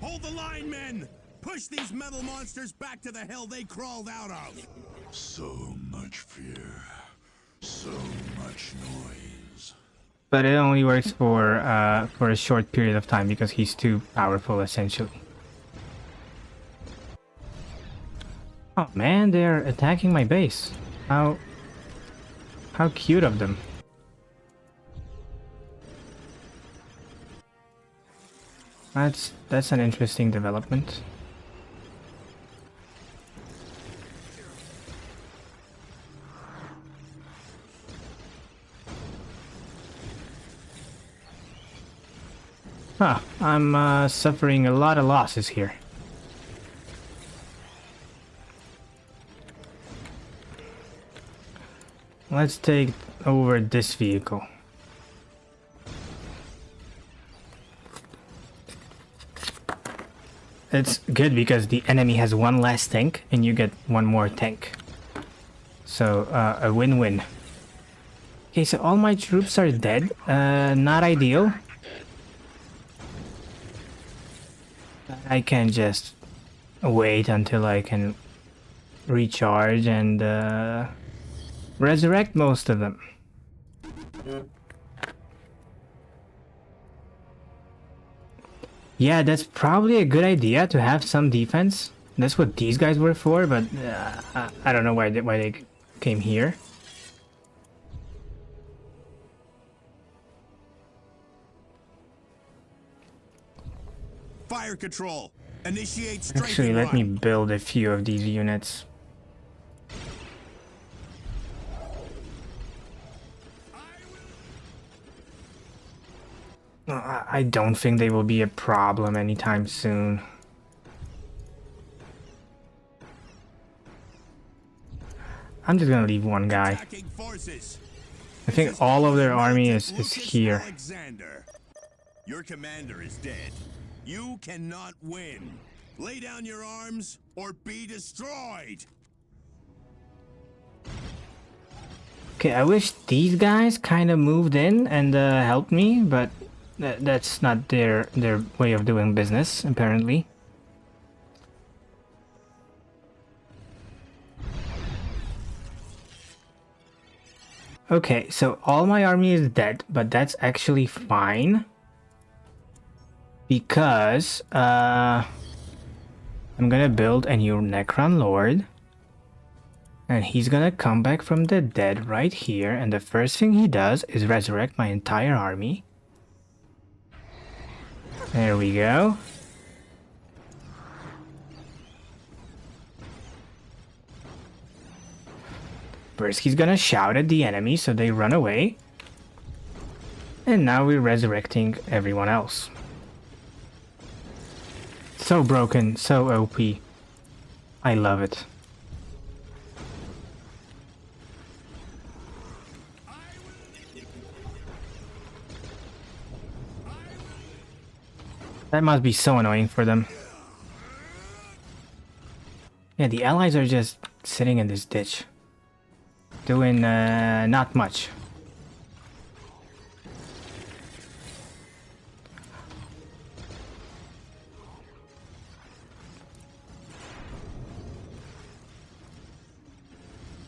Hold the line, men! Push these metal monsters back to the hell they crawled out of! So much fear. So much noise. but it only works for a short period of time because he's too powerful, essentially. Oh man, they're attacking my base. How cute of them. That's an interesting development. Huh, I'm suffering a lot of losses here. Let's take over this vehicle. It's good because the enemy has one less tank and you get one more tank. So, a win-win. Okay, so all my troops are dead. Not ideal. I can just wait until I can recharge and resurrect most of them. Yeah, that's probably a good idea to have some defense. That's what these guys were for, but I don't know why they came here. Fire control. Initiate strafing Actually, let run. me build a few of these units. I don't think they will be a problem anytime soon. I'm just gonna leave one guy. Attacking forces. I think all of their army is here. Alexander. Your commander is dead. You cannot win. Lay down your arms or be destroyed. Okay, I wish these guys kind of moved in and helped me, but that's not their way of doing business, apparently. Okay, so all my army is dead, but that's actually fine. Because I'm gonna build a new Necron Lord. And he's gonna come back from the dead right here, and the first thing he does is resurrect my entire army. There we go. First he's gonna shout at the enemy so they run away. And now we're resurrecting everyone else. So broken, so OP. I love it. That must be so annoying for them. Yeah, the allies are just sitting in this ditch. Doing not much.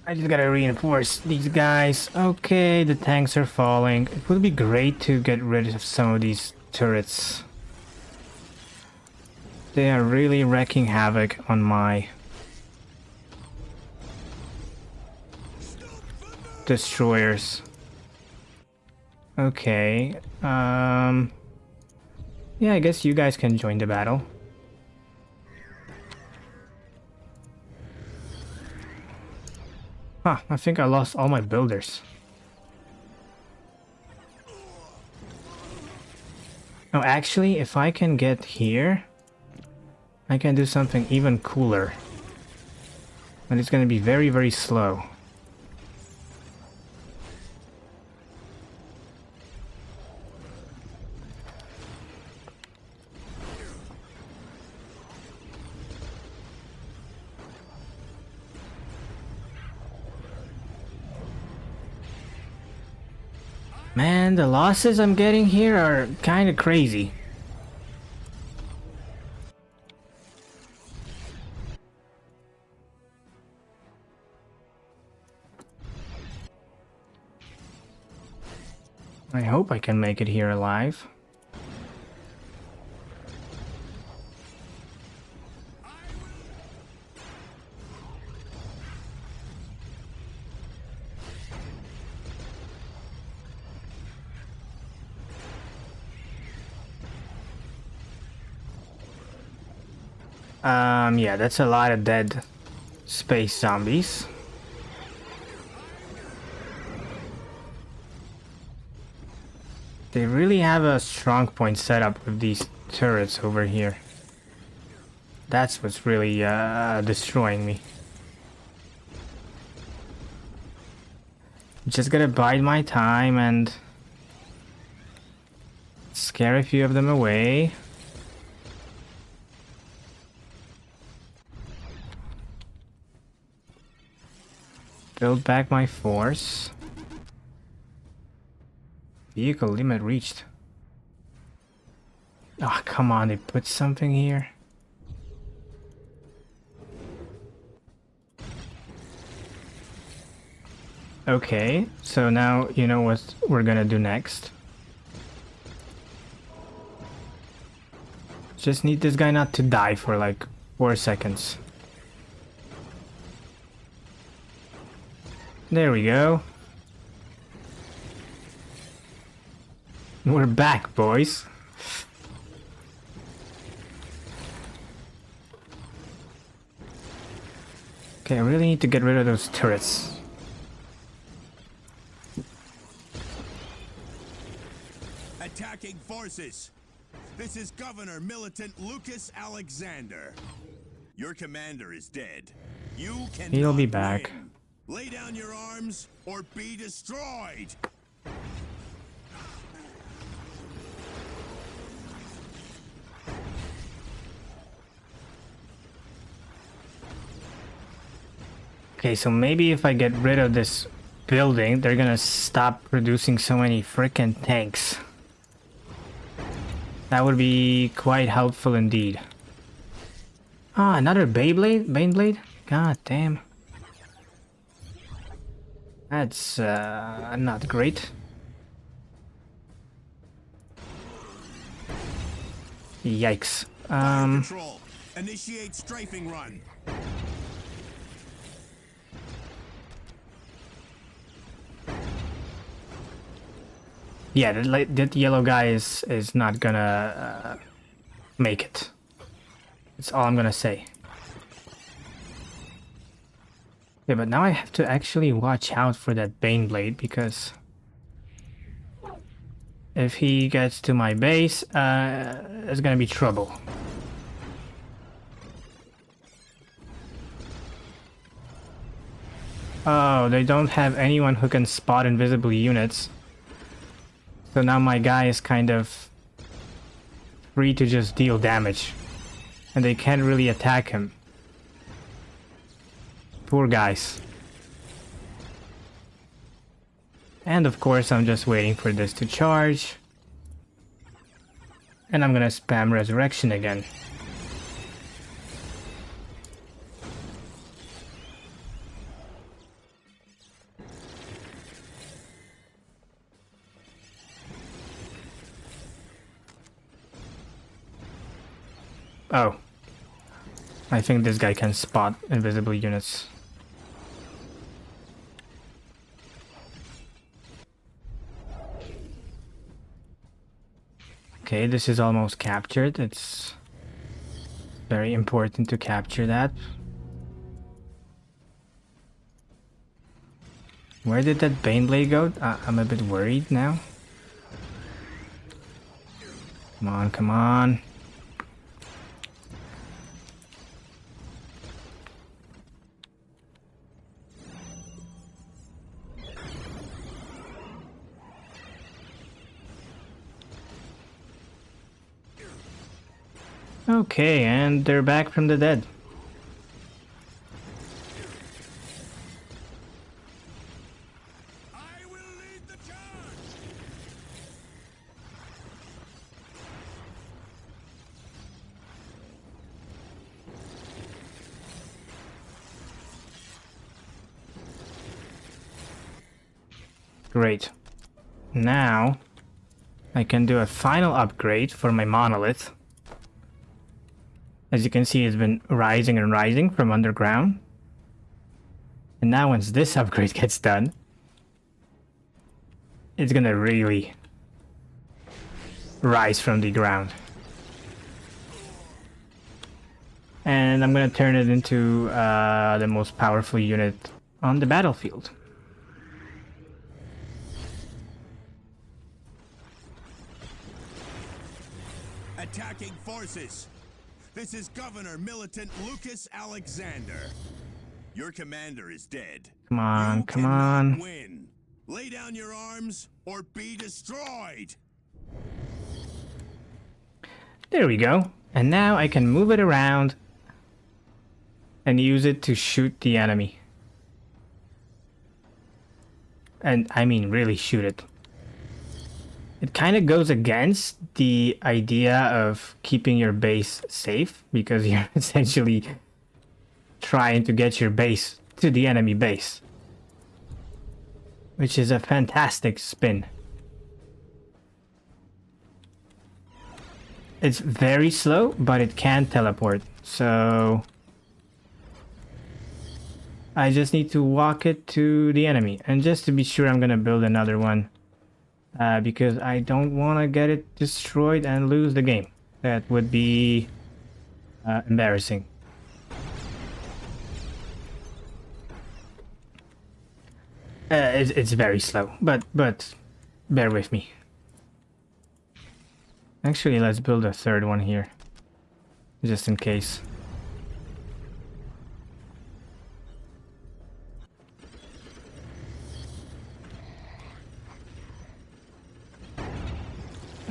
I just gotta reinforce these guys. Okay, the tanks are falling. It would be great to get rid of some of these turrets. They are really wreaking havoc on my destroyers. Okay. Yeah, I guess you guys can join the battle. Huh, I think I lost all my builders. Oh, actually, if I can get here, I can do something even cooler. And it's gonna be very, very slow. Man, the losses I'm getting here are kind of crazy. I hope I can make it here alive. Yeah, that's a lot of dead space zombies. They really have a strong point set up with these turrets over here. That's what's really destroying me. Just gotta bide my time and scare a few of them away. Build back my force. Vehicle limit reached. Oh, come on, they put something here. Okay, so now you know what we're gonna do next. Just need this guy not to die for like 4 seconds. There we go. We're back, boys. Okay, I really need to get rid of those turrets. Attacking forces. This is Governor Militant Lucas Alexander. Your commander is dead. You can. He'll be back. Win. Lay down your arms or be destroyed. Okay, so maybe if I get rid of this building, they're gonna stop producing so many frickin' tanks. That would be quite helpful indeed. Ah, another Baneblade? God damn. That's not great. Yikes. Control. Initiate strafing run. Yeah, that yellow guy is not gonna make it. That's all I'm gonna say. Yeah, but now I have to actually watch out for that Baneblade, because if he gets to my base, there's gonna be trouble. Oh, they don't have anyone who can spot invisible units. So now my guy is kind of free to just deal damage. And they can't really attack him. Poor guys. And of course I'm just waiting for this to charge. And I'm gonna spam Resurrection again. Oh. I think this guy can spot invisible units. Okay, this is almost captured. It's very important to capture that. Where did that Baneblade go? I'm a bit worried now. Come on, come on. Okay, and they're back from the dead. I will lead the charge. Great. Now I can do a final upgrade for my monolith. As you can see, it's been rising and rising from underground. And now once this upgrade gets done, it's gonna really rise from the ground. And I'm gonna turn it into the most powerful unit on the battlefield. Attacking forces. This is Governor Militant Lucas Alexander. Your commander is dead. Come on, You come cannot on. win. Lay down your arms or be destroyed. There we go. And now I can move it around and use it to shoot the enemy. And I mean really shoot it. It kind of goes against the idea of keeping your base safe, because you're essentially trying to get your base to the enemy base, which is a fantastic spin. It's very slow, but it can teleport, so I just need to walk it to the enemy. And just to be sure, I'm gonna build another one. Because I don't want to get it destroyed and lose the game. That would be embarrassing. It's very slow, but bear with me. Actually, let's build a third one here, just in case.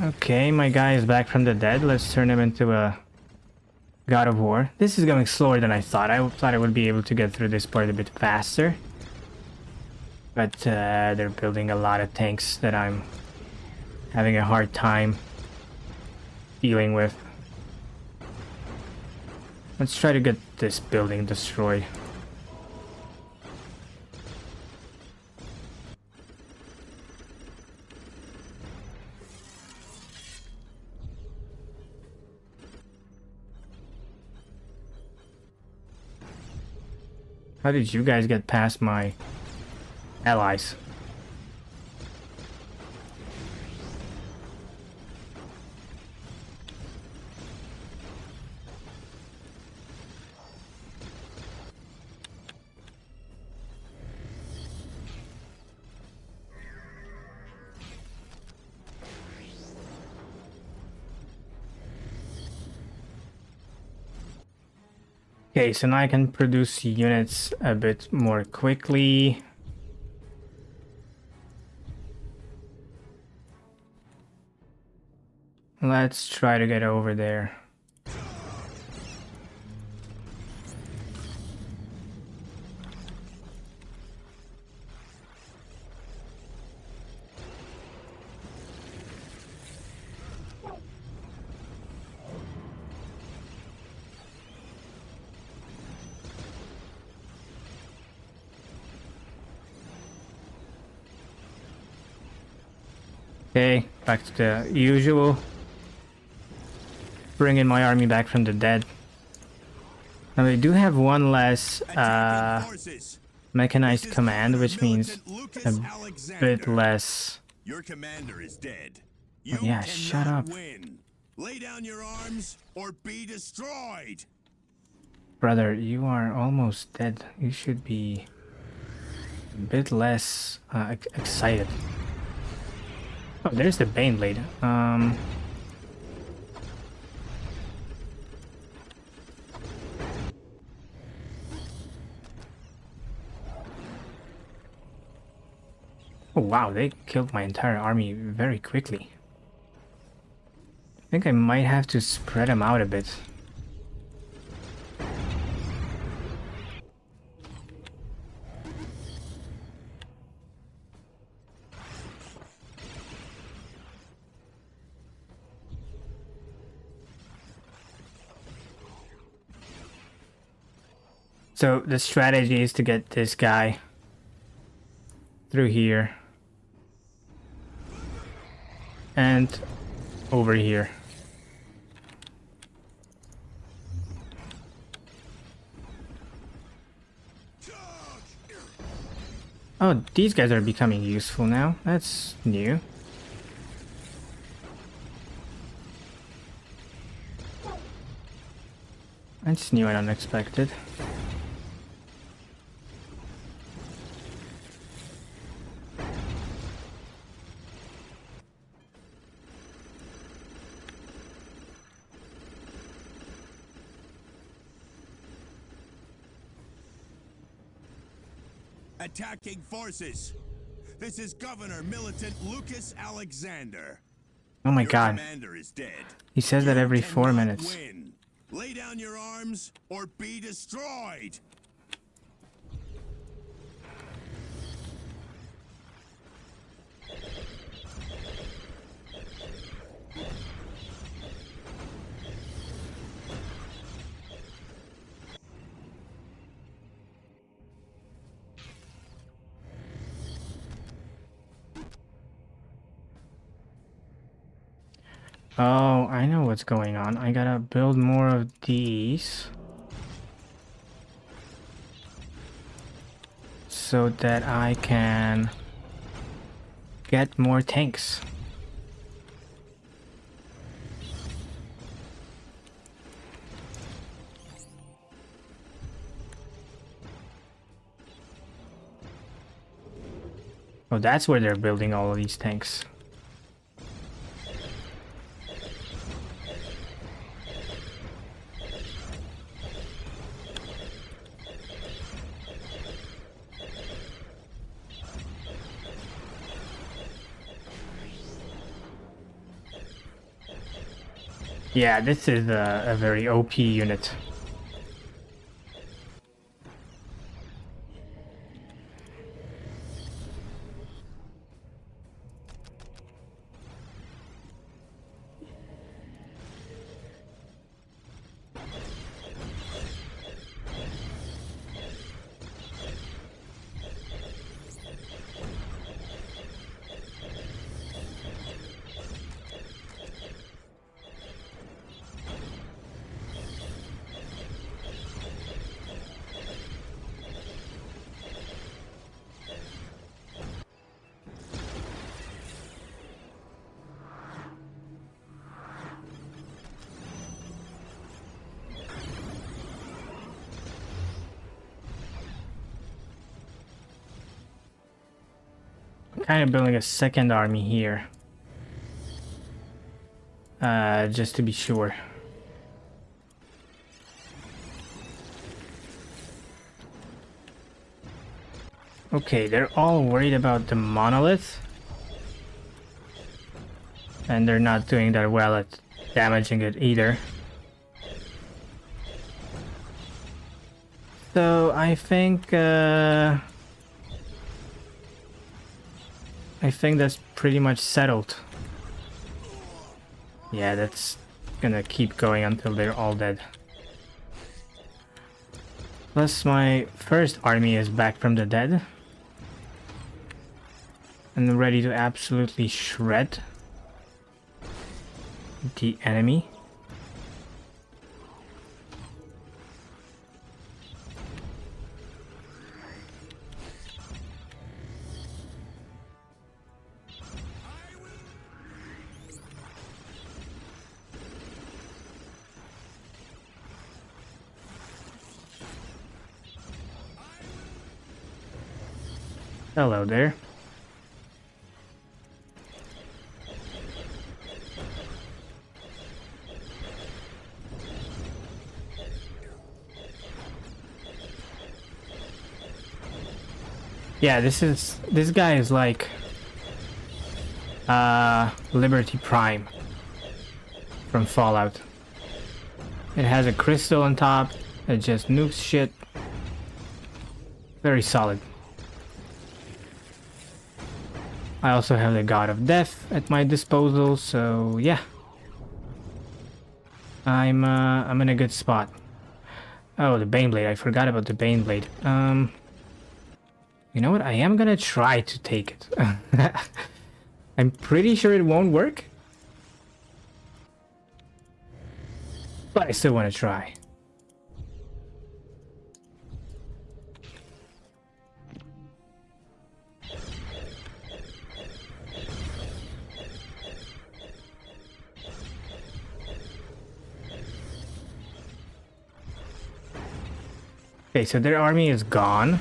Okay, my guy is back from the dead. Let's turn him into a God of War. This is going slower than I thought. I thought I would be able to get through this part a bit faster. But they're building a lot of tanks that I'm having a hard time dealing with. Let's try to get this building destroyed. How did you guys get past my allies? Okay, so now I can produce units a bit more quickly. Let's try to get over there. Okay, back to the usual. Bringing my army back from the dead. Now we do have one less mechanized command, which means a bit less. Your commander is dead. Oh, yeah, shut up. Win. Lay down your arms or be destroyed. Brother, you are almost dead. You should be a bit less excited. Oh, there's the Bane Blade. Oh wow, they killed my entire army very quickly. I think I might have to spread them out a bit. So the strategy is to get this guy through here and over here. Oh, these guys are becoming useful now. That's new. That's new and unexpected. Attacking forces. This is Governor Militant Lucas Alexander. Oh my Your god. commander is dead. He says that every You 4 cannot minutes. win. Lay down your arms or be destroyed. Oh, I know what's going on. I gotta build more of these so that I can get more tanks. Oh, that's where they're building all of these tanks. Yeah, this is a very OP unit. Kind of building a second army here. Just to be sure. Okay, they're all worried about the monolith. And they're not doing that well at damaging it either. So I think that's pretty much settled. Yeah, that's gonna keep going until they're all dead. Plus my first army is back from the dead. And ready to absolutely shred the enemy. Hello there. Yeah, this guy is like Liberty Prime from Fallout. It has a crystal on top, it just nukes shit. Very solid. I also have the God of Death at my disposal, so yeah. I'm in a good spot. Oh, the Baneblade, I forgot about the Baneblade. You know what? I am gonna try to take it. I'm pretty sure it won't work. But I still want to try. Okay, so their army is gone.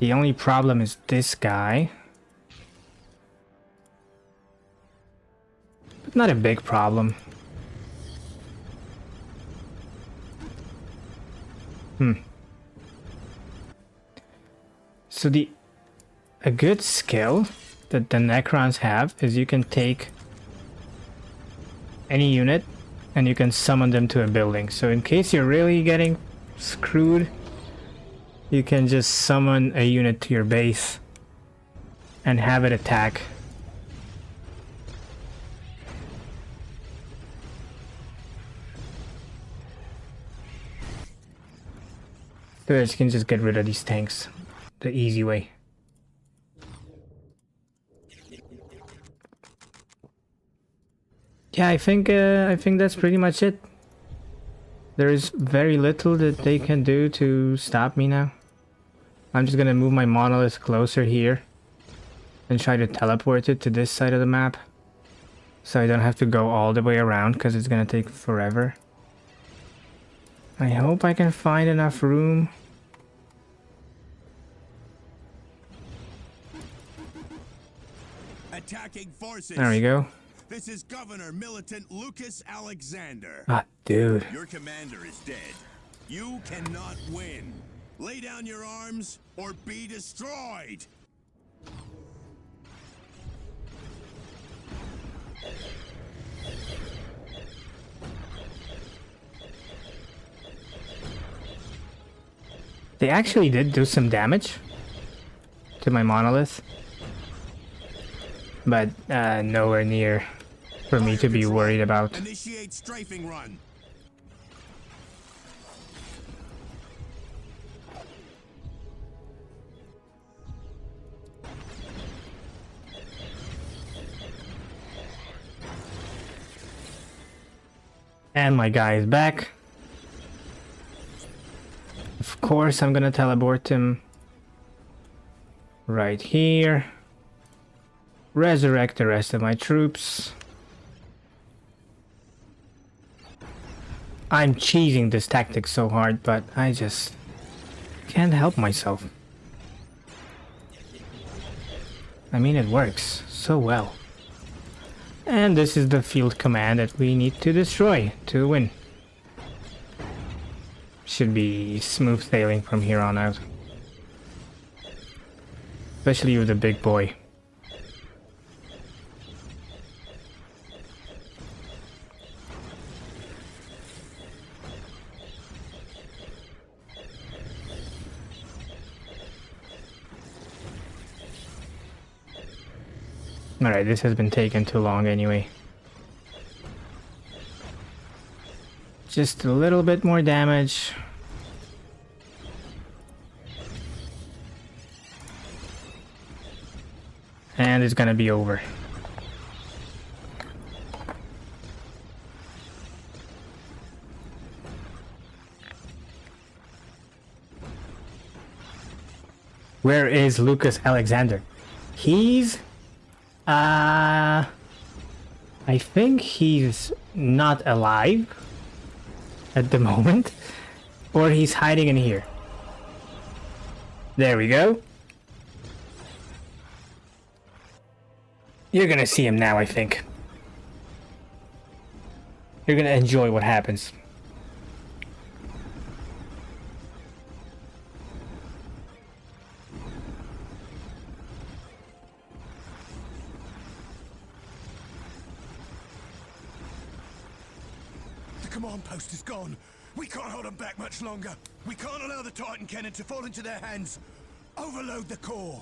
The only problem is this guy. But not a big problem. So a good skill that the Necrons have is you can take any unit and you can summon them to a building. So in case you're really getting screwed, you can just summon a unit to your base and have it attack. So that you can just get rid of these tanks the easy way. Yeah, I think that's pretty much it. There is very little that they can do to stop me now. I'm just gonna move my monolith closer here and try to teleport it to this side of the map, so I don't have to go all the way around because it's gonna take forever. I hope I can find enough room. Attacking forces. There we go. This is Governor Militant Lucas Alexander. Ah, dude. Your commander is dead. You cannot win. Lay down your arms or be destroyed. They actually did do some damage to my monolith, but nowhere near for me to be worried about. Initiate strafing run. And my guy is back. Of course, I'm gonna teleport him right here. Resurrect the rest of my troops. I'm cheesing this tactic so hard, but I just can't help myself. I mean, it works so well. And this is the field command that we need to destroy to win. Should be smooth sailing from here on out. Especially with the big boy. Alright, this has been taking too long anyway. Just a little bit more damage. And it's gonna be over. Where is Lucas Alexander? He's... I think he's not alive at the moment. Or he's hiding in here. There we go. You're gonna see him now, I think. You're gonna enjoy what happens. The command post is gone. We can't hold them back much longer. We can't allow the Titan cannon to fall into their hands. Overload the core.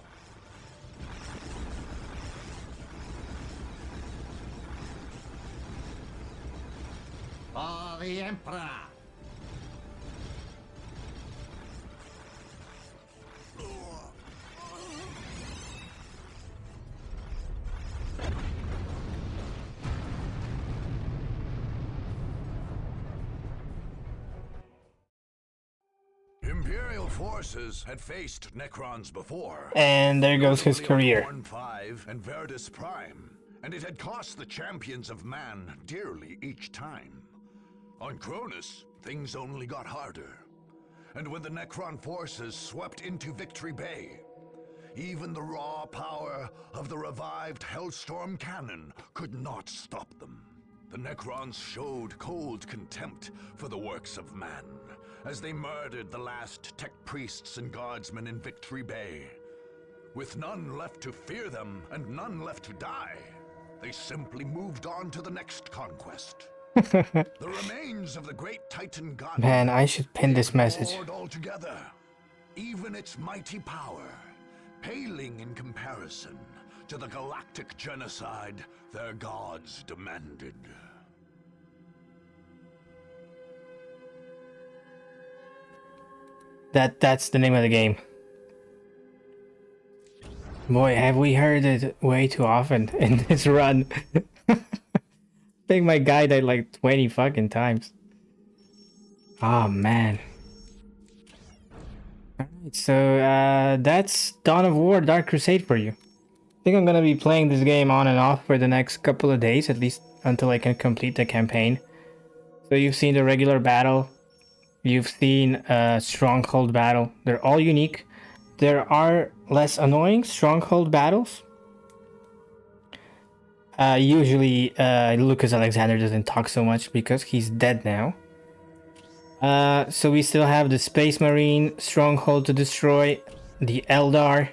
For the Emperor. Imperial forces had faced Necrons before. And there goes his career. Born 5 and Verdus Prime, and it had cost the champions of man dearly each time. On Cronus, things only got harder. And when the Necron forces swept into Victory Bay, even the raw power of the revived Hellstorm cannon could not stop them. The Necrons showed cold contempt for the works of man, as they murdered the last tech priests and guardsmen in Victory Bay. With none left to fear them and none left to die, they simply moved on to the next conquest. The remains of the great Titan god. Man, I should pin this message. Altogether, even its mighty power, paling in comparison to the galactic genocide their gods demanded. That's the name of the game. Boy, have we heard it way too often in this run. I think my guy died like 20 fucking times. Oh man. Alright, so that's Dawn of War, Dark Crusade for you. I think I'm gonna be playing this game on and off for the next couple of days, at least until I can complete the campaign. So you've seen the regular battle. You've seen Stronghold battle. They're all unique. There are less annoying Stronghold battles. Usually Lucas Alexander doesn't talk so much because he's dead now. So we still have the Space Marine Stronghold to destroy, the Eldar,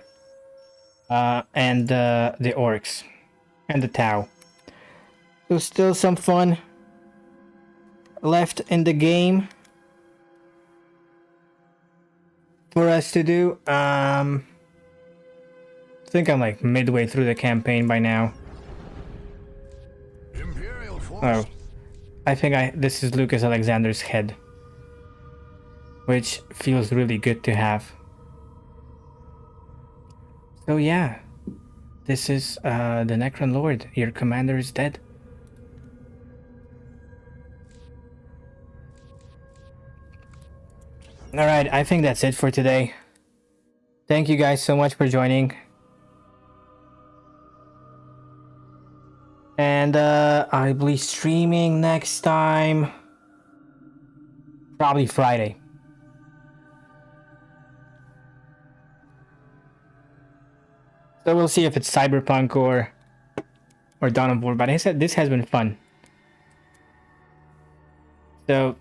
and the Orcs, and the Tau. So still some fun left in the game for us to do. I think I'm like midway through the campaign by now. Imperial force. Oh, I think this is Lucas Alexander's head, which feels really good to have. So yeah, this is the Necron Lord. Your commander is dead. Alright, I think that's it for today. Thank you guys so much for joining. And I'll be streaming next time. Probably Friday. So we'll see if it's Cyberpunk or Dawn of War. But I said this has been fun. So